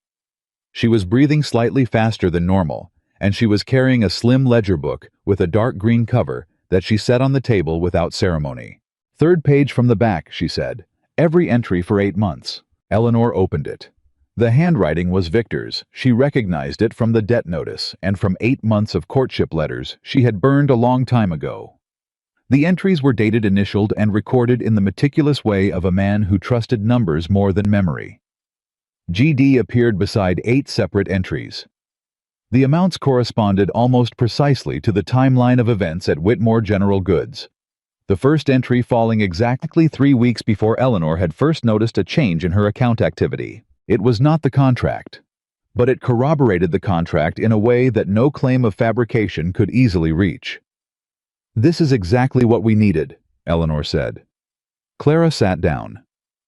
Speaker 1: She was breathing slightly faster than normal, and she was carrying a slim ledger book with a dark green cover that she set on the table without ceremony. "Third page from the back," she said. "Every entry for 8 months." Eleanor opened it. The handwriting was Victor's. She recognized it from the debt notice and from 8 months of courtship letters she had burned a long time ago. The entries were dated, initialed, and recorded in the meticulous way of a man who trusted numbers more than memory. GD appeared beside 8 separate entries. The amounts corresponded almost precisely to the timeline of events at Whitmore General Goods, the first entry falling exactly 3 weeks before Eleanor had first noticed a change in her account activity. It was not the contract, but it corroborated the contract in a way that no claim of fabrication could easily reach. "This is exactly what we needed," Eleanor said. Clara sat down.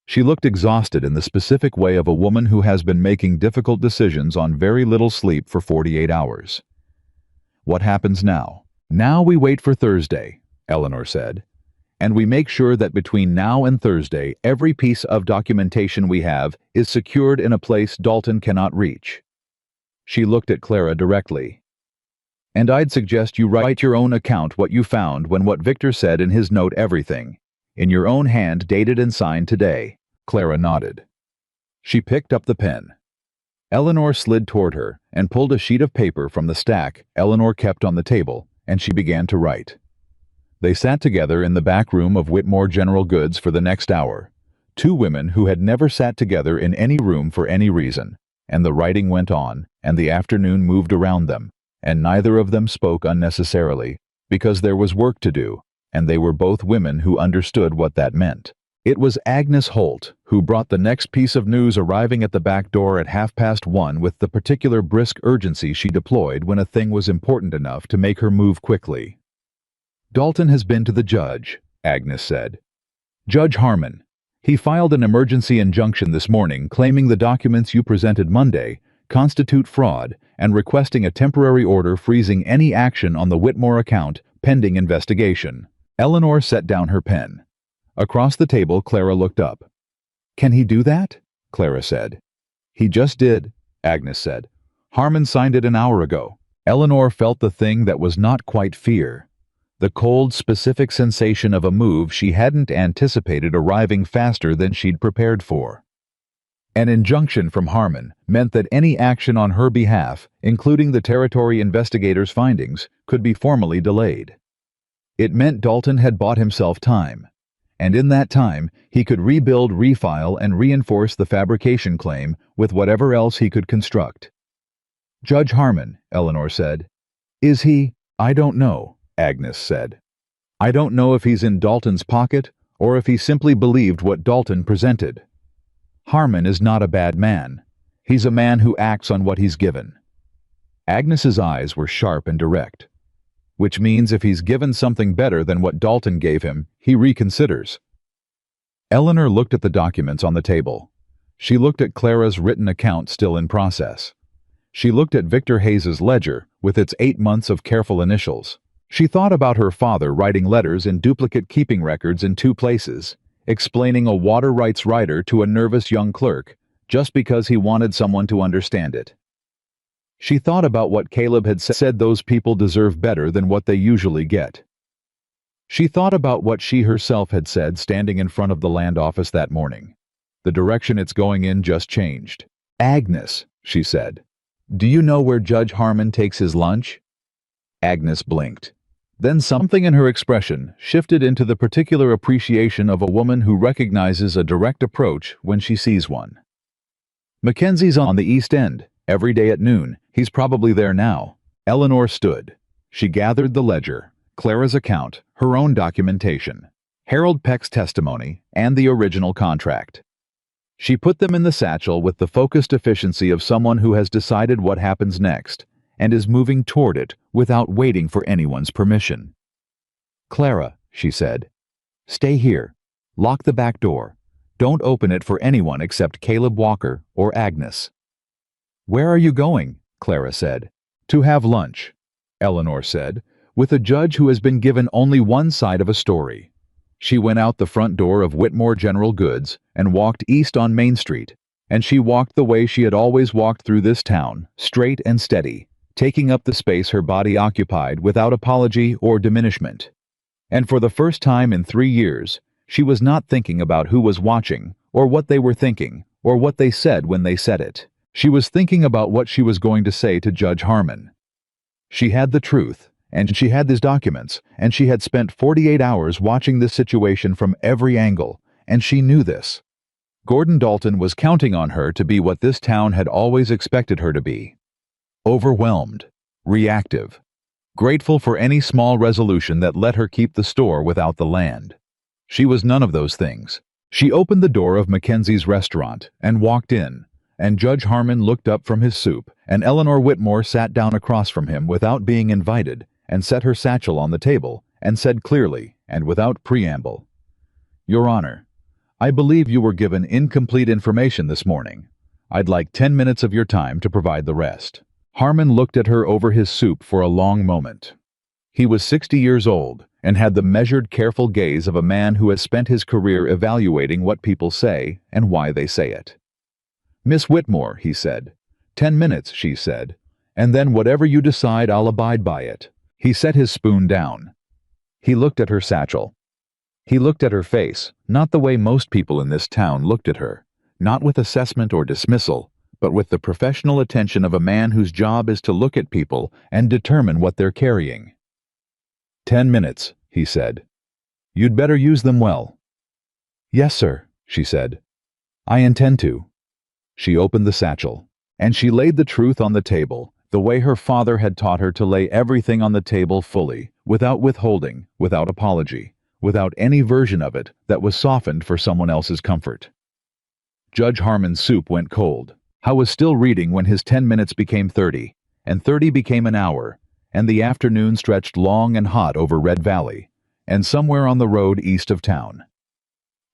Speaker 1: She looked exhausted in the specific way of a woman who has been making difficult decisions on very little sleep for 48 hours. "What happens now?" "Now we wait for Thursday," Eleanor said. "And we make sure that between now and Thursday, every piece of documentation we have is secured in a place Dalton cannot reach." She looked at Clara directly. "And I'd suggest you write your own account what you found when what Victor said in his note, everything, in your own hand, dated and signed today." Clara nodded. She picked up the pen. Eleanor slid toward her and pulled a sheet of paper from the stack Eleanor kept on the table, and she began to write. They sat together in the back room of Whitmore General Goods for the next hour, 2 women who had never sat together in any room for any reason, and the writing went on, and the afternoon moved around them, and neither of them spoke unnecessarily, because there was work to do, and they were both women who understood what that meant. It was Agnes Holt who brought the next piece of news, arriving at the back door at 1:30 with the particular brisk urgency she deployed when a thing was important enough to make her move quickly. "Dalton has been to the judge," Agnes said. "Judge Harmon. He filed an emergency injunction this morning claiming the documents you presented Monday constitute fraud and requesting a temporary order freezing any action on the Whitmore account pending investigation." Eleanor set down her pen. Across the table, Clara looked up. "Can he do that?" Clara said. "He just did," Agnes said. "Harmon signed it an hour ago." Eleanor felt the thing that was not quite fear. The cold, specific sensation of a move she hadn't anticipated arriving faster than she'd prepared for. An injunction from Harmon meant that any action on her behalf, including the territory investigator's findings, could be formally delayed. It meant Dalton had bought himself time, and in that time he could rebuild, refile, and reinforce the fabrication claim with whatever else he could construct. "Judge Harmon," Eleanor said. "Is he?" "I don't know," Agnes said. "I don't know if he's in Dalton's pocket or if he simply believed what Dalton presented. Harmon is not a bad man. He's a man who acts on what he's given." Agnes's eyes were sharp and direct. "Which means if he's given something better than what Dalton gave him, he reconsiders." Eleanor looked at the documents on the table. She looked at Clara's written account still in process. She looked at Victor Hayes's ledger with its 8 months of careful initials. She thought about her father writing letters in duplicate keeping records in 2 places, explaining a water rights rider to a nervous young clerk just because he wanted someone to understand it. She thought about what Caleb had said, those people deserve better than what they usually get. She thought about what she herself had said standing in front of the land office that morning. The direction it's going in just changed. "Agnes," she said, "do you know where Judge Harmon takes his lunch?" Agnes blinked. Then something in her expression shifted into the particular appreciation of a woman who recognizes a direct approach when she sees one. "Mackenzie's on the East End, every day at noon. He's probably there now." Eleanor stood. She gathered the ledger, Clara's account, her own documentation, Harold Peck's testimony, and the original contract. She put them in the satchel with the focused efficiency of someone who has decided what happens next and is moving toward it without waiting for anyone's permission. "Clara," she said, "stay here. Lock the back door. Don't open it for anyone except Caleb Walker or Agnes." "Where are you going?" Clara said. "To have lunch," Eleanor said, with a judge who has been given only one side of a story. She went out the front door of Whitmore General Goods and walked east on Main Street, and she walked the way she had always walked through this town, straight and steady, taking up the space her body occupied without apology or diminishment. And for the first time in 3 years, she was not thinking about who was watching, or what they were thinking, or what they said when they said it. She was thinking about what she was going to say to Judge Harmon. She had the truth, and she had these documents, and she had spent 48 hours watching this situation from every angle, and she knew this. Gordon Dalton was counting on her to be what this town had always expected her to be. Overwhelmed, reactive, grateful for any small resolution that let her keep the store without the land. She was none of those things. She opened the door of Mackenzie's restaurant and walked in, and Judge Harmon looked up from his soup, and Eleanor Whitmore sat down across from him without being invited, and set her satchel on the table, and said clearly, and without preamble, "Your Honor, I believe you were given incomplete information this morning. I'd like 10 minutes of your time to provide the rest." Harmon looked at her over his soup for a long moment. He was 60 years old, and had the measured, careful gaze of a man who has spent his career evaluating what people say and why they say it. "Miss Whitmore," he said. 10 minutes, she said, "and then whatever you decide, I'll abide by it." He set his spoon down. He looked at her satchel. He looked at her face, not the way most people in this town looked at her, not with assessment or dismissal, but with the professional attention of a man whose job is to look at people and determine what they're carrying. 10 minutes, he said. "You'd better use them well." "Yes, sir," she said. "I intend to." She opened the satchel, and she laid the truth on the table, the way her father had taught her to lay everything on the table fully, without withholding, without apology, without any version of it that was softened for someone else's comfort. Judge Harmon's soup went cold. Howe was still reading when his 10 minutes became 30, and 30 became an hour, and the afternoon stretched long and hot over Red Valley, and somewhere on the road east of town.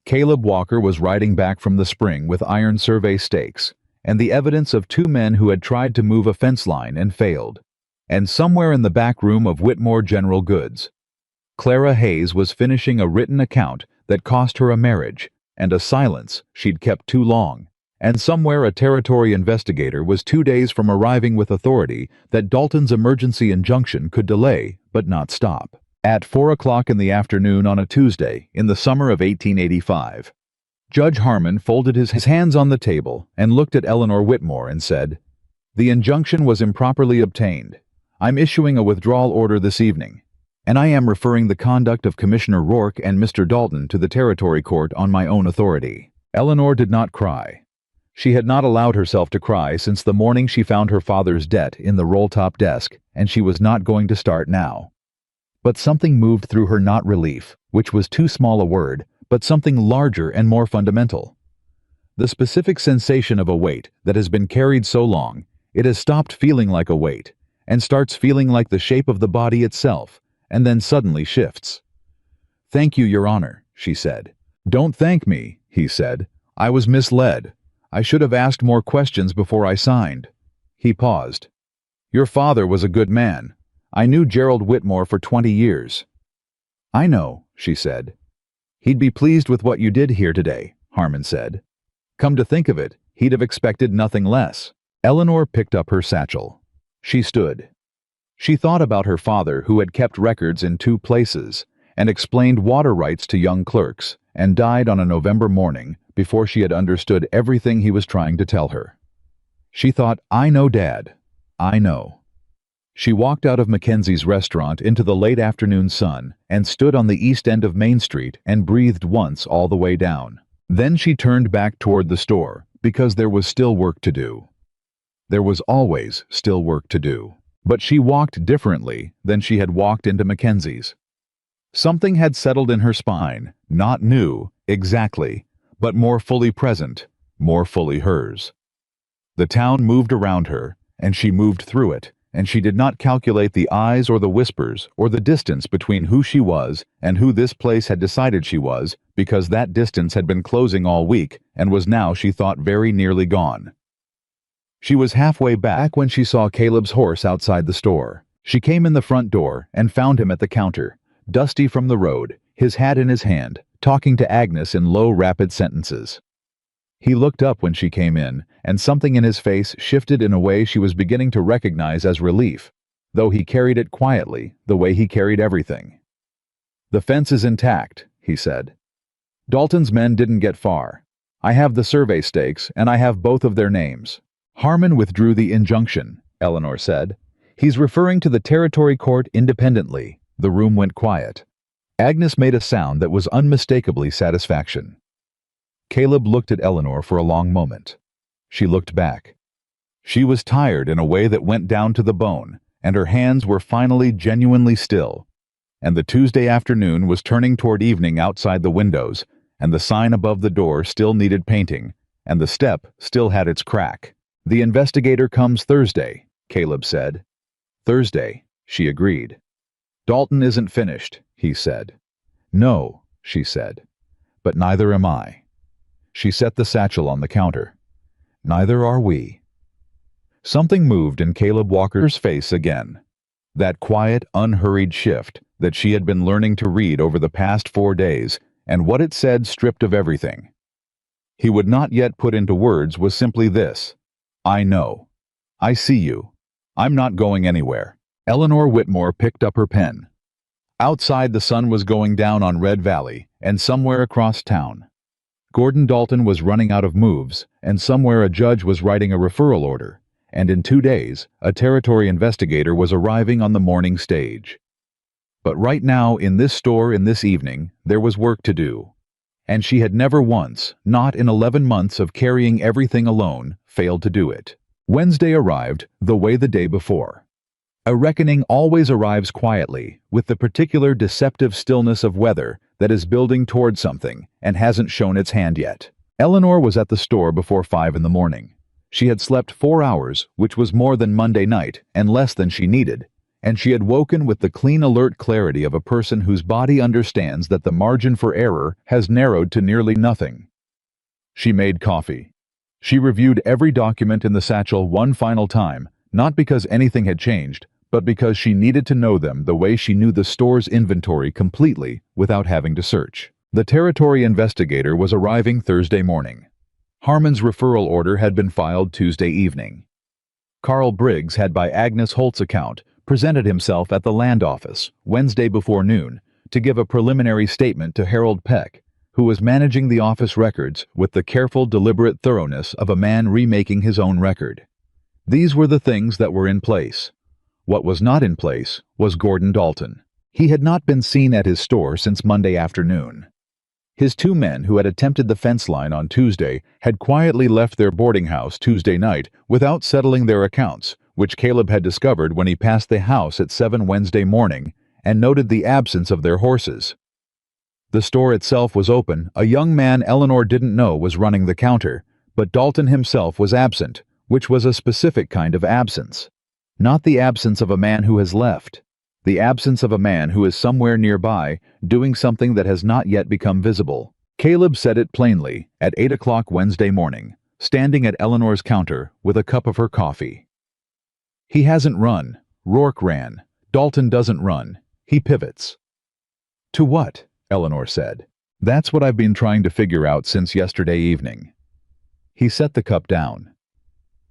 Speaker 1: Caleb Walker was riding back from the spring with iron survey stakes, and the evidence of 2 men who had tried to move a fence line and failed, and somewhere in the back room of Whitmore General Goods, Clara Hayes was finishing a written account that cost her a marriage and a silence she'd kept too long, and somewhere a territory investigator was 2 days from arriving with authority that Dalton's emergency injunction could delay but not stop. At 4 o'clock in the afternoon on a Tuesday in the summer of 1885, Judge Harmon folded his hands on the table and looked at Eleanor Whitmore and said, "The injunction was improperly obtained. I'm issuing a withdrawal order this evening, and I am referring the conduct of Commissioner Rourke and Mr. Dalton to the Territory Court on my own authority." Eleanor did not cry. She had not allowed herself to cry since the morning she found her father's debt in the roll-top desk, and she was not going to start now. But something moved through her, not relief, which was too small a word, but something larger and more fundamental. The specific sensation of a weight that has been carried so long, it has stopped feeling like a weight, and starts feeling like the shape of the body itself, and then suddenly shifts. "Thank you, Your Honor," she said. "Don't thank me," he said. "I was misled. I should have asked more questions before I signed." He paused. "Your father was a good man. I knew Gerald Whitmore for 20 years. "I know," she said. "He'd be pleased with what you did here today," Harmon said. "Come to think of it, he'd have expected nothing less." Eleanor picked up her satchel. She stood. She thought about her father, who had kept records in 2 places, and explained water rights to young clerks, and died on a November morning before she had understood everything he was trying to tell her. She thought, "I know, Dad. I know." She walked out of Mackenzie's restaurant into the late afternoon sun and stood on the east end of Main Street and breathed once all the way down. Then she turned back toward the store because there was still work to do. There was always still work to do. But she walked differently than she had walked into Mackenzie's. Something had settled in her spine, not new, exactly, but more fully present, more fully hers. The town moved around her, and she moved through it, and she did not calculate the eyes or the whispers or the distance between who she was and who this place had decided she was, because that distance had been closing all week and was now, she thought, very nearly gone. She was halfway back when she saw Caleb's horse outside the store. She came in the front door and found him at the counter, dusty from the road, his hat in his hand, talking to Agnes in low, rapid sentences. He looked up when she came in, and something in his face shifted in a way she was beginning to recognize as relief, though he carried it quietly, the way he carried everything. "The fence is intact," he said. "Dalton's men didn't get far. I have the survey stakes, and I have both of their names." Harmon withdrew the injunction, Eleanor said. "He's referring to the territory court independently." The room went quiet. Agnes made a sound that was unmistakably satisfaction. Caleb looked at Eleanor for a long moment. She looked back. She was tired in a way that went down to the bone, and her hands were finally genuinely still. And the Tuesday afternoon was turning toward evening outside the windows, and the sign above the door still needed painting, and the step still had its crack. "The investigator comes Thursday," Caleb said. "Thursday," she agreed. "Dalton isn't finished," he said. "No," she said. "But neither am I." She set the satchel on the counter. "Neither are we." Something moved in Caleb Walker's face again. That quiet, unhurried shift that she had been learning to read over the past 4 days, and what it said stripped of everything. He would not yet put into words was simply this: "I know. I see you. I'm not going anywhere." Eleanor Whitmore picked up her pen. Outside, the sun was going down on Red Valley, and somewhere across town, Gordon Dalton was running out of moves, and somewhere a judge was writing a referral order, and in 2 days, a territory investigator was arriving on the morning stage. But right now, in this store in this evening, there was work to do. And she had never once, not in 11 months of carrying everything alone, failed to do it. Wednesday arrived the way the day before. A reckoning always arrives quietly, with the particular deceptive stillness of weather that is building toward something and hasn't shown its hand yet. Eleanor was at the store before 5 in the morning. She had slept 4 hours, which was more than Monday night and less than she needed, and she had woken with the clean, alert clarity of a person whose body understands that the margin for error has narrowed to nearly nothing. She made coffee. She reviewed every document in the satchel one final time, not because anything had changed, but because she needed to know them the way she knew the store's inventory completely without having to search. The territory investigator was arriving Thursday morning. Harmon's referral order had been filed Tuesday evening. Carl Briggs had, by Agnes Holt's account, presented himself at the land office Wednesday before noon to give a preliminary statement to Harold Peck, who was managing the office records with the careful, deliberate thoroughness of a man remaking his own record. These were the things that were in place. What was not in place was Gordon Dalton. He had not been seen at his store since Monday afternoon. His 2 men who had attempted the fence line on Tuesday had quietly left their boarding house Tuesday night without settling their accounts, which Caleb had discovered when he passed the house at 7 Wednesday morning and noted the absence of their horses. The store itself was open. A young man Eleanor didn't know was running the counter, but Dalton himself was absent, which was a specific kind of absence. Not the absence of a man who has left. The absence of a man who is somewhere nearby, doing something that has not yet become visible. Caleb said it plainly at 8 o'clock Wednesday morning, standing at Eleanor's counter with a cup of her coffee. He hasn't run. Rourke ran. Dalton doesn't run. He pivots. To what? Eleanor said. That's what I've been trying to figure out since yesterday evening. He set the cup down.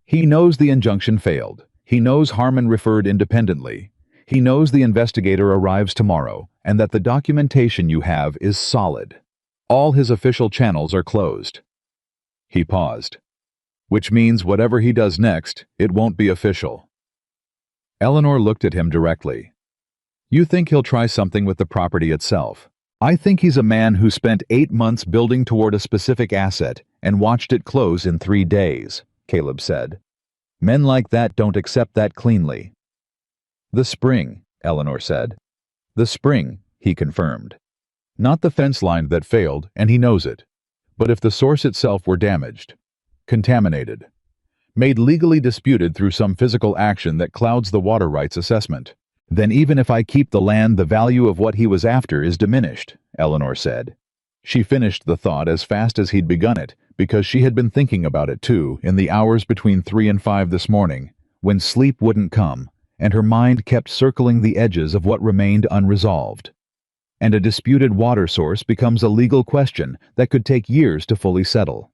Speaker 1: He knows the injunction failed. He knows Harmon referred independently. He knows the investigator arrives tomorrow, and that the documentation you have is solid. All his official channels are closed. He paused. Which means whatever he does next, it won't be official. Eleanor looked at him directly. You think he'll try something with the property itself. I think he's a man who spent 8 months building toward a specific asset and watched it close in 3 days, Caleb said. Men like that don't accept that cleanly. The spring, Eleanor said. The spring, he confirmed. Not the fence line that failed, and he knows it. But if the source itself were damaged, contaminated, made legally disputed through some physical action that clouds the water rights assessment, then even if I keep the land, the value of what he was after is diminished, Eleanor said. She finished the thought as fast as he'd begun it, because she had been thinking about it too in the hours between 3 and 5 this morning, when sleep wouldn't come, and her mind kept circling the edges of what remained unresolved. And a disputed water source becomes a legal question that could take years to fully settle.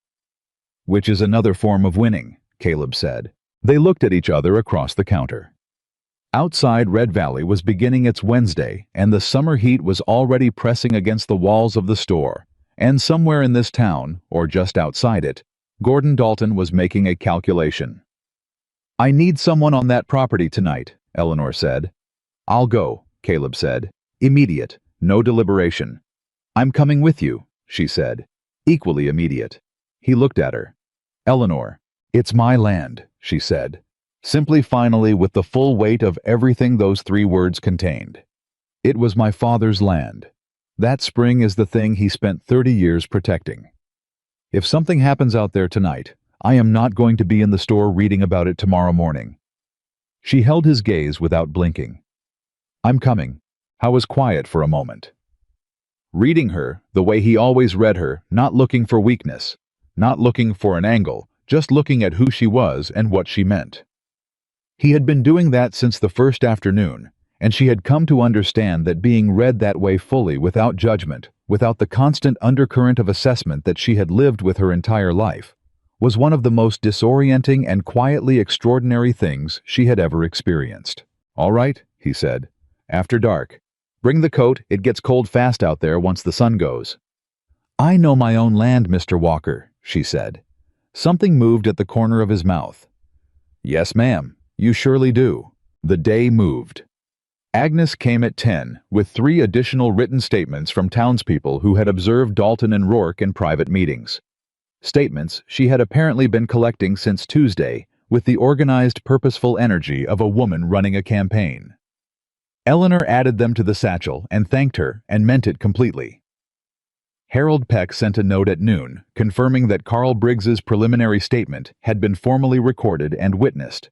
Speaker 1: Which is another form of winning, Caleb said. They looked at each other across the counter. Outside Red Valley was beginning its Wednesday, and the summer heat was already pressing against the walls of the store. And somewhere in this town, or just outside it, Gordon Dalton was making a calculation. "I need someone on that property tonight," Eleanor said. "I'll go," Caleb said. "Immediate, no deliberation." "I'm coming with you," she said. Equally immediate. He looked at her. "Eleanor, it's my land," she said, simply finally with the full weight of everything those 3 words contained. "It was my father's land. That spring is the thing he spent 30 years protecting. If something happens out there tonight, I am not going to be in the store reading about it tomorrow morning." She held his gaze without blinking. "I'm coming." Howe was quiet for a moment. Reading her, the way he always read her, not looking for weakness, not looking for an angle, just looking at who she was and what she meant. He had been doing that since the first afternoon, and she had come to understand that being read that way fully, without judgment, without the constant undercurrent of assessment that she had lived with her entire life, was one of the most disorienting and quietly extraordinary things she had ever experienced. "All right," he said. "After dark. Bring the coat, it gets cold fast out there once the sun goes." "I know my own land, Mr. Walker," she said. Something moved at the corner of his mouth. "Yes, ma'am, you surely do." The day moved. Agnes came at 10 with 3 additional written statements from townspeople who had observed Dalton and Rourke in private meetings. Statements she had apparently been collecting since Tuesday with the organized, purposeful energy of a woman running a campaign. Eleanor added them to the satchel and thanked her and meant it completely. Harold Peck sent a note at noon confirming that Carl Briggs's preliminary statement had been formally recorded and witnessed.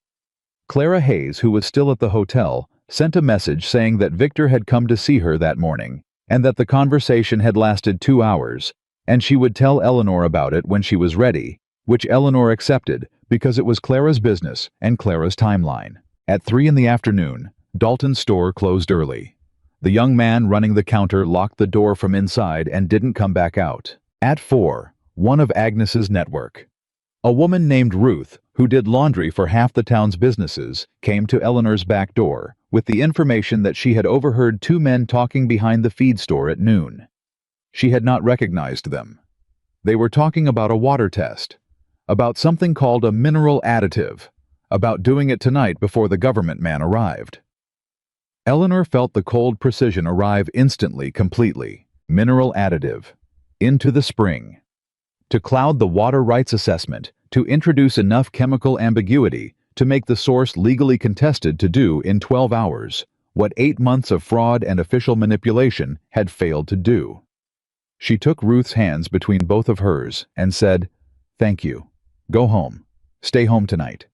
Speaker 1: Clara Hayes, who was still at the hotel, sent a message saying that Victor had come to see her that morning and that the conversation had lasted 2 hours, and she would tell Eleanor about it when she was ready, which Eleanor accepted because it was Clara's business and Clara's timeline. At 3 in the afternoon, Dalton's store closed early. The young man running the counter locked the door from inside and didn't come back out. At 4, one of Agnes's network. A woman named Ruth, who did laundry for half the town's businesses, came to Eleanor's back door with the information that she had overheard 2 men talking behind the feed store at noon. She had not recognized them. They were talking about a water test, about something called a mineral additive, about doing it tonight before the government man arrived. Eleanor felt the cold precision arrive instantly, completely. Mineral additive. Into the spring. To cloud the water rights assessment, to introduce enough chemical ambiguity to make the source legally contested to do in 12 hours what 8 months of fraud and official manipulation had failed to do. She took Ruth's hands between both of hers and said, "Thank you. Go home. Stay home tonight."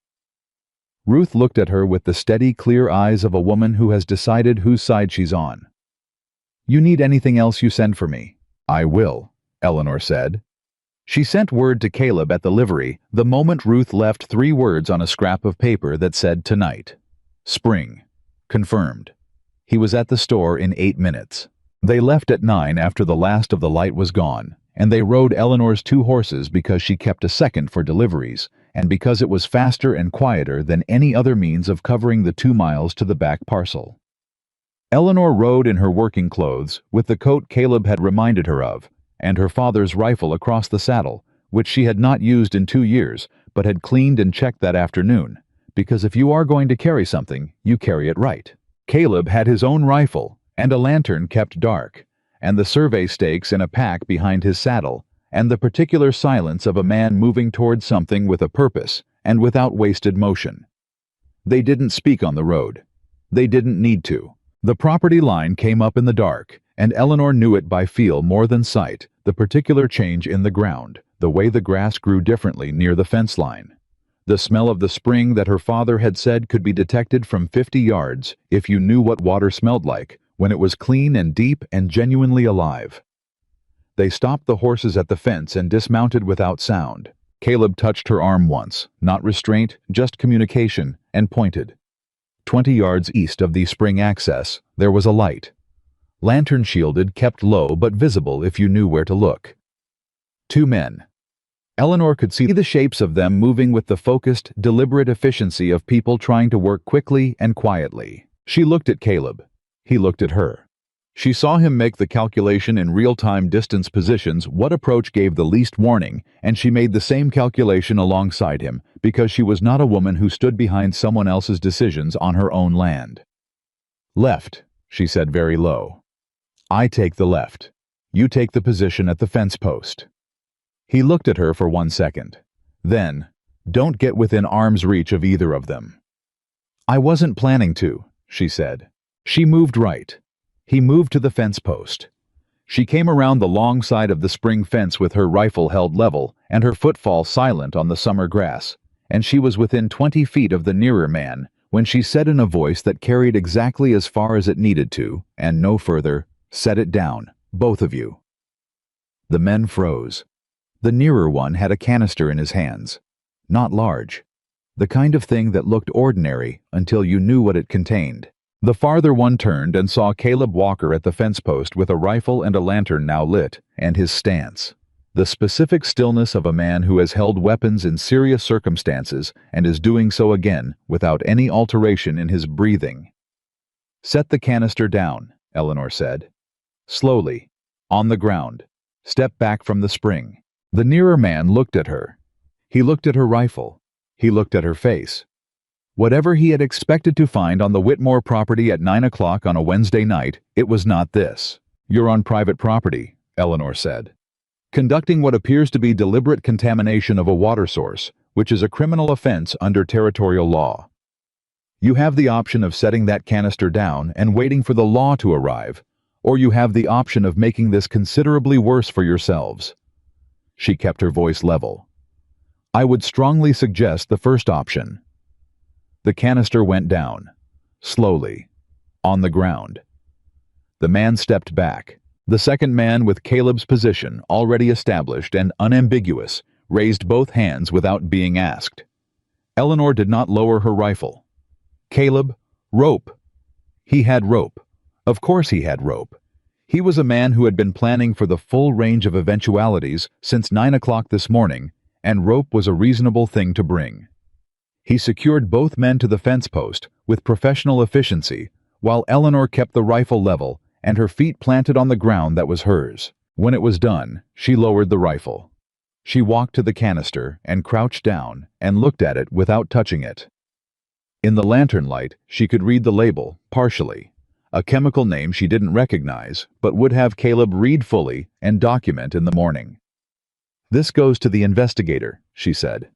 Speaker 1: Ruth looked at her with the steady, clear eyes of a woman who has decided whose side she's on. "You need anything else, you send for me." "I will," Eleanor said. She sent word to Caleb at the livery the moment Ruth left 3 words on a scrap of paper that said tonight. Spring. Confirmed. He was at the store in 8 minutes. They left at 9 after the last of the light was gone, and they rode Eleanor's 2 horses because she kept a second for deliveries, and because it was faster and quieter than any other means of covering the 2 miles to the back parcel. Eleanor rode in her working clothes, with the coat Caleb had reminded her of, and her father's rifle across the saddle, which she had not used in 2 years, but had cleaned and checked that afternoon, because if you are going to carry something, you carry it right. Caleb had his own rifle, and a lantern kept dark, and the survey stakes in a pack behind his saddle, and the particular silence of a man moving towards something with a purpose and without wasted motion. They didn't speak on the road. They didn't need to. The property line came up in the dark, and Eleanor knew it by feel more than sight, the particular change in the ground, the way the grass grew differently near the fence line. The smell of the spring that her father had said could be detected from 50 yards if you knew what water smelled like, when it was clean and deep and genuinely alive. They stopped the horses at the fence and dismounted without sound. Caleb touched her arm once, not restraint, just communication, and pointed. 20 yards east of the spring access, there was a light. Lantern shielded, kept low but visible if you knew where to look. Two men. Eleanor could see the shapes of them moving with the focused, deliberate efficiency of people trying to work quickly and quietly. She looked at Caleb. He looked at her. She saw him make the calculation in real-time distance positions what approach gave the least warning, and she made the same calculation alongside him because she was not a woman who stood behind someone else's decisions on her own land. "Left," she said very low. "I take the left. You take the position at the fence post." He looked at her for 1 second. Then, "Don't get within arm's reach of either of them." "I wasn't planning to," she said. She moved right. He moved to the fence post. She came around the long side of the spring fence with her rifle held level and her footfall silent on the summer grass, and she was within 20 feet of the nearer man when she said in a voice that carried exactly as far as it needed to, and no further, "Set it down, both of you." The men froze. The nearer one had a canister in his hands. Not large. The kind of thing that looked ordinary until you knew what it contained. The farther one turned and saw Caleb Walker at the fence post with a rifle and a lantern now lit, and his stance. The specific stillness of a man who has held weapons in serious circumstances and is doing so again without any alteration in his breathing. "Set the canister down," Eleanor said. "Slowly. On the ground. Step back from the spring." The nearer man looked at her. He looked at her rifle. He looked at her face. Whatever he had expected to find on the Whitmore property at 9 o'clock on a Wednesday night, it was not this. "You're on private property," Eleanor said. "Conducting what appears to be deliberate contamination of a water source, which is a criminal offense under territorial law. You have the option of setting that canister down and waiting for the law to arrive, or you have the option of making this considerably worse for yourselves." She kept her voice level. "I would strongly suggest the first option." The canister went down. Slowly. On the ground. The man stepped back. The second man, with Caleb's position already established and unambiguous, raised both hands without being asked. Eleanor did not lower her rifle. "Caleb, rope." He had rope. Of course he had rope. He was a man who had been planning for the full range of eventualities since 9 o'clock this morning, and rope was a reasonable thing to bring. He secured both men to the fence post with professional efficiency, while Eleanor kept the rifle level and her feet planted on the ground that was hers. When it was done, she lowered the rifle. She walked to the canister and crouched down and looked at it without touching it. In the lantern light, she could read the label, partially. A chemical name she didn't recognize, but would have Caleb read fully and document in the morning. "This goes to the investigator," she said.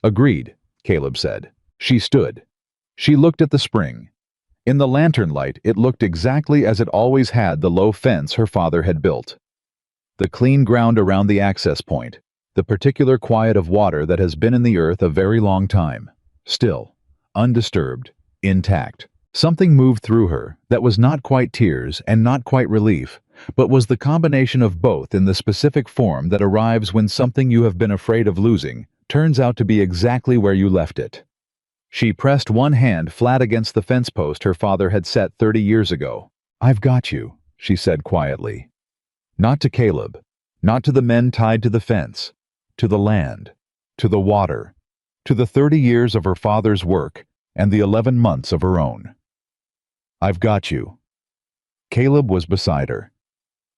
Speaker 1: "Agreed," Caleb said. She stood. She looked at the spring. In the lantern light, it looked exactly as it always had, the low fence her father had built. The clean ground around the access point, the particular quiet of water that has been in the earth a very long time. Still, undisturbed, intact. Something moved through her that was not quite tears and not quite relief, but was the combination of both in the specific form that arrives when something you have been afraid of losing turns out to be exactly where you left it. She pressed one hand flat against the fence post her father had set 30 years ago. "I've got you," she said quietly. Not to Caleb, not to the men tied to the fence, to the land, to the water, to the 30 years of her father's work and the 11 months of her own. "I've got you." Caleb was beside her.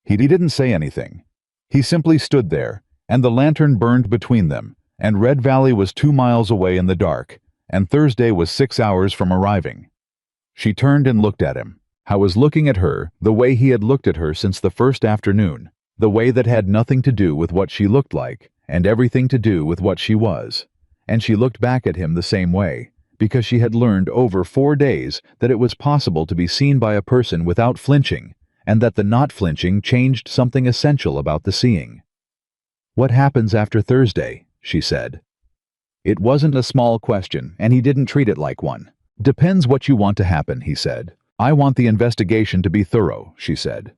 Speaker 1: He didn't say anything. He simply stood there, and the lantern burned between them, and Red Valley was 2 miles away in the dark, and Thursday was 6 hours from arriving. She turned and looked at him. How was looking at her the way he had looked at her since the first afternoon, the way that had nothing to do with what she looked like, and everything to do with what she was. And she looked back at him the same way, because she had learned over 4 days that it was possible to be seen by a person without flinching, and that the not flinching changed something essential about the seeing. "What happens after Thursday?" she said. It wasn't a small question, and he didn't treat it like one. "Depends what you want to happen," he said. "I want the investigation to be thorough," she said.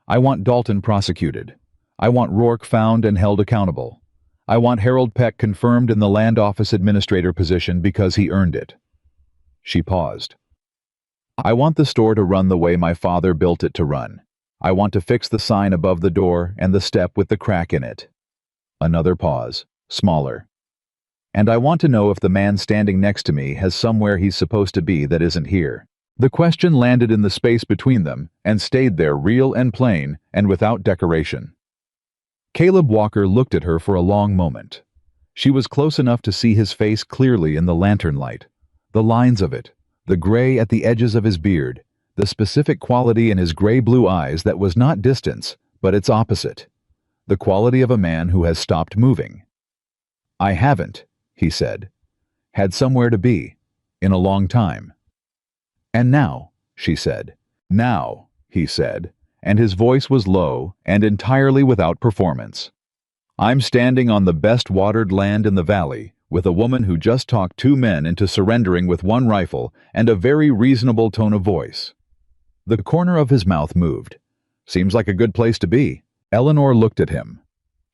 Speaker 1: "I want Dalton prosecuted. I want Rourke found and held accountable. I want Harold Peck confirmed in the land office administrator position because he earned it." She paused. I want the store to run the way my father built it to run. I want to fix the sign above the door and the step with the crack in it. Another pause, smaller. And I want to know if the man standing next to me has somewhere he's supposed to be that isn't here. The question landed in the space between them and stayed there real and plain and without decoration. Caleb Walker looked at her for a long moment. She was close enough to see his face clearly in the lantern light, the lines of it, the gray at the edges of his beard, the specific quality in his gray-blue eyes that was not distance, but its opposite, the quality of a man who has stopped moving. I haven't, he said, had somewhere to be, in a long time. And now, she said. Now, he said, and his voice was low and entirely without performance. I'm standing on the best watered land in the valley, with a woman who just talked two men into surrendering with one rifle and a very reasonable tone of voice. The corner of his mouth moved. Seems like a good place to be. Eleanor looked at him.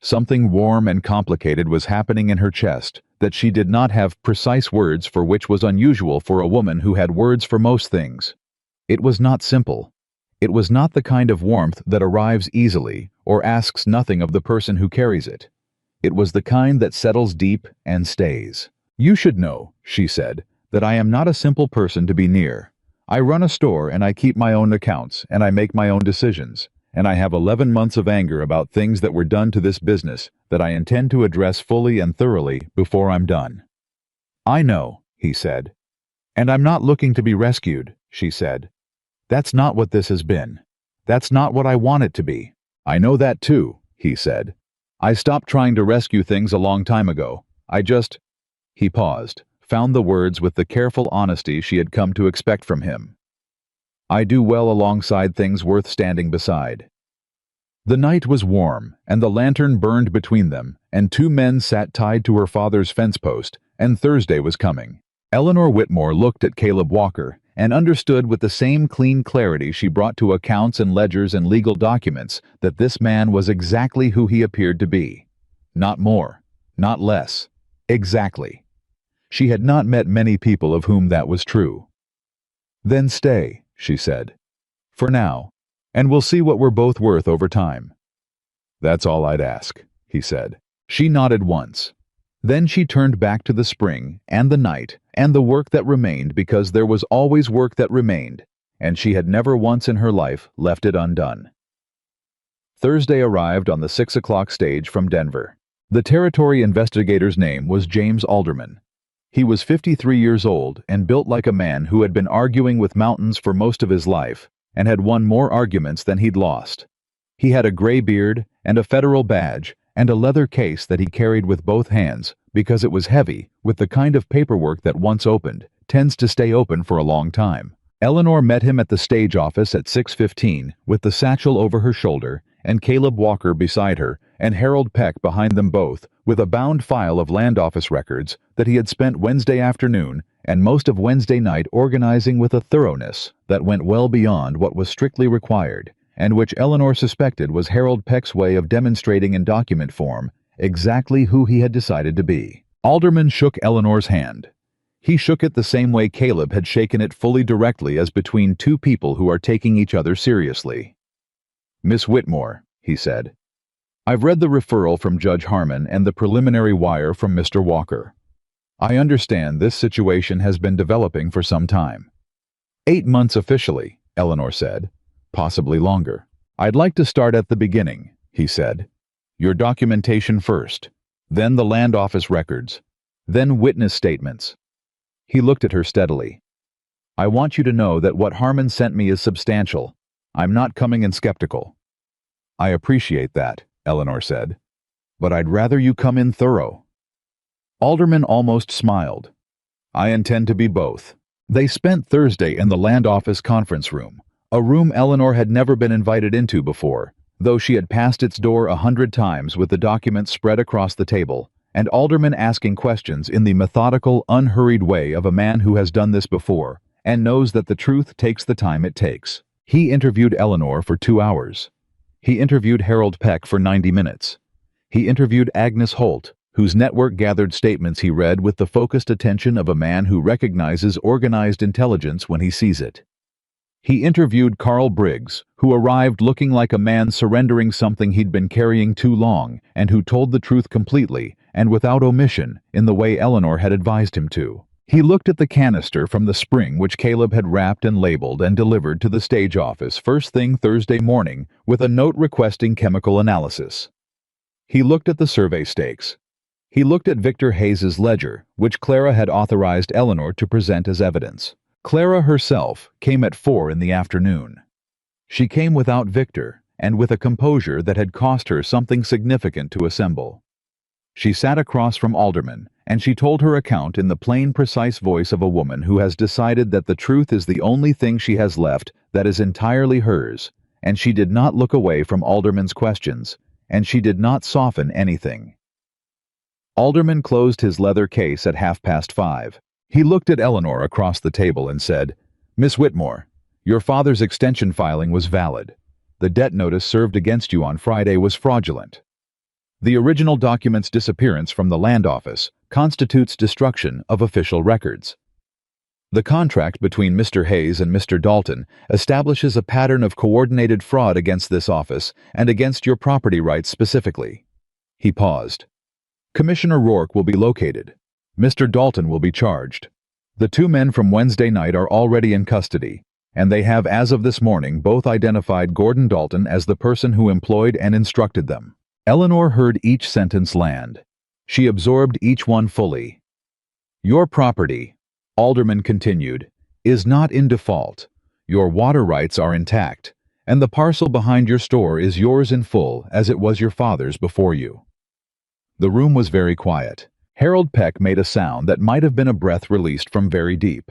Speaker 1: Something warm and complicated was happening in her chest that she did not have precise words for, which was unusual for a woman who had words for most things. It was not simple. It was not the kind of warmth that arrives easily or asks nothing of the person who carries it. It was the kind that settles deep and stays. You should know, she said, that I am not a simple person to be near. I run a store and I keep my own accounts and I make my own decisions, and I have 11 months of anger about things that were done to this business that I intend to address fully and thoroughly before I'm done. I know, he said. And I'm not looking to be rescued, she said. That's not what this has been. That's not what I want it to be. I know that too, he said. I stopped trying to rescue things a long time ago. He paused, found the words with the careful honesty she had come to expect from him. I do well alongside things worth standing beside. The night was warm, and the lantern burned between them, and two men sat tied to her father's fence post, and Thursday was coming. Eleanor Whitmore looked at Caleb Walker and understood with the same clean clarity she brought to accounts and ledgers and legal documents that this man was exactly who he appeared to be. Not more, not less. Exactly. She had not met many people of whom that was true. Then stay, she said. For now, and we'll see what we're both worth over time. That's all I'd ask, he said. She nodded once. Then she turned back to the spring and the night and the work that remained, because there was always work that remained, and she had never once in her life left it undone. Thursday arrived on the 6 o'clock stage from Denver. The territory investigator's name was James Alderman. He was 53 years old and built like a man who had been arguing with mountains for most of his life and had won more arguments than he'd lost. He had a gray beard and a federal badge and a leather case that he carried with both hands because it was heavy, with the kind of paperwork that once opened tends to stay open for a long time. Eleanor met him at the stage office at 6:15 with the satchel over her shoulder and Caleb Walker beside her and Harold Peck behind them both with a bound file of land office records that he had spent Wednesday afternoon and most of Wednesday night organizing with a thoroughness that went well beyond what was strictly required, and which Eleanor suspected was Harold Peck's way of demonstrating in document form exactly who he had decided to be. Alderman shook Eleanor's hand. He shook it the same way Caleb had shaken it, fully directly, as between two people who are taking each other seriously. Miss Whitmore, he said, I've read the referral from Judge Harmon and the preliminary wire from Mr. Walker. I understand this situation has been developing for some time. 8 months officially, Eleanor said. Possibly longer. I'd like to start at the beginning, he said. Your documentation first, then the land office records, then witness statements. He looked at her steadily. I want you to know that what Harmon sent me is substantial. I'm not coming in skeptical. I appreciate that, Eleanor said, but I'd rather you come in thorough. Alderman almost smiled. I intend to be both. They spent Thursday in the land office conference room, a room Eleanor had never been invited into before, though she had passed its door 100 times with the documents spread across the table, and Alderman asking questions in the methodical, unhurried way of a man who has done this before and knows that the truth takes the time it takes. He interviewed Eleanor for 2 hours. He interviewed Harold Peck for 90 minutes. He interviewed Agnes Holt, whose network gathered statements he read with the focused attention of a man who recognizes organized intelligence when he sees it. He interviewed Carl Briggs, who arrived looking like a man surrendering something he'd been carrying too long, and who told the truth completely, and without omission, in the way Eleanor had advised him to. He looked at the canister from the spring which Caleb had wrapped and labeled and delivered to the stage office first thing Thursday morning with a note requesting chemical analysis. He looked at the survey stakes. He looked at Victor Hayes's ledger, which Clara had authorized Eleanor to present as evidence. Clara herself came at 4 in the afternoon. She came without Victor, and with a composure that had cost her something significant to assemble. She sat across from Alderman, and she told her account in the plain, precise voice of a woman who has decided that the truth is the only thing she has left that is entirely hers, and she did not look away from Alderman's questions, and she did not soften anything. Alderman closed his leather case at 5:30. He looked at Eleanor across the table and said, "Miss Whitmore, your father's extension filing was valid. The debt notice served against you on Friday was fraudulent. The original document's disappearance from the land office constitutes destruction of official records. The contract between Mr. Hayes and Mr. Dalton establishes a pattern of coordinated fraud against this office and against your property rights specifically." He paused. "Commissioner Rourke will be located. Mr. Dalton will be charged. The 2 men from Wednesday night are already in custody, and they have as of this morning both identified Gordon Dalton as the person who employed and instructed them." Eleanor heard each sentence land. She absorbed each one fully. "Your property," Alderman continued, "is not in default. Your water rights are intact, and the parcel behind your store is yours in full as it was your father's before you." The room was very quiet. Harold Peck made a sound that might have been a breath released from very deep.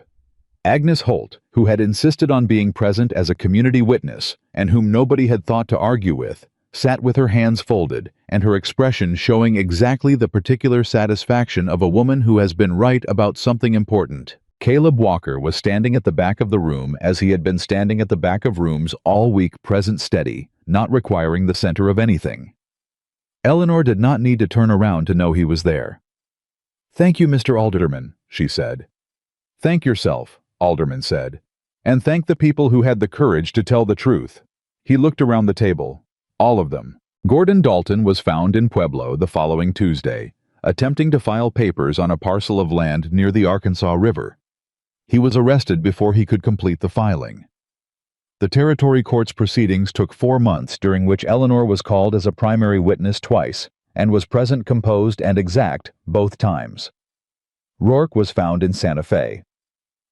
Speaker 1: Agnes Holt, who had insisted on being present as a community witness and whom nobody had thought to argue with, sat with her hands folded and her expression showing exactly the particular satisfaction of a woman who has been right about something important. Caleb Walker was standing at the back of the room as he had been standing at the back of rooms all week, present steady, not requiring the center of anything. Eleanor did not need to turn around to know he was there. "Thank you, Mr. Alderman," she said. "Thank yourself," Alderman said, "and thank the people who had the courage to tell the truth." He looked around the table. All of them. Gordon Dalton was found in Pueblo the following Tuesday, attempting to file papers on a parcel of land near the Arkansas River. He was arrested before he could complete the filing. The territory court's proceedings took 4 months, during which Eleanor was called as a primary witness twice, and was present, composed, and exact both times. Rourke was found in Santa Fe.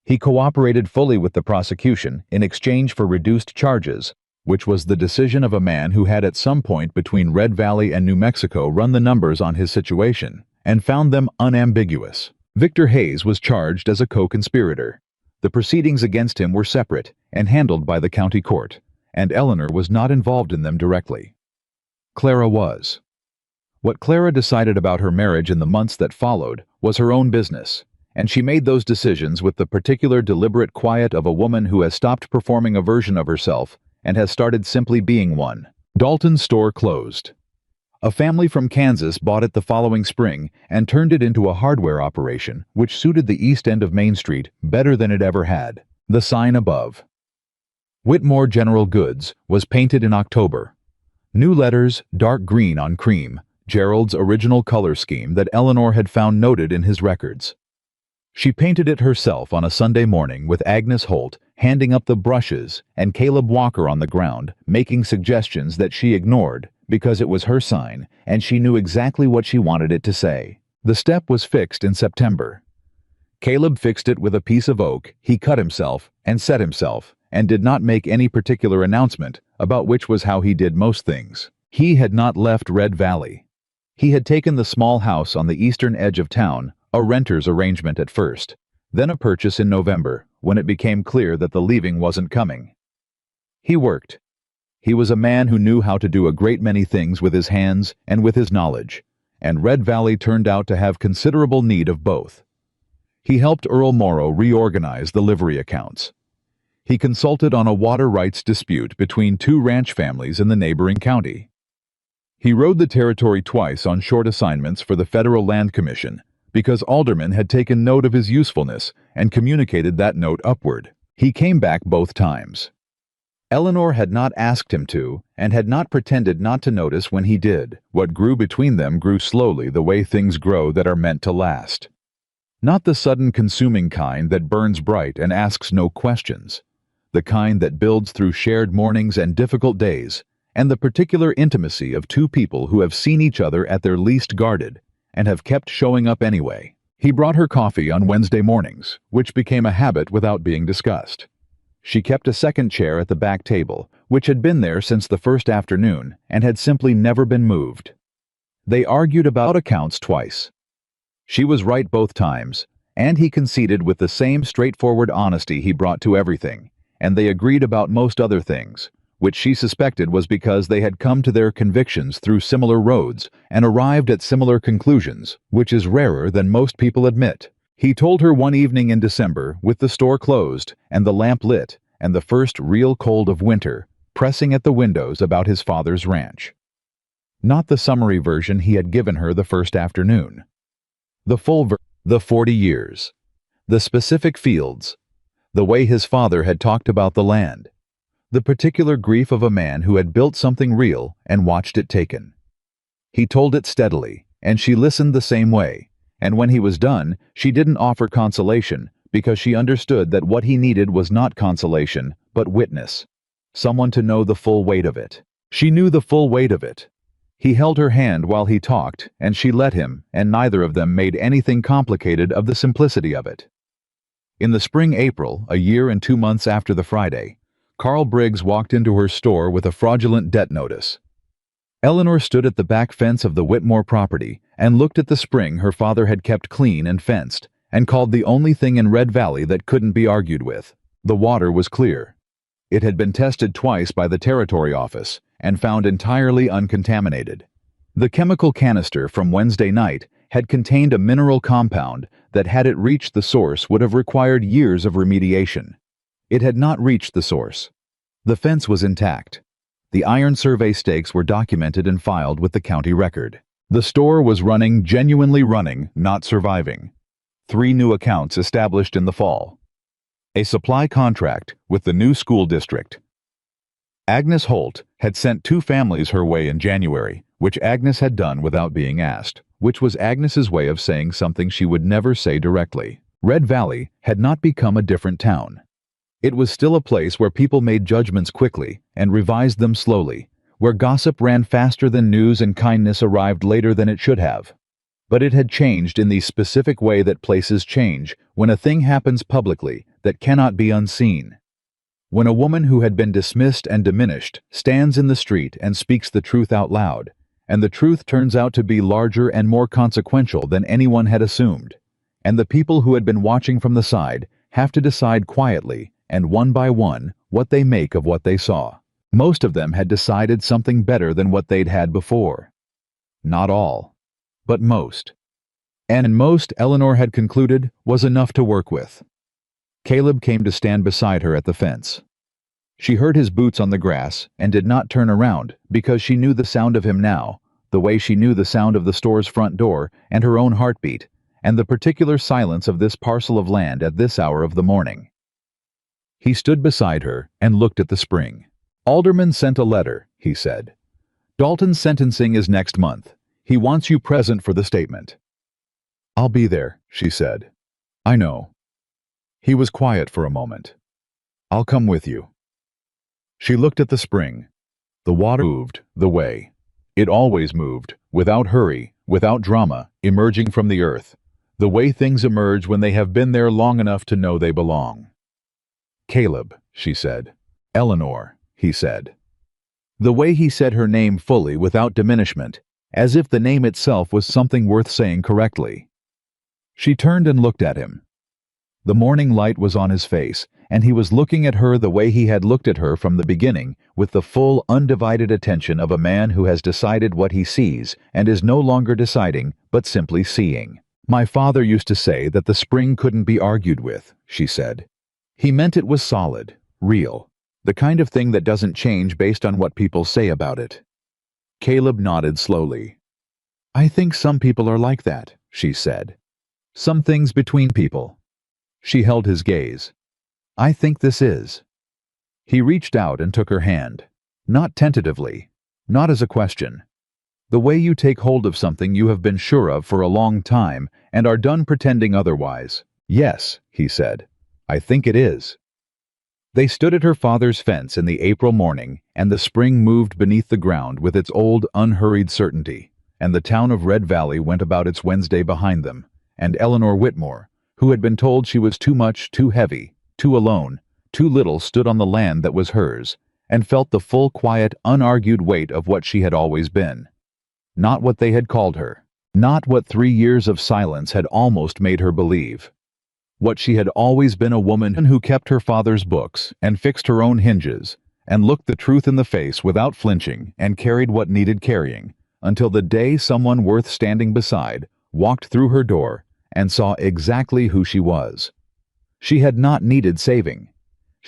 Speaker 1: He cooperated fully with the prosecution in exchange for reduced charges, which was the decision of a man who had at some point between Red Valley and New Mexico run the numbers on his situation, and found them unambiguous. Victor Hayes was charged as a co-conspirator. The proceedings against him were separate and handled by the county court, and Eleanor was not involved in them directly. Clara was. What Clara decided about her marriage in the months that followed was her own business, and she made those decisions with the particular deliberate quiet of a woman who has stopped performing a version of herself and has started simply being one. Dalton's store closed. A family from Kansas bought it the following spring and turned it into a hardware operation which suited the east end of Main Street better than it ever had. The sign above, "Whitmore General Goods," was painted in October. New letters, dark green on cream, Gerald's original color scheme that Eleanor had found noted in his records. She painted it herself on a Sunday morning with Agnes Holt handing up the brushes and Caleb Walker on the ground making suggestions that she ignored because it was her sign and she knew exactly what she wanted it to say. The step was fixed in September. Caleb fixed it with a piece of oak he cut himself and set himself, and did not make any particular announcement, about which was how he did most things. He had not left Red Valley. He had taken the small house on the eastern edge of town, a renter's arrangement at first, then a purchase in November, when it became clear that the leaving wasn't coming. He worked. He was a man who knew how to do a great many things with his hands and with his knowledge, and Red Valley turned out to have considerable need of both. He helped Earl Morrow reorganize the livery accounts. He consulted on a water rights dispute between 2 ranch families in the neighboring county. He rode the territory twice on short assignments for the Federal Land Commission because Alderman had taken note of his usefulness and communicated that note upward. He came back both times. Eleanor had not asked him to, and had not pretended not to notice when he did. What grew between them grew slowly, the way things grow that are meant to last. Not the sudden consuming kind that burns bright and asks no questions. The kind that builds through shared mornings and difficult days, and the particular intimacy of two people who have seen each other at their least guarded, and have kept showing up anyway. He brought her coffee on Wednesday mornings, which became a habit without being discussed. She kept a second chair at the back table, which had been there since the first afternoon and had simply never been moved. They argued about accounts twice. She was right both times, and he conceded with the same straightforward honesty he brought to everything, and they agreed about most other things, which she suspected was because they had come to their convictions through similar roads and arrived at similar conclusions, which is rarer than most people admit. He told her one evening in December, with the store closed and the lamp lit and the first real cold of winter pressing at the windows, about his father's ranch. Not the summary version he had given her the first afternoon. The full the 40 years. The specific fields. The way his father had talked about the land. The particular grief of a man who had built something real and watched it taken. He told it steadily, and she listened the same way. And when he was done, she didn't offer consolation, because she understood that what he needed was not consolation, but witness. Someone to know the full weight of it. She knew the full weight of it. He held her hand while he talked, and she let him, and neither of them made anything complicated of the simplicity of it. In the spring April, a year and 2 months after the Friday, Carl Briggs walked into her store with a fraudulent debt notice. Eleanor stood at the back fence of the Whitmore property and looked at the spring her father had kept clean and fenced, and called the only thing in Red Valley that couldn't be argued with. The water was clear. It had been tested twice by the Territory Office and found entirely uncontaminated. The chemical canister from Wednesday night had contained a mineral compound that, had it reached the source, would have required years of remediation. It had not reached the source. The fence was intact. The iron survey stakes were documented and filed with the county record. The store was running, genuinely running, not surviving. 3 new accounts established in the fall. A supply contract with the new school district. Agnes Holt had sent 2 families her way in January, which Agnes had done without being asked, which was Agnes's way of saying something she would never say directly. Red Valley had not become a different town. It was still a place where people made judgments quickly and revised them slowly, where gossip ran faster than news and kindness arrived later than it should have. But it had changed in the specific way that places change when a thing happens publicly that cannot be unseen. When a woman who had been dismissed and diminished stands in the street and speaks the truth out loud, and the truth turns out to be larger and more consequential than anyone had assumed, and the people who had been watching from the side have to decide quietly and one by one what they make of what they saw. Most of them had decided something better than what they'd had before. Not all, but most. And most, Eleanor had concluded, was enough to work with. Caleb came to stand beside her at the fence. She heard his boots on the grass and did not turn around because she knew the sound of him now, the way she knew the sound of the store's front door and her own heartbeat, and the particular silence of this parcel of land at this hour of the morning. He stood beside her and looked at the spring. "Alderman sent a letter," he said. "Dalton's sentencing is next month. He wants you present for the statement." "I'll be there," she said. "I know." He was quiet for a moment. "I'll come with you." She looked at the spring. The water moved the way it always moved, without hurry, without drama, emerging from the earth, the way things emerge when they have been there long enough to know they belong. "Caleb," she said. "Eleanor," he said. The way he said her name fully, without diminishment, as if the name itself was something worth saying correctly. She turned and looked at him. The morning light was on his face, and he was looking at her the way he had looked at her from the beginning, with the full, undivided attention of a man who has decided what he sees and is no longer deciding, but simply seeing. "My father used to say that the spring couldn't be argued with," she said. "He meant it was solid, real, the kind of thing that doesn't change based on what people say about it." Caleb nodded slowly. "I think some people are like that," she said. "Some things between people." She held his gaze. I think this is. He reached out and took her hand. Not tentatively, not as a question. The way you take hold of something you have been sure of for a long time and are done pretending otherwise. Yes, he said. I think it is. They stood at her father's fence in the April morning, and the spring moved beneath the ground with its old, unhurried certainty, and the town of Red Valley went about its Wednesday behind them, and Eleanor Whitmore, who had been told she was too much, too heavy, too alone, too little, stood on the land that was hers, and felt the full, quiet, unargued weight of what she had always been. Not what they had called her. Not what 3 years of silence had almost made her believe. What she had always been, a woman who kept her father's books and fixed her own hinges and looked the truth in the face without flinching and carried what needed carrying, until the day someone worth standing beside walked through her door and saw exactly who she was. She had not needed saving.